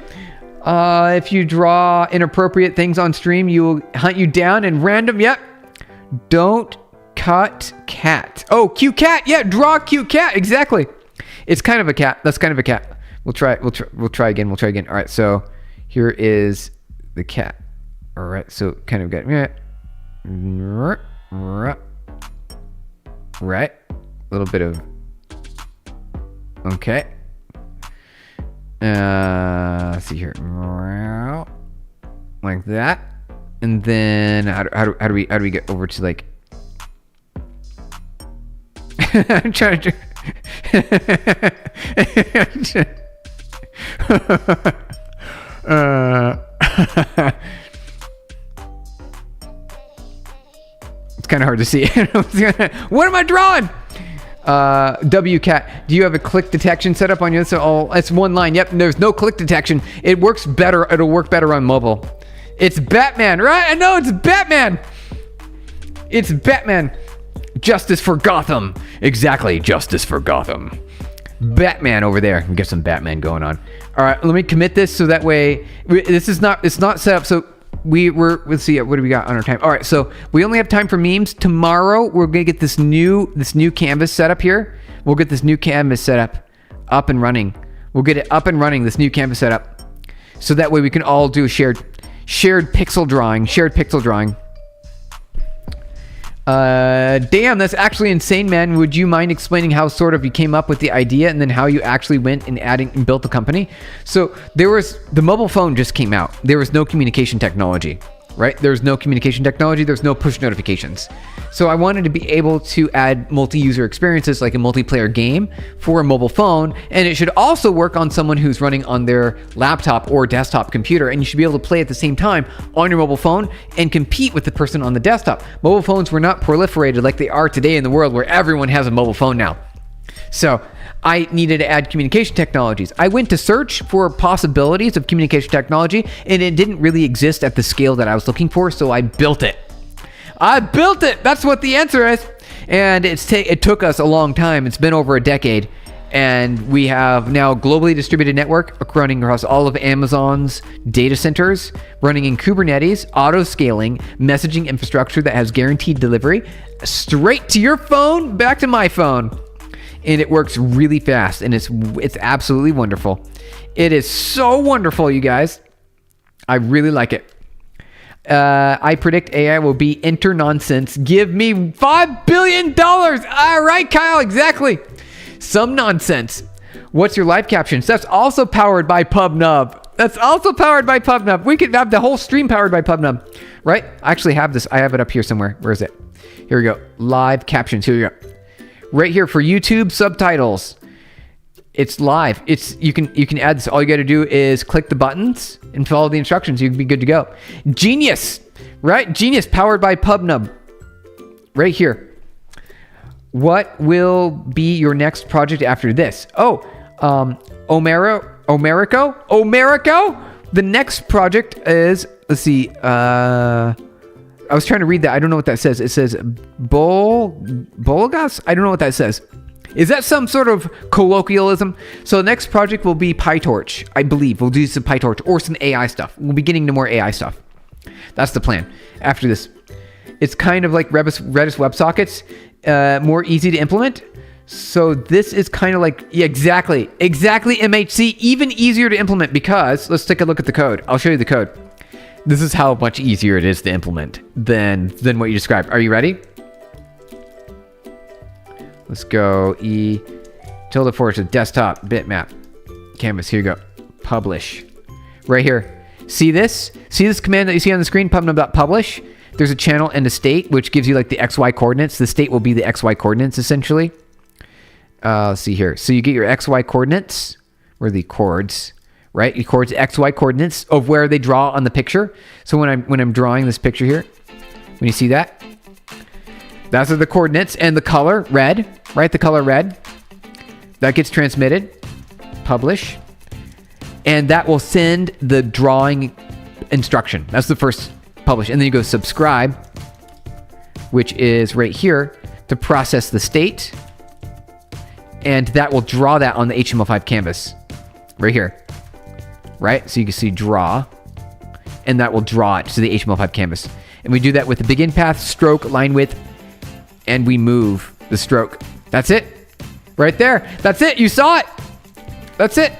If you draw inappropriate things on stream, you will hunt you down and random. Yep. Don't cut cat. Oh, cute cat. Yeah, draw cute cat. Exactly. It's kind of a cat. That's kind of a cat. We'll try again. We'll try again. All right. So here is the cat. All right. So kind of got right. A little bit of. Okay. Let's see here, like that, and then how do we get over to like? I'm trying to. It's kind of hard to see. What am I drawing? WCat, do you have a click detection set up on your? Oh, it's one line. Yep, there's no click detection. It works better. It'll work better on mobile. It's Batman, right? I know it's Batman. It's Batman. Justice for Gotham. Exactly, justice for Gotham. Batman over there. We got some Batman going on. All right, let me commit this so that way it's not set up. So let's see, what do we got on our time? All right, so we only have time for memes. Tomorrow we're gonna get this new canvas set up here. We'll get this new canvas set up and running. We'll get it up and running, this new canvas setup, so that way we can all do a shared pixel drawing. Damn, that's actually insane, man. Would you mind explaining how sort of you came up with the idea and then how you actually went and built the company? So the mobile phone just came out. There was no communication technology, right? There's no communication technology. There's no push notifications. So I wanted to be able to add multi-user experiences like a multiplayer game for a mobile phone. And it should also work on someone who's running on their laptop or desktop computer. And you should be able to play at the same time on your mobile phone and compete with the person on the desktop. Mobile phones were not proliferated like they are today in the world where everyone has a mobile phone now. So I needed to add communication technologies. I went to search for possibilities of communication technology, and it didn't really exist at the scale that I was looking for, so I built it. That's what the answer is. And it took us a long time. It's been over a decade. And we have now a globally distributed network running across all of Amazon's data centers, running in Kubernetes, auto-scaling, messaging infrastructure that has guaranteed delivery straight to your phone, back to my phone. And it works really fast, and it's absolutely wonderful. It is so wonderful, you guys. I really like it. I predict AI will be enter nonsense. Give me $5 billion. All right, Kyle, exactly. Some nonsense. What's your live captions? That's also powered by PubNub. We could have the whole stream powered by PubNub, right? I actually have this. I have it up here somewhere. Where is it? Here we go. Live captions. Here we go. Right here for YouTube subtitles. It's live. You can add this. All you got to do is click the buttons and follow the instructions. You can be good to go. Genius, right? Genius powered by PubNub. Right here. What will be your next project after this? Oh, Omerico? The next project is, let's see, I was trying to read that. I don't know what that says. It says Bolgas? I don't know what that says. Is that some sort of colloquialism? So the next project will be PyTorch, I believe. We'll do some PyTorch or some AI stuff. We'll be getting to more AI stuff. That's the plan after this. It's kind of like Redis WebSockets, more easy to implement. So this is kind of like, yeah, exactly MHC, even easier to implement because, let's take a look at the code. I'll show you the code. This is how much easier it is to implement than what you described. Are you ready? Let's go E_forward desktop bitmap canvas. Here you go. Publish. Right here. See this? See this command that you see on the screen? PubNub.publish. There's a channel and a state, which gives you like the XY coordinates. The state will be the XY coordinates essentially. Let's see here. So you get your XY coordinates, or the chords, right? Your chords, XY coordinates of where they draw on the picture. So when I'm drawing this picture here, when you see that, those are the coordinates, and the color red, right? The color red that gets transmitted, publish, and that will send the drawing instruction. That's the first publish, and then you go subscribe, which is right here to process the state, and that will draw that on the HTML5 canvas right here, right? So you can see draw, and that will draw it to the HTML5 canvas. And we do that with the begin path, stroke, line width, and we move the stroke. That's it. Right there. That's it. You saw it. That's it.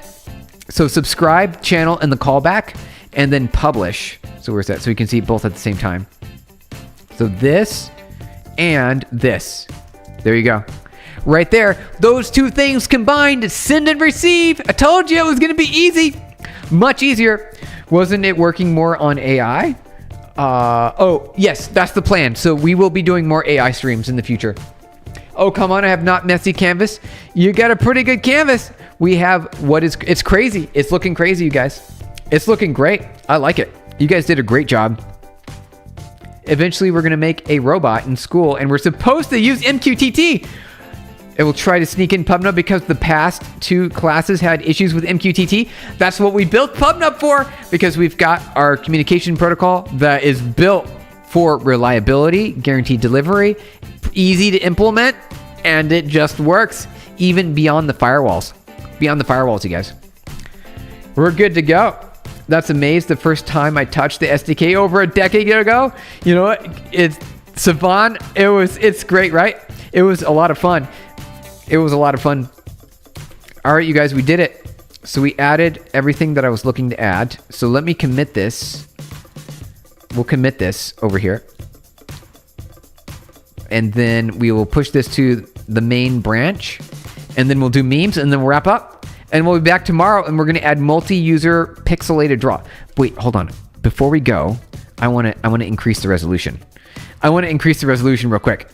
So subscribe, channel, and the callback, and then publish. So where's that? So we can see both at the same time. So this and this. There you go. Right there. Those two things combined, send and receive. I told you it was going to be easy. Much easier. Wasn't it working more on AI? Oh, yes, that's the plan. So we will be doing more AI streams in the future. Oh, come on, I have not messy canvas. You got a pretty good canvas. We have it's crazy. It's looking crazy, you guys. It's looking great. I like it. You guys did a great job. Eventually, we're going to make a robot in school, and we're supposed to use MQTT. It will try to sneak in PubNub because the past two classes had issues with MQTT. That's what we built PubNub for, because we've got our communication protocol that is built for reliability, guaranteed delivery, easy to implement, and it just works even beyond the firewalls. Beyond the firewalls, you guys. We're good to go. That's amazing. The first time I touched the SDK over a decade ago, you know what? It's Savan. It's great, right? It was a lot of fun. All right, you guys, we did it. So we added everything that I was looking to add. So let me commit this. We'll commit this over here. And then we will push this to the main branch. And then we'll do memes, and then we'll wrap up. And we'll be back tomorrow, and we're going to add multi-user pixelated draw. Wait, hold on. Before we go, I want to increase the resolution. I want to increase the resolution real quick.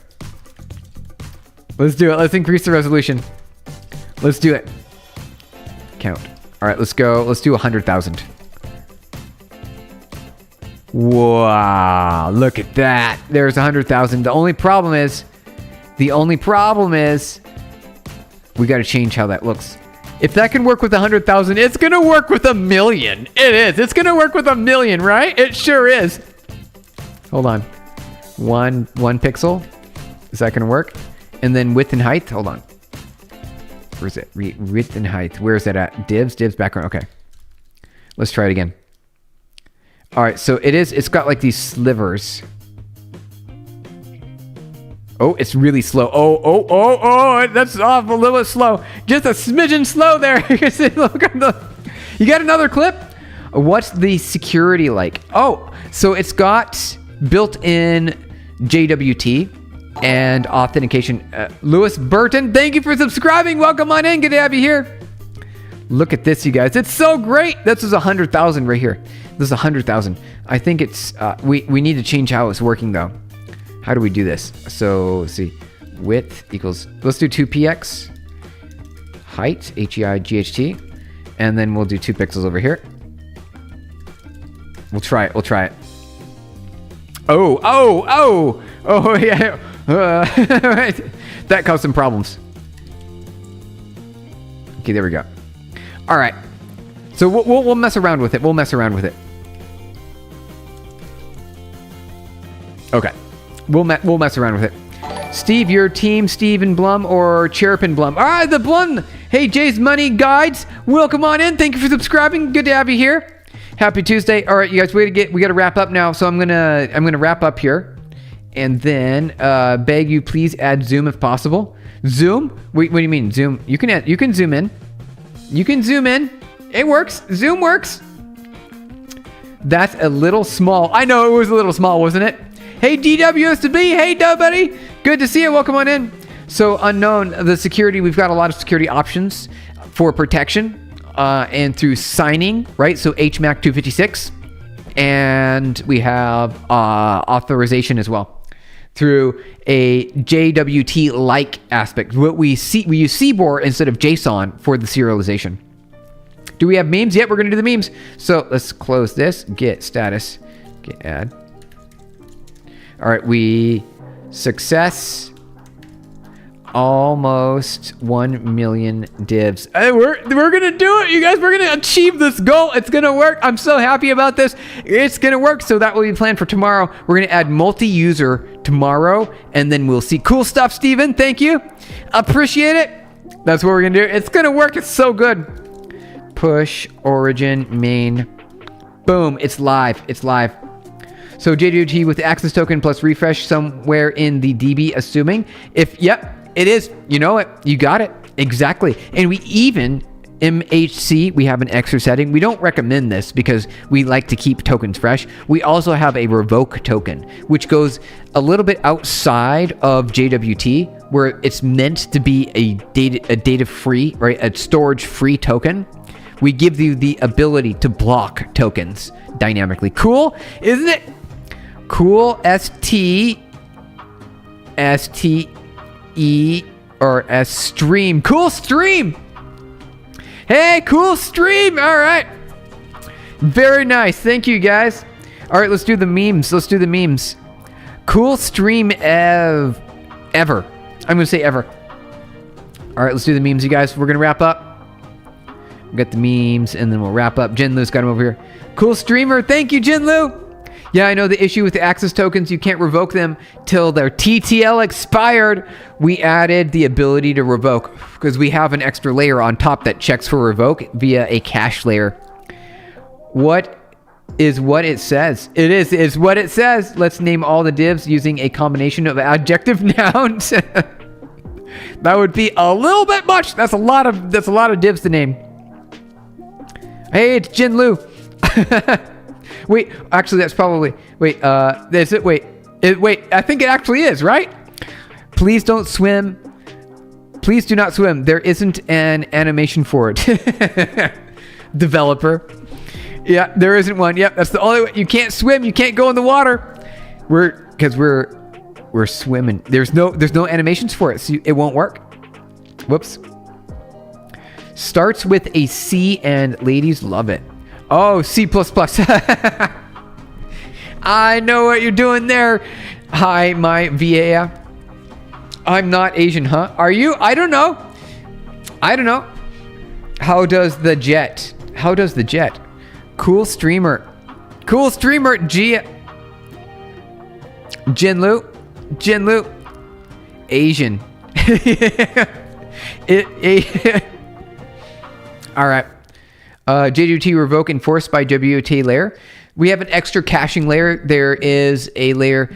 Let's do it. Let's increase the resolution. Let's do it. Count. All right, let's go. Let's do 100,000. Wow, look at that. There's 100,000. The only problem is we got to change how that looks. If that can work with 100,000, it's going to work with 1 million. It is. It's going to work with 1 million, right? It sure is. Hold on. One pixel. Is that going to work? And then width and height. Hold on. Where's it? Width and height. Where is that at? Divs, background. Okay. Let's try it again. All right, so it's got like these slivers. Oh, it's really slow. Oh, that's off a little bit slow. Just a smidgen slow there. You got another clip? What's the security like? Oh, so it's got built-in JWT and authentication. Lewis Burton, thank you for subscribing. Welcome on in. Good to have you here. Look at this, you guys. It's so great. This is 100,000 right here. This is 100,000. I think it's, we need to change how it's working though. How do we do this? So let's see, width equals, let's do 2px, height, HEIGHT, and then we'll do 2 pixels over here. We'll try it. Oh, yeah. That caused some problems. Okay, there we go. All right. So we'll mess around with it. Okay. We'll mess around with it. Steve, your team, Steve and Blum or Cherub and Blum? All right, the Blum. Hey, Jay's Money Guides. Welcome on in. Thank you for subscribing. Good to have you here. Happy Tuesday. All right, you guys, we got to wrap up now. So I'm gonna wrap up here, and then beg you please add Zoom if possible. Zoom? Wait, what do you mean Zoom? You can zoom in. It works. Zoom works. That's a little small. I know it was a little small, wasn't it? Hey, DWSB. Hey, buddy. Good to see you. Welcome on in. So, unknown, the security, we've got a lot of security options for protection and through signing, right? So, HMAC 256. And we have authorization as well through a JWT-like aspect. What we use CBOR instead of JSON for the serialization. Do we have memes? Yep, we're going to do the memes. So let's close this. Get status. Get add. All right, success. Almost 1 million divs. Hey, we're going to do it, you guys. We're going to achieve this goal. It's going to work. I'm so happy about this. It's going to work. So that will be planned for tomorrow. We're going to add multi-user tomorrow, and then we'll see. Cool stuff, Steven. Thank you. Appreciate it. That's what we're going to do. It's going to work. It's so good. Push origin main. Boom. It's live. So JWT with the access token plus refresh somewhere in the DB, assuming. Yep, it is. You know it. You got it. Exactly. And we even, MHC, we have an extra setting. We don't recommend this because we like to keep tokens fresh. We also have a revoke token, which goes a little bit outside of JWT, where it's meant to be a data free, right? A storage free token. We give you the ability to block tokens dynamically. Cool, isn't it? Cool. STE or S stream. Cool stream. Hey, cool stream. All right. Very nice. Thank you, guys. All right, let's do the memes. Cool stream ever. I'm going to say ever. All right, let's do the memes, you guys. We're going to wrap up. We got the memes, and then we'll wrap up. Jinlu's got him over here. Cool streamer. Thank you, Jinlu. Yeah, I know the issue with the access tokens. You can't revoke them till their TTL expired. We added the ability to revoke because we have an extra layer on top that checks for revoke via a cache layer. What is what it says? It's what it says. Let's name all the divs using a combination of adjective nouns. That would be a little bit much. That's a lot of divs to name. Hey, it's Jinlu. Wait, actually, that's probably... Wait, is it? Wait, I think it actually is, right? Please don't swim. Please do not swim. There isn't an animation for it. Developer. Yeah, there isn't one. Yep, that's the only way. You can't swim. You can't go in the water. Because we're swimming. There's no animations for it, so it won't work. Whoops. Starts with a C and ladies love it. Oh, C++. I know what you're doing there. Hi, my VA. I'm not Asian, huh? Are you? I don't know. How does the jet? Cool streamer. Jinlu. Asian. All right. JWT revoke enforced by WT layer. We have an extra caching layer. There is a layer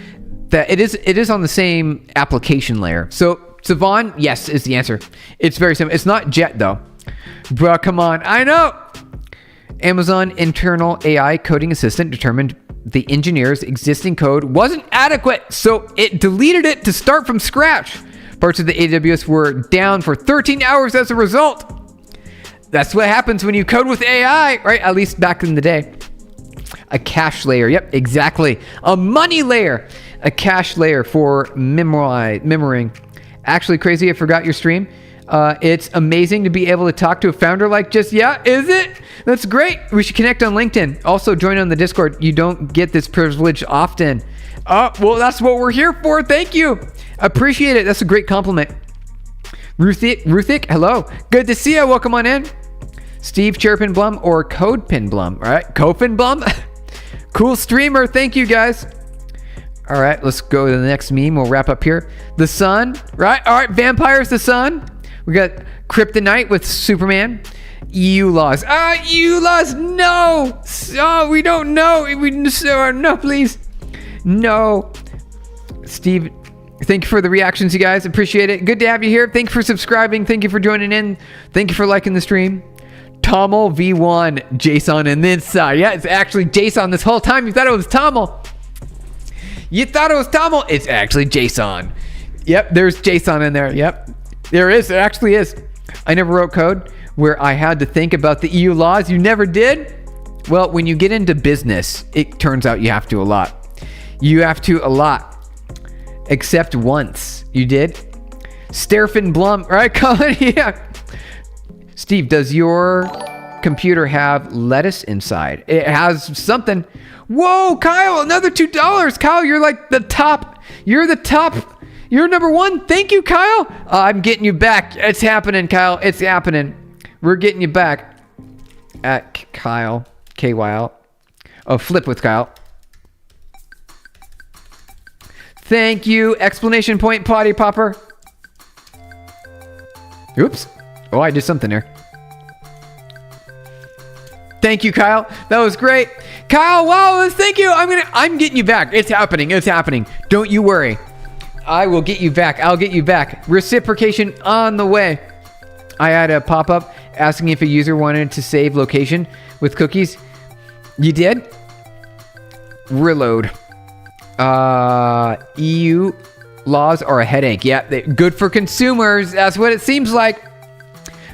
that it is on the same application layer. So Savon, yes, is the answer. It's very simple. It's not Jet though. Bruh, come on. I know. Amazon internal AI coding assistant determined the engineer's existing code wasn't adequate, so it deleted it to start from scratch. Parts of the AWS were down for 13 hours as a result. That's what happens when you code with AI, right? At least back in the day. A cache layer. Yep, exactly. A money layer. A cache layer for memorizing. Actually, crazy, I forgot your stream. It's amazing to be able to talk to a founder like just, yeah, is it? That's great. We should connect on LinkedIn. Also, join on the Discord. You don't get this privilege often. Well, that's what we're here for. Thank you. Appreciate it. That's a great compliment. Ruthik, hello. Good to see you. Welcome on in. Steve Chirpin Blum or Codepin Blum. All right, Codepin Blum. Cool streamer. Thank you, guys. All right, let's go to the next meme. We'll wrap up here. The sun, right? All right, vampires, the sun. We got Kryptonite with Superman. EU laws. EU laws, no. Oh, we don't know. No, please. No. Steve, thank you for the reactions, you guys. Appreciate it. Good to have you here. Thank you for subscribing. Thank you for joining in. Thank you for liking the stream. Tommel V1, JSON and this side. Yeah, it's actually JSON this whole time. You thought it was Tommel. You thought it was Tommel. It's actually JSON. Yep, there's JSON in there. Yep, there is. It actually is. I never wrote code where I had to think about the EU laws. You never did? Well, when you get into business, it turns out you have to a lot. You have to a lot. Except once. You did? Sterfin Blum, right, Colin? Yeah. Steve, does your computer have lettuce inside? It has something. Whoa, Kyle, another $2. Kyle, you're like the top. You're the top. You're number one. Thank you, Kyle. I'm getting you back. It's happening, Kyle. It's happening. We're getting you back. At Kyle. KYL. Oh, flip with Kyle. Thank you. Explanation point, potty popper. Oops. Oh, I did something there. Thank you, Kyle. That was great. Kyle, wow, thank you. I'm getting you back. It's happening. It's happening. Don't you worry. I will get you back. I'll get you back. Reciprocation on the way. I had a pop-up asking if a user wanted to save location with cookies. You did? Reload. EU laws are a headache. Yeah, good for consumers. That's what it seems like.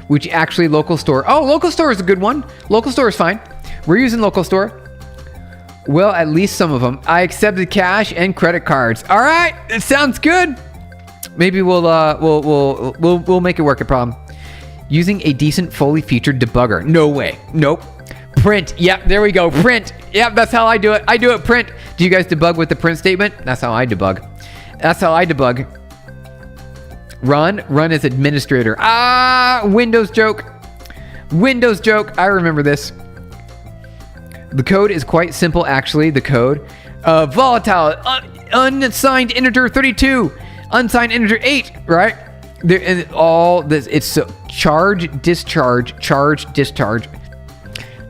Which actually local store. Oh, local store is a good one. Local store is fine. We're using local store. Well, at least some of them. I accepted cash and credit cards. All right, it sounds good. Maybe we'll make it work. A problem. Using a decent fully featured debugger. No way. Nope. Print. Yep, there we go. Print. Yep, that's how I do it. I do it print. Do you guys debug with the print statement? That's how I debug. That's how I debug. Run as administrator. Windows joke. Windows joke. I remember this. The code is quite simple, actually. The code. Volatile. Unsigned integer 32. Unsigned integer 8. Right? There, and all this. It's so charge, discharge, charge, discharge.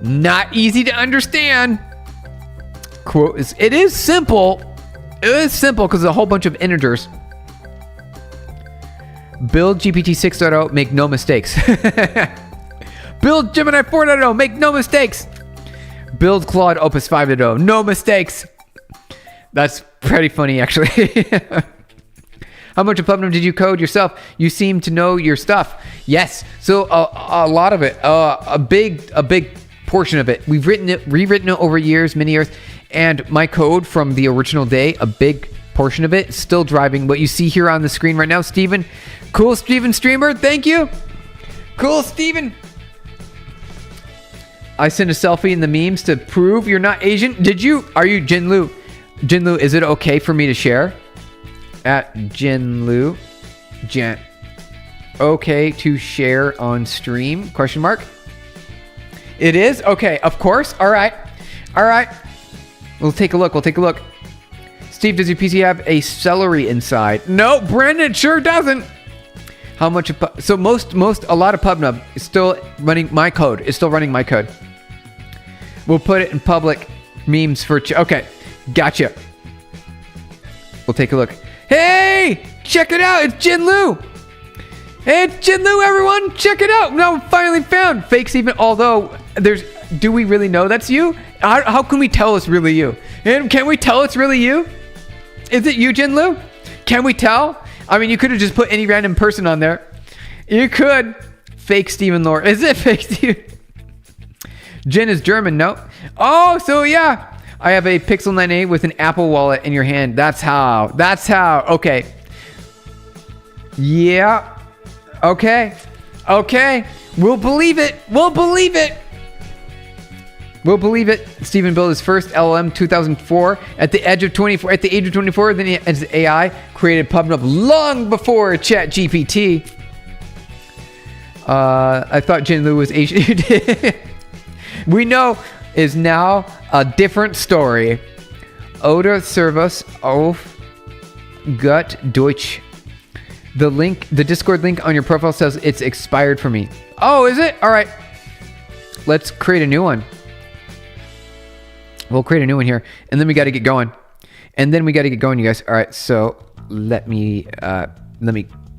Not easy to understand. Quote. It is simple. It is simple because there's a whole bunch of integers. Build GPT 6.0, make no mistakes. Build Gemini 4.0, make no mistakes. Build Claude Opus 5.0, no mistakes. That's pretty funny, actually. How much of PubNub did you code yourself? You seem to know your stuff. Yes, so a lot of it, a big portion of it. We've rewritten it over years, many years, and my code from the original day, a big portion of it, still driving what you see here on the screen right now. Steven, cool Steven streamer, thank you. Cool Steven. I sent a selfie in the memes to prove you're not Asian. Did you? Are you Jinlu? Jinlu, is it okay for me to share? At Jinlu. Okay to share on stream? Question mark. It is? Okay, of course. All right. We'll take a look. Steve, does your PC have a celery inside? No, Brandon, it sure doesn't. How much? So a lot of PubNub is still running my code. It's still running my code. We'll put it in public memes for. Okay, gotcha. We'll take a look. Hey, check it out! It's Jinlu. Hey, it's Jinlu, everyone! Check it out! Now finally found fakes. Even although there's, do we really know that's you? How can we tell it's really you? And can we tell it's really you? Is it you, Jinlu? Can we tell? I mean, you could have just put any random person on there. You could. Fake Stephen Lore. Is it fake Stephen? Jin is German, no? Oh, so yeah. I have a Pixel 9a with an Apple Wallet in your hand. That's how. That's how. Okay. Yeah. Okay. Okay. We'll believe it. We'll believe it. We'll believe it. Stephen built his first LLM 2004 at the age of 24. At the age of 24, then he, as AI, created PubNub long before ChatGPT. I thought Jinlu was Asian. We know is now a different story. Oder Servus auf Gut Deutsch. The Discord link on your profile says it's expired for me. Oh, is it? All right. Let's create a new one. We'll create a new one here, and then we got to get going. You guys. All right, so let me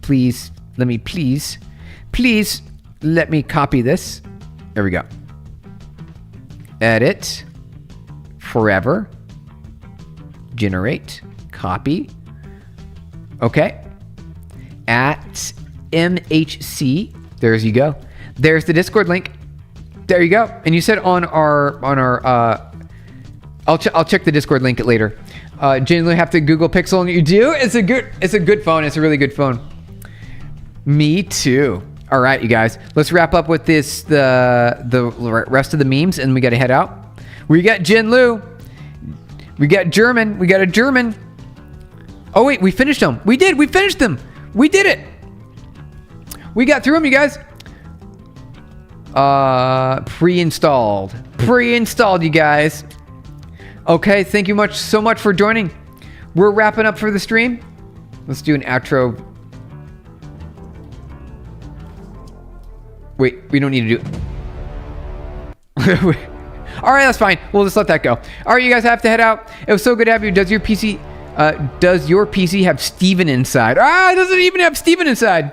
please let me copy this. There we go. Edit, forever, generate, copy. Okay. At MHC, there's you go. There's the Discord link. There you go. And you said on our I'll check the Discord link later. Genuinely have to Google Pixel, and you do. It's a good phone. It's a really good phone. Me too. All right, you guys. Let's wrap up with this the rest of the memes, and we got to head out. We got Jinlu. We got German. We got a German. Oh wait, we finished them. We did. We finished them. We did it. We got through them, you guys. Pre-installed, you guys. Okay, thank you so much for joining. We're wrapping up for the stream. Let's do an outro. Wait, we don't need to do it. All right, that's fine. We'll just let that go. All right, you guys have to head out. It was so good to have you. Does your PC have Steven inside? It doesn't even have Steven inside.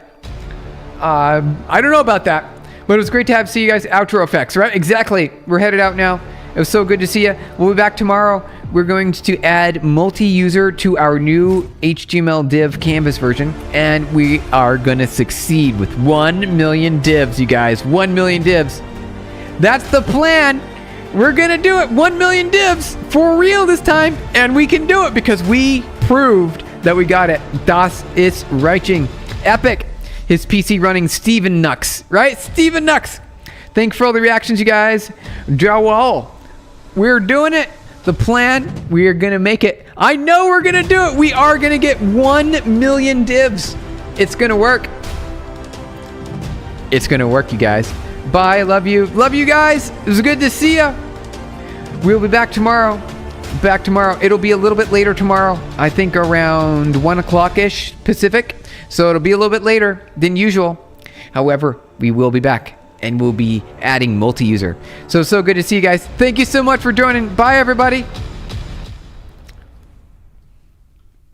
I don't know about that, but it was great to see you guys. Outro effects, right? Exactly. We're headed out now. It was so good to see you. We'll be back tomorrow. We're going to add multi-user to our new HTML div canvas version, and we are going to succeed with 1 million divs, you guys. 1 million divs. That's the plan. We're going to do it. 1 million divs for real this time, and we can do it because we proved that we got it. Das ist Reiching. Epic. His PC running Steven Nux, right? Steven Nux. Thanks for all the reactions, you guys. Jawal. We're doing it. The plan, we are going to make it. I know we're going to do it. We are going to get 1 million divs. It's going to work. It's going to work, you guys. Bye. Love you. Love you guys. It was good to see you. We'll be back tomorrow. It'll be a little bit later tomorrow. I think around 1 o'clock-ish Pacific. So it'll be a little bit later than usual. However, we will be back. And we'll be adding multi-user. So good to see you guys. Thank you so much for joining. Bye, everybody.